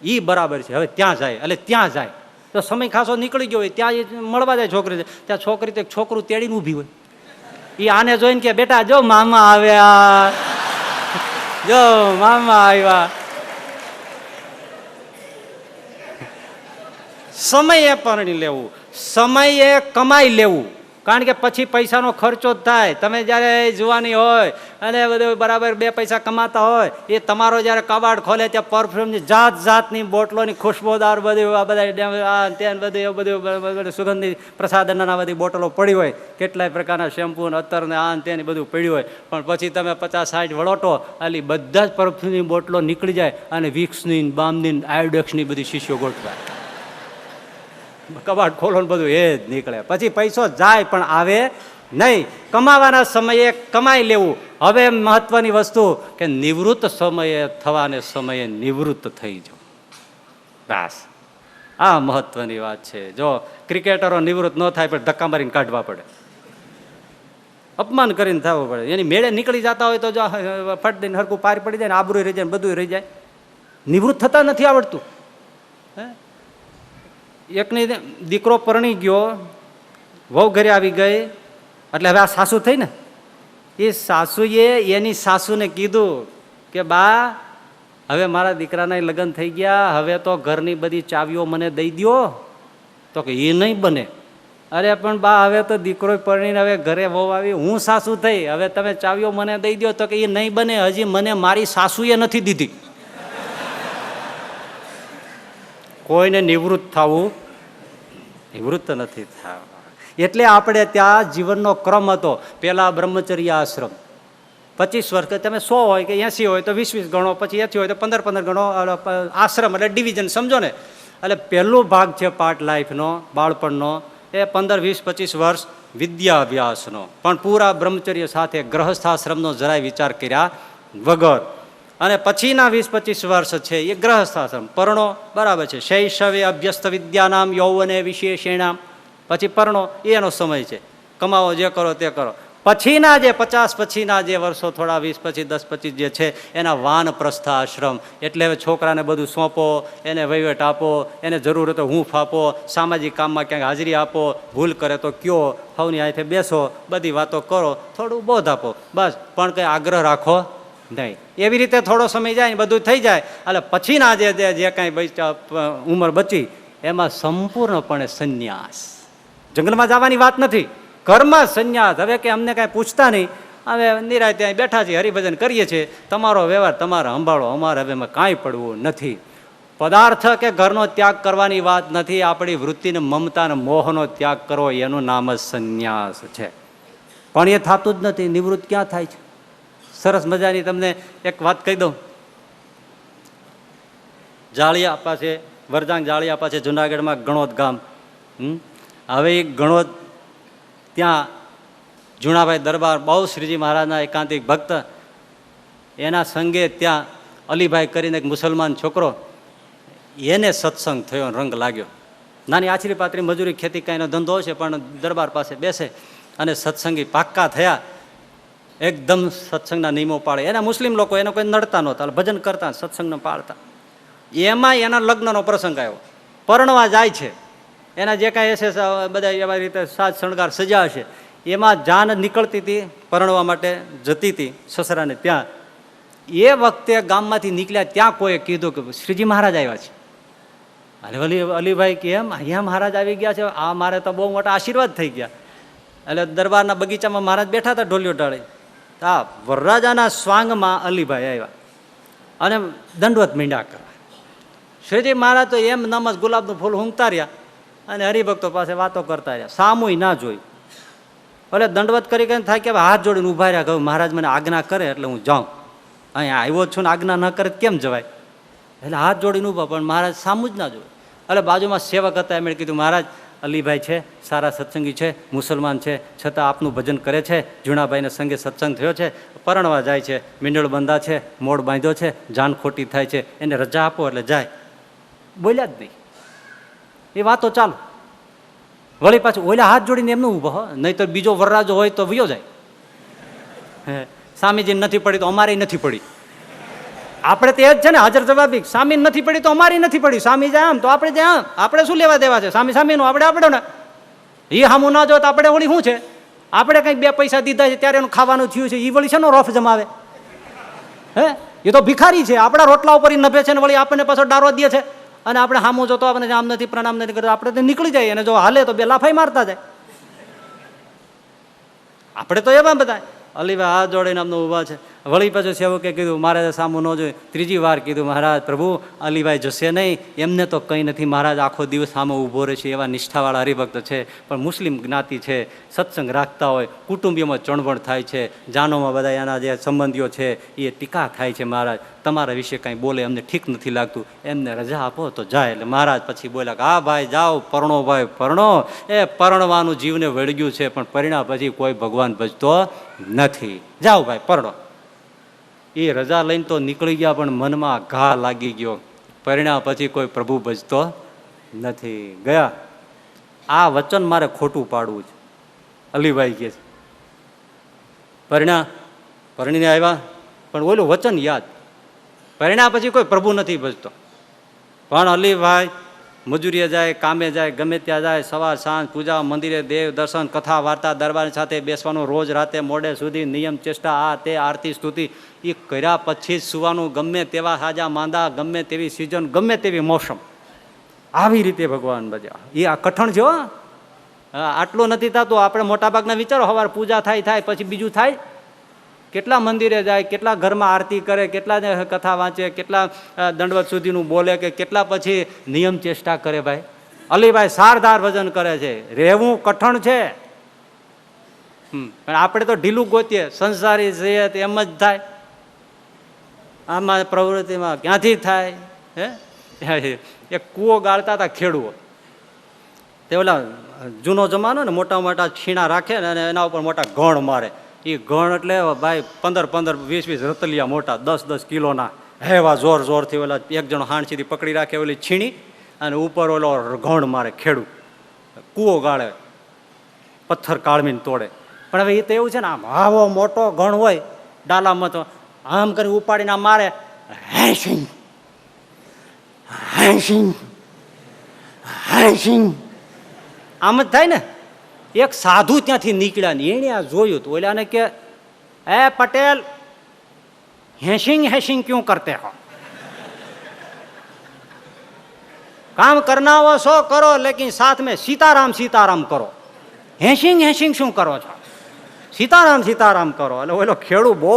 એ બરાબર છે, હવે ત્યાં જાય. એટલે ત્યાં જાય તો સમય ખાસો નીકળી ગયો હોય, ત્યાં મળવા જાય છોકરી, ત્યાં છોકરી તો એક છોકરું તેડીને ઊભી હોય. એ આને જોઈને કે બેટા જો મામા આવ્યા, જો મામા આવ્યા. સમયે પરણી લેવું, સમયે કમાઈ લેવું, કારણ કે પછી પૈસાનો ખર્ચો જ થાય. તમે જ્યારે જુવાની હોય અને બધું બરાબર બે પૈસા કમાતા હોય, એ તમારો જ્યારે કબાટ ખોલે ત્યાં પરફ્યુમની જાત જાતની બોટલોની ખુશ્બોદાર બધું આ બધા ત્યાં બધું એવું બધું સુગંધી પ્રસાદનના બધી બોટલો પડી હોય, કેટલાય પ્રકારના શેમ્પૂ ને અત્તર ને આ તેની બધું પડ્યું હોય. પણ પછી તમે 50-60 વળોટો એટલે બધા જ પરફ્યુમની બોટલો નીકળી જાય અને વિક્સની, બામની, આયોડેક્સની બધી શીશીઓ ગોઠવાય. કબાટ ખોલો ને બધું એ જ નીકળે. પછી પૈસો જાય પણ આવે નહીં. કમાવાના સમયે કમાઈ લેવું. હવે મહત્વની વસ્તુ કે નિવૃત્ત સમયે થવાને સમયે નિવૃત્ત થઈ જાઓ. બસ આ મહત્વની વાત છે. જો ક્રિકેટરો નિવૃત્ત ન થાય પણ ધક્કા મારીને કાઢવા પડે, અપમાન કરીને થવું પડે. એની મેળે નીકળી જતા હોય તો જો ફટ દઈને હરકું પાર પડી જાય ને આબરૂ રહી જાય, બધું રહી જાય. નિવૃત્ત થતા નથી આવડતું. એકની દીકરો પરણી ગયો, વહુ ઘરે આવી ગઈ, એટલે હવે આ સાસુ થઈ ને, એ સાસુએ એની સાસુને કીધું કે બા હવે મારા દીકરાના લગ્ન થઈ ગયા, હવે તો ઘરની બધી ચાવીઓ મને દઈ દ્યો. તો કે એ નહીં બને. અરે પણ બા હવે તો દીકરો પરણીને હવે ઘરે વહુ આવી, હું સાસુ થઈ, હવે તમે ચાવીઓ મને દઈ દો. તો કે એ નહીં બને, હજી મને મારી સાસુએ નથી દીધી. કોઈને નિવૃત્ત થવું, નિવૃત્ત નથી થવું. એટલે આપણે ત્યાં જીવનનો ક્રમ હતો. પેલા બ્રહ્મચર્ય આશ્રમ 25 વર્ષ, કે તમે 100 હોય કે 80 હોય તો 20 ગણો, પછી 80 હોય તો 15 ગણો આશ્રમ, એટલે ડિવિઝન સમજો ને. એટલે પહેલો ભાગ છે પાર્ટ લાઈફનો, બાળપણનો, એ 15, 20, 25 વર્ષ વિદ્યાભ્યાસનો, પણ પૂરા બ્રહ્મચર્ય સાથે ગ્રહસ્થાશ્રમનો જરાય વિચાર કર્યા વગર. અને પછીના 20-25 વર્ષ છે એ ગ્રહસ્થાશ્રમ, પરણો, બરાબર છે. શૈશવે અભ્યસ્ત વિદ્યાનામ યૌવને વિશેષેણામ, પછી પરણો, એનો સમય છે. કમાવો, જે કરો તે કરો. પછીના જે 50 પછીના જે વર્ષો, થોડા 20 પછી 10 પછી જે છે એના વાનપ્રસ્થાશ્રમ. એટલે હવે છોકરાને બધું સોંપો, એને વહીવટ આપો, એને જરૂર હોય તો હૂંફ આપો, સામાજિક કામમાં ક્યાંક હાજરી આપો, ભૂલ કરે તો કયો, સૌની હાથે બેસો, બધી વાતો કરો, થોડું બોધ આપો, બસ. પણ કંઈ આગ્રહ રાખો નહીં. એવી રીતે થોડો સમય જાય ને બધું થઈ જાય. એટલે પછીના જે કાંઈ ઉંમર બચી એમાં સંપૂર્ણપણે સંન્યાસ. જંગલમાં જવાની વાત નથી, ઘરમાં સંન્યાસ. હવે કે અમને કાંઈ પૂછતા નહીં, હવે નિરાય ત્યાં બેઠા છીએ, હરિભજન કરીએ છીએ, તમારો વ્યવહાર તમારે સંભાળો, અમારે હવે એમાં કાંઈ પડવું નથી. પદાર્થ કે ઘરનો ત્યાગ કરવાની વાત નથી, આપણી વૃત્તિને, મમતા અને મોહનો ત્યાગ કરવો, એનું નામ જ સંન્યાસ છે. પણ એ થતું જ નથી. નિવૃત્ત ક્યાં થાય છે? સરસ મજાની તમને એક વાત કહી દઉં. જાળિયા પાસે, વરજાંગ જાળિયા પાસે જુનાગઢમાં ગણોદ ગામ. હવે એ ગણોદ, ત્યાં જુણાભાઈ દરબાર, બહુ શ્રીજી મહારાજના એકાંતિક ભક્ત, એના સંગે ત્યાં અલીભાઈ કરીને એક મુસલમાન છોકરો, એને સત્સંગ થયો, રંગ લાગ્યો. નાની આછરી પાતરી મજૂરી, ખેતી કાંઈનો ધંધો છે, પણ દરબાર પાસે બેસે અને સત્સંગી પાક્કા થયા. એકદમ સત્સંગના નિયમો પાળે. એના મુસ્લિમ લોકો એને કોઈ નડતા નહોતા, ભજન કરતા, સત્સંગને પાળતા. એમાં એના લગ્નનો પ્રસંગ આવ્યો, પરણવા જાય છે. એના જે કાંઈ હશે બધા એવા રીતે સાજ શણગાર સજા હશે, એમાં જાન નીકળતી હતી, પરણવા માટે જતી હતી સસરાને ત્યાં. એ વખતે ગામમાંથી નીકળ્યા ત્યાં કોઈએ કીધું કે શ્રીજી મહારાજ આવ્યા છે. અરે અલીભાઈ કે એમ અહીંયા મહારાજ આવી ગયા છે, આ મારે તો બહુ મોટા આશીર્વાદ થઈ ગયા. એટલે દરબારના બગીચામાં મહારાજ બેઠા હતા ઢોલિયો ઢાળી. હા, વરરાજાના સ્વાંગમાં અલીભાઈ આવ્યા અને દંડવત મીંડા કરવા. શ્રીજી મહારાજ તો એમ નમ જ ગુલાબનું ફૂલ ઊંઘતા રહ્યા અને હરિભક્તો પાસે વાતો કરતા રહ્યા, સામુય ના જોઈ. ભલે દંડવત કરી કરીને થાય કે હાથ જોડીને ઉભા રહ્યા, કહ્યું મહારાજ મને આજ્ઞા કરે એટલે હું જાઉં, અહીંયા આવ્યો છું ને આજ્ઞા ન કરે કેમ જવાય? એટલે હાથ જોડીને ઉભા, પણ મહારાજ સામું જ ના જોયું. એટલે બાજુમાં સેવક હતા, એમણે કીધું મહારાજ અલીભાઈ છે, સારા સત્સંગી છે, મુસલમાન છે, છતાં આપનું ભજન કરે છે, જુણાભાઈને સંગે સત્સંગ થયો છે, પરણવા જાય છે, મીંડળ બંધા છે, મોડ બાંધ્યો છે, જાન ખોટી થાય છે, એને રજા આપો એટલે જાય. બોલ્યા જ નહીં. એ વાતો ચાલો. વળી પાછું ઓલા હાથ જોડીને એમનું ઊભો હો, નહીં તો બીજો વરરાજો હોય તો વયો જાય. હે સ્વામીજી નથી પડી તો અમારે નથી પડી. આપણે તો એ જ છે ને, હાજર જવાબી. સ્વામી નથી પડી તો અમારી નથી પડી. સ્વામી જાય આમ તો આપણે ત્યાં આપણે શું લેવા દેવા છે? સ્વામી સ્વામીનું આપણે આપણે ને એ સામું ના જો તો આપણે વળી શું છે? આપણે કંઈક 2 પૈસા દીધા છે ત્યારે એનું ખાવાનું થયું છે, એ વળી છે નો રોફ જમાવે? હે એ તો ભિખારી છે, આપણા રોટલા ઉપર નભે છે ને વળી આપણને પાછો ડારો દે છે. અને આપણે સામું જોતો આપણે આમ નથી પ્રણામ નથી કરતો, આપણે તો નીકળી જાય. અને જો હાલે તો 2 લાફાઈ મારતા જાય. આપણે તો એવા બધા અલીભાઈ હાથ જોડીને આમનો ઊભા છે. વળી પાછું સેવકે કીધું મહારાજે સામું ન જોયું. 3જી વાર કીધું મહારાજ પ્રભુ અલીભાઈ જશે નહીં, એમને તો કંઈ નથી. મહારાજ આખો દિવસ સામે ઊભો રહે છે, એવા નિષ્ઠાવાળા હરિભક્ત છે, પણ મુસ્લિમ જ્ઞાતિ છે, સત્સંગ રાખતા હોય, કુટુંબીઓમાં ચણવણ થાય છે, જાનોમાં બધા એના જે સંબંધીઓ છે એ ટીકા થાય છે. મહારાજ તમારા વિશે કાંઈ બોલે અમને ઠીક નથી લાગતું, એમને રજા આપો તો જાય. એટલે મહારાજ પછી બોલ્યા કે હા ભાઈ જાઓ, પરણો ભાઈ પરણો. એ પરણવાનું જીવને વળગ્યું છે, પણ પરિણામ પછી કોઈ ભગવાન ભજતો નથી. જાઓ ભાઈ પરણો. એ રજા લઈને તો નીકળી ગયા, પણ મનમાં ઘા લાગી ગયો. પરિણામ પછી કોઈ પ્રભુ ભજતો નથી. ગયા. આ વચન મારે ખોટું પાડવું છે, અલીભાઈ કહે છે. પરણીને આવ્યા, પણ ઓલું વચન યાદ. પરિણામ પછી કોઈ પ્રભુ નથી ભજતો. પણ અલીભાઈ મજૂરીએ જાય, કામે જાય, ગમે ત્યાં જાય, સવાર સાંજ પૂજા, મંદિરે, દેવ દર્શન, કથા વાર્તા, દરબાર સાથે બેસવાનું, રોજ રાતે મોડે સુધી નિયમ ચેષ્ટા, આ તે આરતી સ્તુતિ એ કર્યા પછી જ સુવાનું. ગમે તેવા હાજા માંદા, ગમે તેવી સિઝન, ગમે તેવી મોસમ, આવી રીતે ભગવાન ભજ્યા. એ આ કઠણ છે હો. આટલું નથી થતું. આપણે મોટાભાગના વિચારો સવાર પૂજા થાય પછી બીજું થાય. કેટલા મંદિરે જાય, કેટલા ઘરમાં આરતી કરે, કેટલા કથા વાંચે, કેટલા દંડવત સુધીનું બોલે, કે કેટલા પછી નિયમ ચેષ્ટા કરે. ભાઈ અલીભાઈ સારધાર ભજન કરે છે. રહેવું કઠણ છે. પણ આપણે તો ઢીલું ગોતીએ, સંસારી છીએ તો એમ જ થાય. આમાં પ્રવૃત્તિમાં ક્યાંથી થાય? હે એક કૂવો ગાળતા હતા ખેડૂઓ. તે ઓલા જૂનો જમાનો ને, મોટા મોટા છીણા રાખે ને અને એના ઉપર મોટા ગણ મારે. એ ગણ એટલે ભાઈ 15-15, 20-20 રતલિયા મોટા, 10-10 કિલોના, હેવા જોર જોરથી ઓલા એક જણો હાંડસીથી પકડી રાખે ઓલી છીણી, અને ઉપર ઓલો ગણ મારે ખેડૂત. કૂવો ગાળે, પથ્થર કાળમીને તોડે. પણ હવે એ તો એવું છે ને, આમ આવો મોટો ગણ હોય ડાલામાં, તો આમ કરી ઉપાડીને આમ મારે, હેસિંગ હેસિંગ હેસિંગ, આમ જ થાય ને. એક સાધુ ત્યાંથી નીકળ્યા ને એને આ જોયું તો ઓલાને કે એ પટેલ, હેસિંગ હેસિંગ ક્यों करते हो? काम करना हो सो करो, लेकिन साथ में सीताराम सीताराम करो. હેસિંગ હેસિંગ શું કરો છો? સીતારામ સીતારામ કરો. એટલે ઓલો ખેડૂ બહુ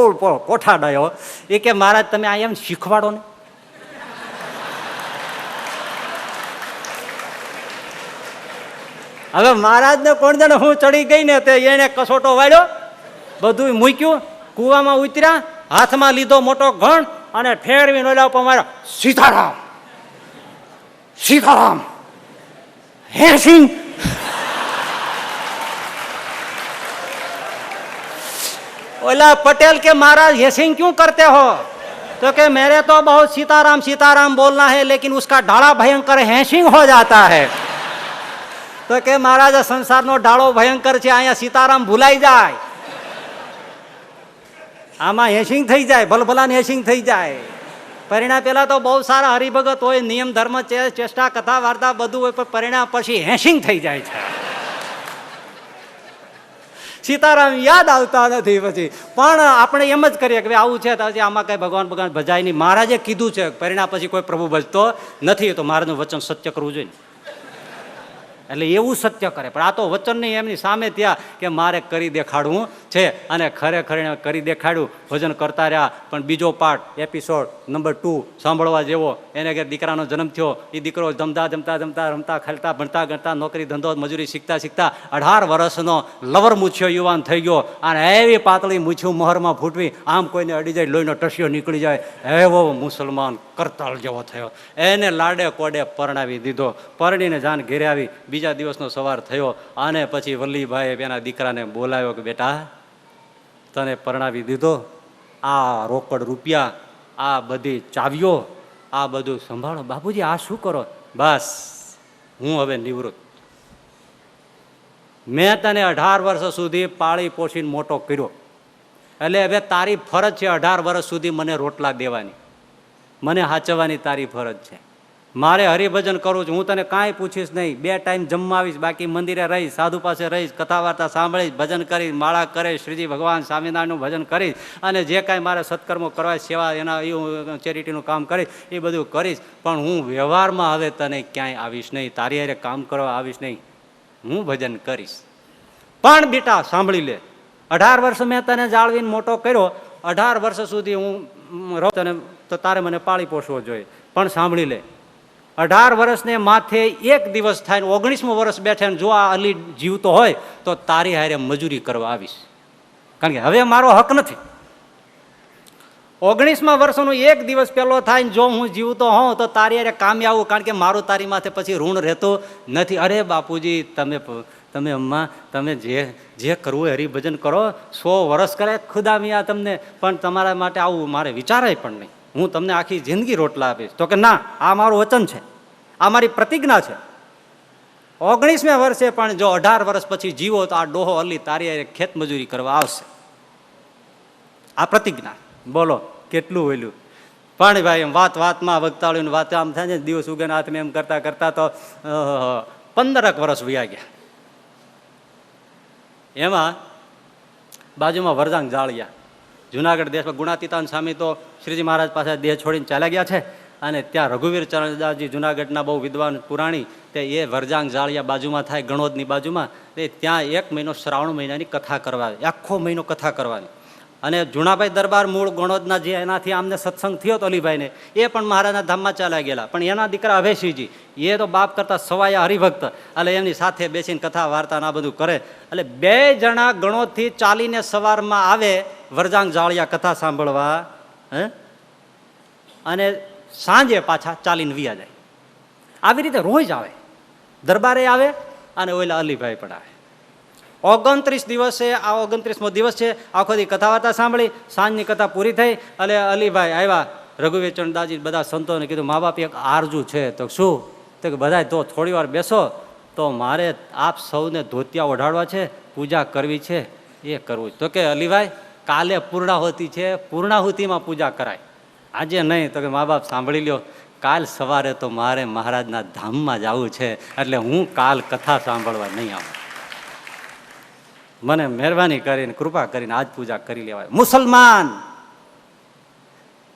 કોઠાડાયો. એ કે મહારાજ તમે આ એમ શીખવાડો ને. હવે મહારાજને કોણ જાણે હું ચડી ગઈ ને, તે એને કસોટો વાળ્યો, બધું મૂક્યું, કૂવામાં ઉતર્યા, હાથમાં લીધો મોટો ઘણ અને ફેરવીને ઓલા ઉપર માર્યો, સીતારામ સીતારામ હેસિંગ. ओला पटेल के महाराज हेसिंग क्यों करते हो? तो कि मेरे तो बहुत सीताराम सीताराम बोलना है, लेकिन उसका ढाड़ा भयंकर हेसिंग हो जाता है. तो कि महाराज संसार नो ढाड़ो भयंकर છે, અહીંયા સીતારામ ભૂલાઈ જાય, આમાં હેસિંગ થઈ જાય, ભલભલાને હેસિંગ થઈ જાય. પરિણામ પેલા તો બહુ સારા હરિભગત હોય, નિયમ ધર્મ ચેષ્ટા કથા વાર્તા બધું હોય, પણ પરિણામ પછી હેસિંગ થઈ જાય છે. સીતારામ યાદ આવતા નથી પછી. પણ આપણે એમ જ કરીએ કે આવું છે તો આમાં કઈ ભગવાન ભગવાન ભજાય નહીં. મહારાજે કીધું છે પરિણામ પછી કોઈ પ્રભુ ભજતો નથી, તો મહારાજનું વચન સત્ય કરવું જોઈએ. એટલે એવું સત્ય કરે. પણ આ તો વચન નહીં, એમની સામે ત્યાં કે મારે કરી દેખાડવું છે, અને ખરેખર કરી દેખાડ્યું, ભજન કરતા રહ્યા. પણ બીજો પાર્ટ એપિસોડ નંબર 2 સાંભળવા જેવો. એને કે દીકરાનો જન્મ થયો, એ દીકરો જમતા જમતા જમતા રમતા ખેલતા ભણતા ગણતા નોકરી ધંધો મજૂરી શીખતા શીખતા 18 વર્ષનો લવર મૂછ્યો યુવાન થઈ ગયો. અને એવી પાતળી મૂછ્યું મોહરમાં ફૂટવી, આમ કોઈને અડી જાય લોહીનો ટસ્યો નીકળી જાય એવો મુસલમાન કરતાલ જેવો થયો. એને લાડે કોડે પરણાવી દીધો. પરણીને જાન ઘેરે આવી. બીજા દિવસનો સવાર થયો અને પછી વલ્લીભાઈએ એના દીકરાને બોલાવ્યો કે બેટા તને પરણાવી દીધો, આ રોકડ રૂપિયા, આ બધી ચાવીઓ આ બધું સંભાળો. બાપુજી આ શું કરો? બસ હું હવે નિવૃત્ત. મેં તને 18 વર્ષ સુધી પાળી પોષીને મોટો કર્યો, એટલે હવે તારી ફરજ છે 18 વર્ષ સુધી મને રોટલા દેવાની, મને હાચવવાની તારી ફરજ છે. મારે હરિભજન કરવું છે, હું તને કાંઈ પૂછીશ નહીં. 2 ટાઈમ જમવા આવીશ, બાકી મંદિરે રહીશ, સાધુ પાસે રહીશ, કથા વાર્તા સાંભળીશ, ભજન કરીશ, માળા કરીશ, શ્રીજી ભગવાન સ્વામિનારાયણનું ભજન કરીશ, અને જે કાંઈ મારે સત્કર્મો કરવા, સેવા એના એવું ચેરિટીનું કામ કરીશ, એ બધું કરીશ. પણ હું વ્યવહારમાં હવે તને ક્યાંય આવીશ નહીં, તારી હારે કામ કરવા આવીશ નહીં, હું ભજન કરીશ. પણ બેટા સાંભળી લે, 18 વર્ષ મેં તને જાળવીને મોટો કર્યો, 18 વર્ષ સુધી હું રહું તને, તો તારે મને પાળી પોષવો જોઈએ. પણ સાંભળી લે, 18 વર્ષને માથે એક દિવસ થાય, 19મું વર્ષ બેઠે, જો આ અલી જીવતો હોય તો તારી હારે મજૂરી કરવા આવીશ, કારણ કે હવે મારો હક નથી. 19મા વર્ષનો એક દિવસ પહેલો થાય ને જો હું જીવતો હોઉં તો તારી હારે કામે આવું, કારણ કે મારું તારી માથે પછી ઋણ રહેતું નથી. અરે બાપુજી તમે અમ્મા તમે જે કરવું હોય હરિભજન કરો, 100 વર્ષ કરે ખુદા મિયા તમને, પણ તમારા માટે આવું મારે વિચારાય પણ નહીં. હું તમને આખી જિંદગી રોટલા આપીશ. તો કે ના, આ મારું વચન છે, આ મારી પ્રતિજ્ઞા છે. 19મે વર્ષે પણ જો 18 વર્ષ પછી જીવો તો આ ડોહો અલી તારી હારે ખેત મજૂરી કરવા આવશે. આ પ્રતિજ્ઞા. બોલો કેટલું વેલ્યું. પણ ભાઈ એમ વાતમાં વગતાળીને વાત આમ થાય ને, દિવસ ઉગે હાથમાં એમ કરતા કરતા તો 15 વર્ષ વયા ગયા. એમાં બાજુમાં વરદાંગ જાળિયા, જુનાગઢ દેશમાં ગુણાતીતાન સ્વામી તો શ્રીજી મહારાજ પાસે દેહ છોડીને ચાલ્યા ગયા છે, અને ત્યાં રઘુવીર ચરણદાસજી જુનાગઢના બહુ વિદ્વાન પુરાણી, તે એ વરજાંગ જાળિયા બાજુમાં થાય, ગણોદની બાજુમાં, તે ત્યાં 1 મહિનો શ્રાવણ મહિનાની કથા કરવા, આખો મહિનો કથા કરવાની. અને જુનાભાઈ દરબાર મૂળ ગણોદના, જે એનાથી આમને સત્સંગ થયો હતો અલીભાઈને, એ પણ મહારાજના ધામમાં ચાલ્યા ગયેલા. પણ એના દીકરા અભયસિંહજી, એ તો બાપ કરતા સવાયા હરિભક્ત, એટલે એમની સાથે બેસીને કથા વાર્તા આ બધું કરે. એટલે 2 જણા ગણોદથી ચાલીને સવારમાં આવે વરજાંગ જાળિયા કથા સાંભળવા, અને સાંજે પાછા ચાલીને વિયા જાય. આવી રીતે રોજ આવે, દરબારે આવે અને ઓલા અલીભાઈ પણ આવે. 29 દિવસે, આ 29મો દિવસ છે, આખો દી કથા વાર્તા સાંભળી, સાંજની કથા પૂરી થઈ, એટલે અલીભાઈ આવ્યા. રઘુવીર ચરણદાસજી બધા સંતોને કીધું, મા બાપ એક આરજુ છે. તો શું? તો કે બધા તો થોડી વાર બેસો, તો મારે આપ સૌને ધોતિયા ઓઢાડવા છે, પૂજા કરવી છે, એ કરવું. તો કે અલીભાઈ કાલે પૂર્ણાહુતિ છે, પૂર્ણાહુતિમાં પૂજા કરાય, આજે નહીં. તો કે મા બાપ સાંભળી લ્યો, કાલ સવારે તો મારે મહારાજના ધામમાં જવું છે, એટલે હું કાલ કથા સાંભળવા નહીં આવું. મને મહેરબાની કરીને કૃપા કરીને આજ પૂજા કરી લેવાય. મુસલમાન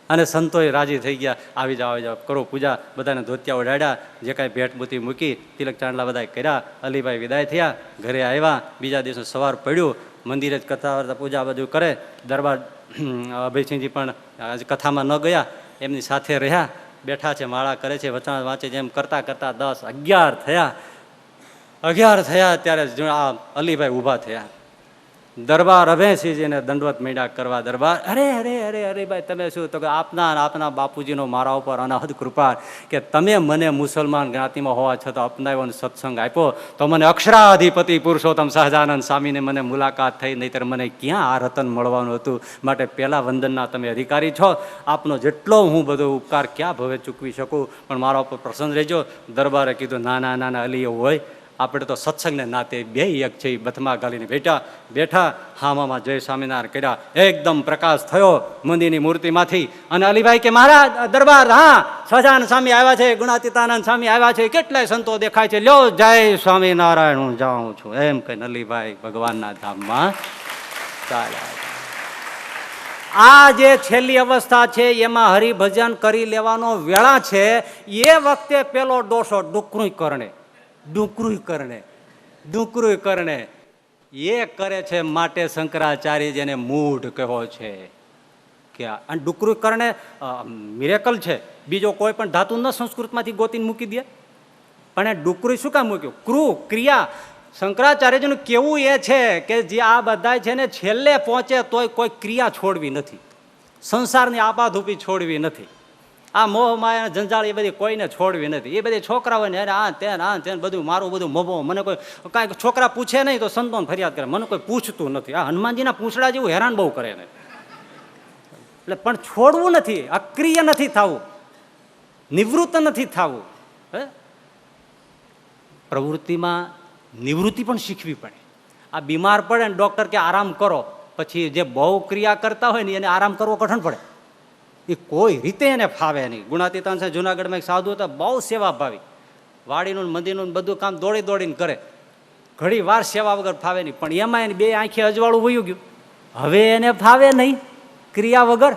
અને સંતોએ રાજી થઈ ગયા, આવી જાઓ કરો પૂજા. બધાને ધોતિયા ઓઢાડ્યા, જે કાંઈ ભેટ બુતી મૂકી, તિલક ચાંદલા બધા કર્યા. અલીભાઈ વિદાય થયા, ઘરે આવ્યા. બીજા દિવસે સવાર પડ્યું, મંદિરે જ કથા વાર્તા પૂજા બધું કરે. દરબાર અભયસિંહજી પણ કથામાં ન ગયા, એમની સાથે રહ્યા, બેઠા છે, માળા કરે છે, વચન વાંચે છે. એમ કરતા કરતા 10, 11 થયા ત્યારે આ અલીભાઈ ઊભા થયા. દરબાર અભયસિંહજીને દંડવત માંડ્યા કરવા. દરબાર અરે ભાઈ તમે શું? તો કે આપના બાપુજીનો મારા ઉપર અનહદ કૃપા, કે તમે મને મુસલમાન જ્ઞાતિમાં હોવા છતાં અપનાવ્યો, સત્સંગ આપ્યો, તો મને અક્ષરાધિપતિ પુરુષોત્તમ સહજાનંદ સ્વામીને મને મુલાકાત થઈ, નહીંતર મને ક્યાં આ રતન મળવાનું હતું. માટે પહેલા વંદનના તમે અધિકારી છો, આપનો જેટલો હું બધો ઉપકાર ક્યાં ભવે ચૂકવી શકું, પણ મારા ઉપર પ્રસન્ન રહેજો. દરબારે કીધું, ના અલી એવું હોય, આપણે તો સત્સંગને નાતે 2 એક છે. બથમાં ગાલીને બેઠા હામામાં જય સ્વામિનારાયણ કર્યા. એકદમ પ્રકાશ થયો મંદિરની મૂર્તિમાંથી, અને અલીભાઈ કે મહારાજ દરબાર, હા સહજાનંદ સ્વામી આવ્યા છે, ગુણાતીતાનંદ સ્વામી આવ્યા છે, કેટલાય સંતો દેખાય છે, લ્યો જય સ્વામિનારાયણ, હું જાઉં છું. એમ કહીને અલીભાઈ ભગવાનના ધામમાં ચાલ્યા. આ જે છેલ્લી અવસ્થા છે એમાં હરિભજન કરી લેવાનો વેળા છે. એ વખતે પેલો ડોસો ડુકરું કરણે એ કરે છે. માટે શંકરાચાર્ય જેને મૂઢ કહો છે, કે અને ડુકરું કરણે મિરેકલ છે. બીજો કોઈ પણ ધાતુ ન સંસ્કૃતમાંથી ગોતીને મૂકી દે, પણ એ ડુકરું શું કામ મૂક્યું? ક્રિયા. શંકરાચાર્યજીનું કેવું એ છે કે જે આ બધા છે ને છેલ્લે પહોંચે તોય કોઈ ક્રિયા છોડવી નથી, સંસારની આપાધૂપી છોડવી નથી, આ મોહ માયા જંજાળ એ બધી કોઈને છોડવી નથી. એ બધી છોકરાઓને આ તેન બધું મારું બધું મોભો, મને કોઈ કાંઈક છોકરા પૂછે નહીં તો સંતોન ફરિયાદ કરે, મને કોઈ પૂછતું નથી. આ હનુમાનજીના પૂંછડા જેવું હેરાન બહુ કરે ને, એટલે પણ છોડવું નથી, અક્રિય નથી થવું. નિવૃત્ત નથી થવું. હે, પ્રવૃત્તિમાં નિવૃત્તિ પણ શીખવી પડે. આ બીમાર પડે ને ડૉક્ટર કે આરામ કરો, પછી જે બહુ ક્રિયા કરતા હોય ને એને આરામ કરવો કઠણ પડે. એ કોઈ રીતે એને ફાવે નહીં. ગુણાતીતાન છે જુનાગઢમાં એક સાધુ હતા, બહુ સેવાભાવી, વાડીનું મંદિરનું બધું કામ દોડી દોડીને કરે, ઘણી વાર સેવા વગર ફાવે નહીં. પણ એમાં એને બે આંખે અજવાળું વયું ગયું, હવે એને ફાવે નહીં ક્રિયા વગર.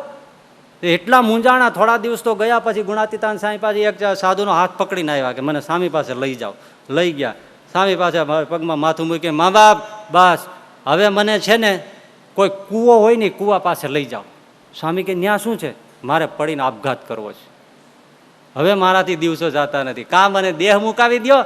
એટલા મૂંઝાણા. થોડા દિવસ તો ગયા, પછી ગુણાતીતાન સ્વામી પાસે એક સાધુનો હાથ પકડીને આવ્યા કે મને સ્વામી પાસે લઈ જાઓ. લઈ ગયા. સ્વામી પાસે પગમાં માથું મૂકી, મા બાપ બસ હવે મને છે ને કોઈ કૂવો હોય ને કૂવા પાસે લઈ જાઓ. સ્વામી કે ન્યા શું છે? મારે પડીને આપઘાત કરવો છે, હવે મારાથી દિવસો જતા નથી, કાં મને દેહ મુકાવી દો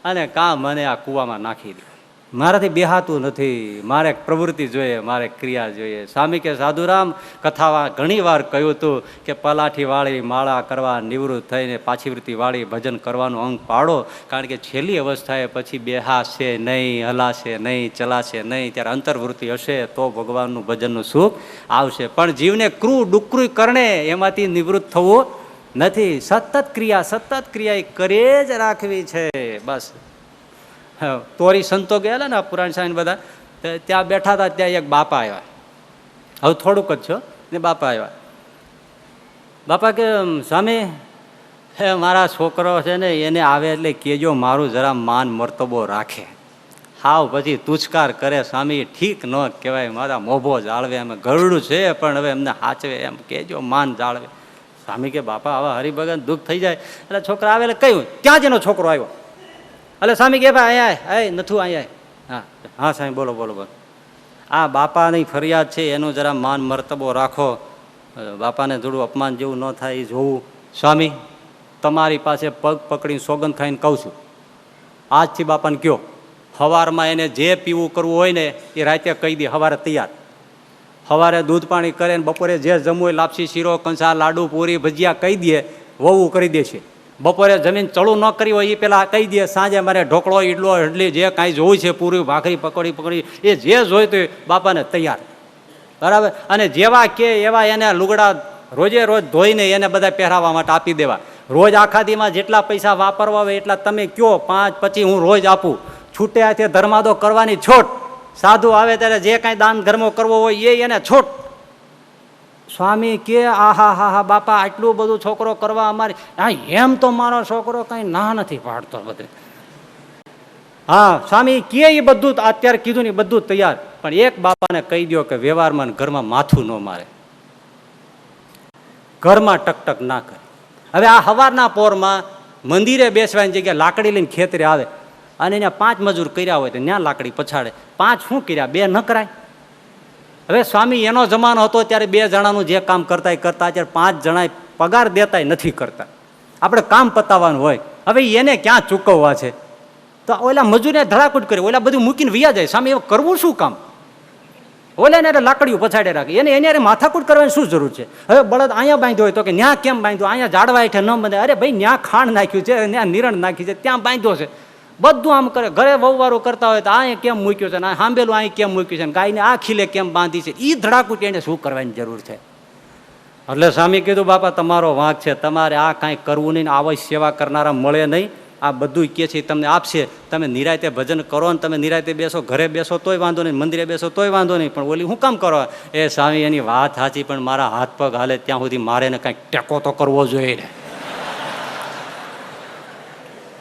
અને કાં મને આ કૂવામાં નાખી દો, મારાથી બેહાતું નથી, મારે પ્રવૃત્તિ જોઈએ, મારે ક્રિયા જોઈએ. સ્વામી કે સાધુરામ, કથામાં ઘણી વાર કહ્યું હતું કે પલાઠી વાળી માળા કરવા નિવૃત્ત થઈને પાછી વૃત્તિ વાળી ભજન કરવાનું અંગ પાડો, કારણ કે છેલ્લી અવસ્થાએ પછી બેહાશે નહીં, હલાશે નહીં, ચલાશે નહીં, ત્યારે અંતર્વૃત્તિ હશે તો ભગવાનનું ભજનનું સુખ આવશે. પણ જીવને ક્રૂ ડુકરું કરણે એમાંથી નિવૃત્ત થવું નથી. સતત ક્રિયા એ કરે જ રાખવી છે. બસ તોરી સંતો ગયેલા ને પુરાણ સાહેબ બધા, ત્યાં બેઠા હતા, ત્યાં એક બાપા આવ્યા, હવે થોડુંક જ છો ને બાપા આવ્યા. બાપા કે સ્વામી હે મારા છોકરો છે ને એને આવે એટલે કેજો મારું જરા માન મર્તબો રાખે. હાવ પછી તુચકાર કરે. સ્વામી ઠીક ન કહેવાય, મારા મોભો જાળવે, એમ ગરડું છે પણ હવે એમને સાચવે, એમ કેજો માન જાળવે. સ્વામી કે બાપા આવા હરિભગન દુઃખ થઈ જાય. એટલે છોકરા આવે એટલે કહ્યું ત્યાં જ એનો છોકરો આવ્યો. એટલે સ્વામી કે ભાઈ અહીંયા નથું અહીંયા. હા હા સ્વામી બોલો બોલો બોલો. આ બાપાની ફરિયાદ છે, એનું જરા માન મર્તબો રાખો, બાપાને થોડું અપમાન જેવું ન થાય એ જોવું. સ્વામી તમારી પાસે પગ પકડીને સોગંદ ખાઈને કહું છું, આજથી બાપાને કયો સવારમાં એને જે પીવું કરવું હોય ને એ રાતે કહી દે, સવારે તૈયાર. સવારે દૂધ પાણી કરે ને બપોરે જે જમવું હોય લાપસી શીરો કંસા લાડુ પૂરી ભજીયા કહી દે, વહુ કરી દે છે. બપોરે જમીન ચડું ન કરી હોય એ પેલા કહી દે, સાંજે મારે ઢોકળો ઈડલો ઇડલી જે કાંઈ જોવું છે, પૂરી ભાખરી પકોડી એ જે જોઈતું બાપાને તૈયાર. બરાબર. અને જેવા કે એવા એને લુગડા રોજે રોજ ધોઈને એને બધા પહેરાવવા માટે આપી દેવા. રોજ આખા દીમાં જેટલા પૈસા વાપરવા હોય એટલા તમે કયો, 5 25 હું રોજ આપું. છૂટે હાથે ધર્માદો કરવાની છોટ. સાધુ આવે ત્યારે જે કાંઈ દાન ધર્મો કરવો હોય એને છોટ. સ્વામી કે આહા હા હા બાપા આટલું બધું છોકરો કરવા અમારી, હા એમ તો મારો છોકરો કઈ ના નથી પાડતો બધે. હા સ્વામી કે એ બધું અત્યારે કીધું ને બધું તૈયાર, પણ એક બાપાને કહી દો કે વ્યવહારમાં ઘરમાં માથું ન મારે, ઘરમાં ટકટક ના કરે. હવે આ સવારના પોરમાં મંદિરે બેસવાની જગ્યાએ લાકડી લઈને ખેતરે આવે અને એને 5 મજૂર કર્યા હોય તો ત્યાં લાકડી પછાડે. 5 શું કર્યા, 2 ન કરાય. હવે સ્વામી એનો જમાનો હતો ત્યારે 2 જણાનું જે કામ કરતા અત્યારે 5 જણા પગાર દેતા નથી કરતા. આપણે કામ પતાવવાનું હોય, હવે એને ક્યાં ચૂકવવા છે, તો ઓલા મજૂરને ધડાકૂટ કરે, ઓલા બધું મૂકીને વ્યા જાય. સ્વામી એવું કરવું શું કામ? ઓલાને લાકડીઓ પછાડે રાખે, એને માથાકૂટ કરવાની શું જરૂર છે? હવે બળદ અહીંયા બાંધ્યો હોય તો કે ન્યા કેમ બાંધ્યો, અહીંયા ઝાડવા હેઠે ન બંધે, અરે ભાઈ ન્યા ખાંડ નાખ્યું છે, ત્યાં નિરણ નાખી છે, ત્યાં બાંધ્યો છે. બધું આમ કરે. ઘરે વહુવારું કરતા હોય તો અહીંયા કેમ મૂક્યું છે, સાંભેલું અહીં કેમ મૂક્યું છે, ગાયને આ ખીલે કેમ બાંધી છે, એ ધડાકૂટ એને શું કરવાની જરૂર છે? એટલે સ્વામી કીધું બાપા તમારો વાંક છે, તમારે આ કાંઈ કરવું નહીં, આવા સેવા કરનારા મળે નહીં. આ બધું કે છે તમને આપશે, તમે નિરાયતે ભજન કરો ને તમે નિરાયતે બેસો, ઘરે બેસો તોય વાંધો નહીં, મંદિરે બેસો તોય વાંધો નહીં, પણ ઓલી હું કામ કરો? એ સ્વામી એની વાત સાચી, પણ મારા હાથ પગ હાલે ત્યાં સુધી મારે ને કાંઈક ટેકો તો કરવો જોઈએ ને.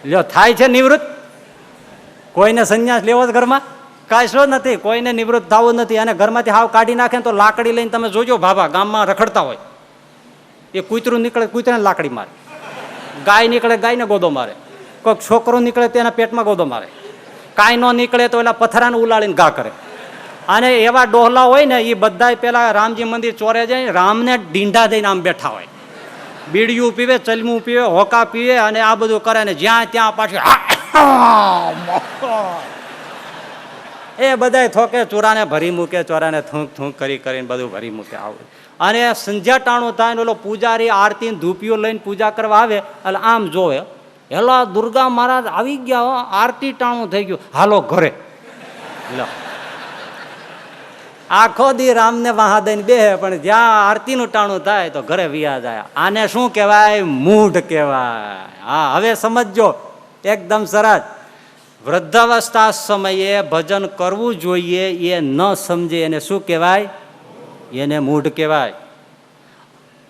લ્યો થાય છે નિવૃત્ત? કોઈને સંન્યાસ લેવો જ ઘરમાં કાંઈ શું નથી, કોઈને નિવૃત્ત થવું નથી. અને ઘરમાંથી હાવ કાઢી નાખે ને તો લાકડી લઈને તમે જોજો ભાભા ગામમાં રખડતા હોય, એ કૂતરું નીકળે કૂતરાને લાકડી મારે, ગાય નીકળે ગાયને ગોદો મારે, કોઈક છોકરો નીકળે તો એના પેટમાં ગોદો મારે, કાંઈ ન નીકળે તો એના પથરાને ઉલાડીને ઘા કરે. અને એવા ડોહલા હોય ને એ બધા પેલા રામજી મંદિર ચોરે જાય, રામને ડીંઢા દઈને આમ બેઠા હોય, બીડિયું પીવે, ચલમું પીવે, હોકા પીવે અને આ બધું કરે ને જ્યાં ત્યાં પાછું એ બધા થોકે ચોરાને ભરી મૂકે, ચોરાને થૂંક થૂંક કરી કરીને બધું ભરી મૂકે. આવું અને સંધ્યા ટાણું થાય ને ઓલો પૂજારી આરતી ધૂપિયો લઈને પૂજા કરવા આવે એટલે આમ જોવે, હેલો દુર્ગા મહારાજ આવી ગયા, આરતી ટાણું થઈ ગયું, હાલો ઘરે. આખો દી રામને વાહા દઈને બેહે, પણ જ્યાં આરતીનું ટાણું થાય તો ઘરે વિયા જાય. આને શું કહેવાય? મૂઢ કહેવાય. હા, હવે સમજો એકદમ સરસ. વૃદ્ધાવસ્થા સમયે ભજન કરવું જોઈએ એ ન સમજે એને શું કહેવાય? એને મૂઢ કહેવાય.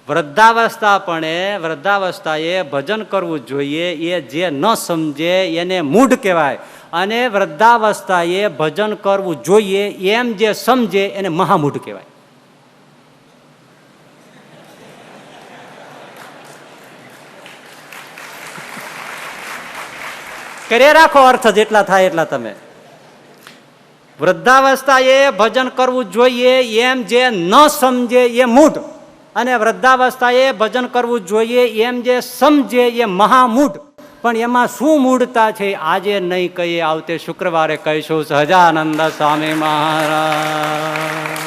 વૃદ્ધાવસ્થાએ ભજન કરવું જોઈએ એ જે ન સમજે એને મૂઢ કહેવાય. અને વૃદ્ધાવસ્થાએ ભજન કરવું જોઈએ એમ જે સમજે એને મહામૂઢ કહેવાય. કરે રાખો અર્થ જેટલા થાય એટલા તમે. વૃદ્ધાવસ્થાએ ભજન કરવું જોઈએ એમ જે ન સમજે એ મૂઢ, અને વૃદ્ધાવસ્થાએ ભજન કરવું જોઈએ એમ જે સમજે એ મહામૂઢ. પણ એમાં શું મૂઢતા છે આજે નહીં કહીએ, આવતે શુક્રવારે કહીશું. સહજાનંદ સ્વામી મહારાજ.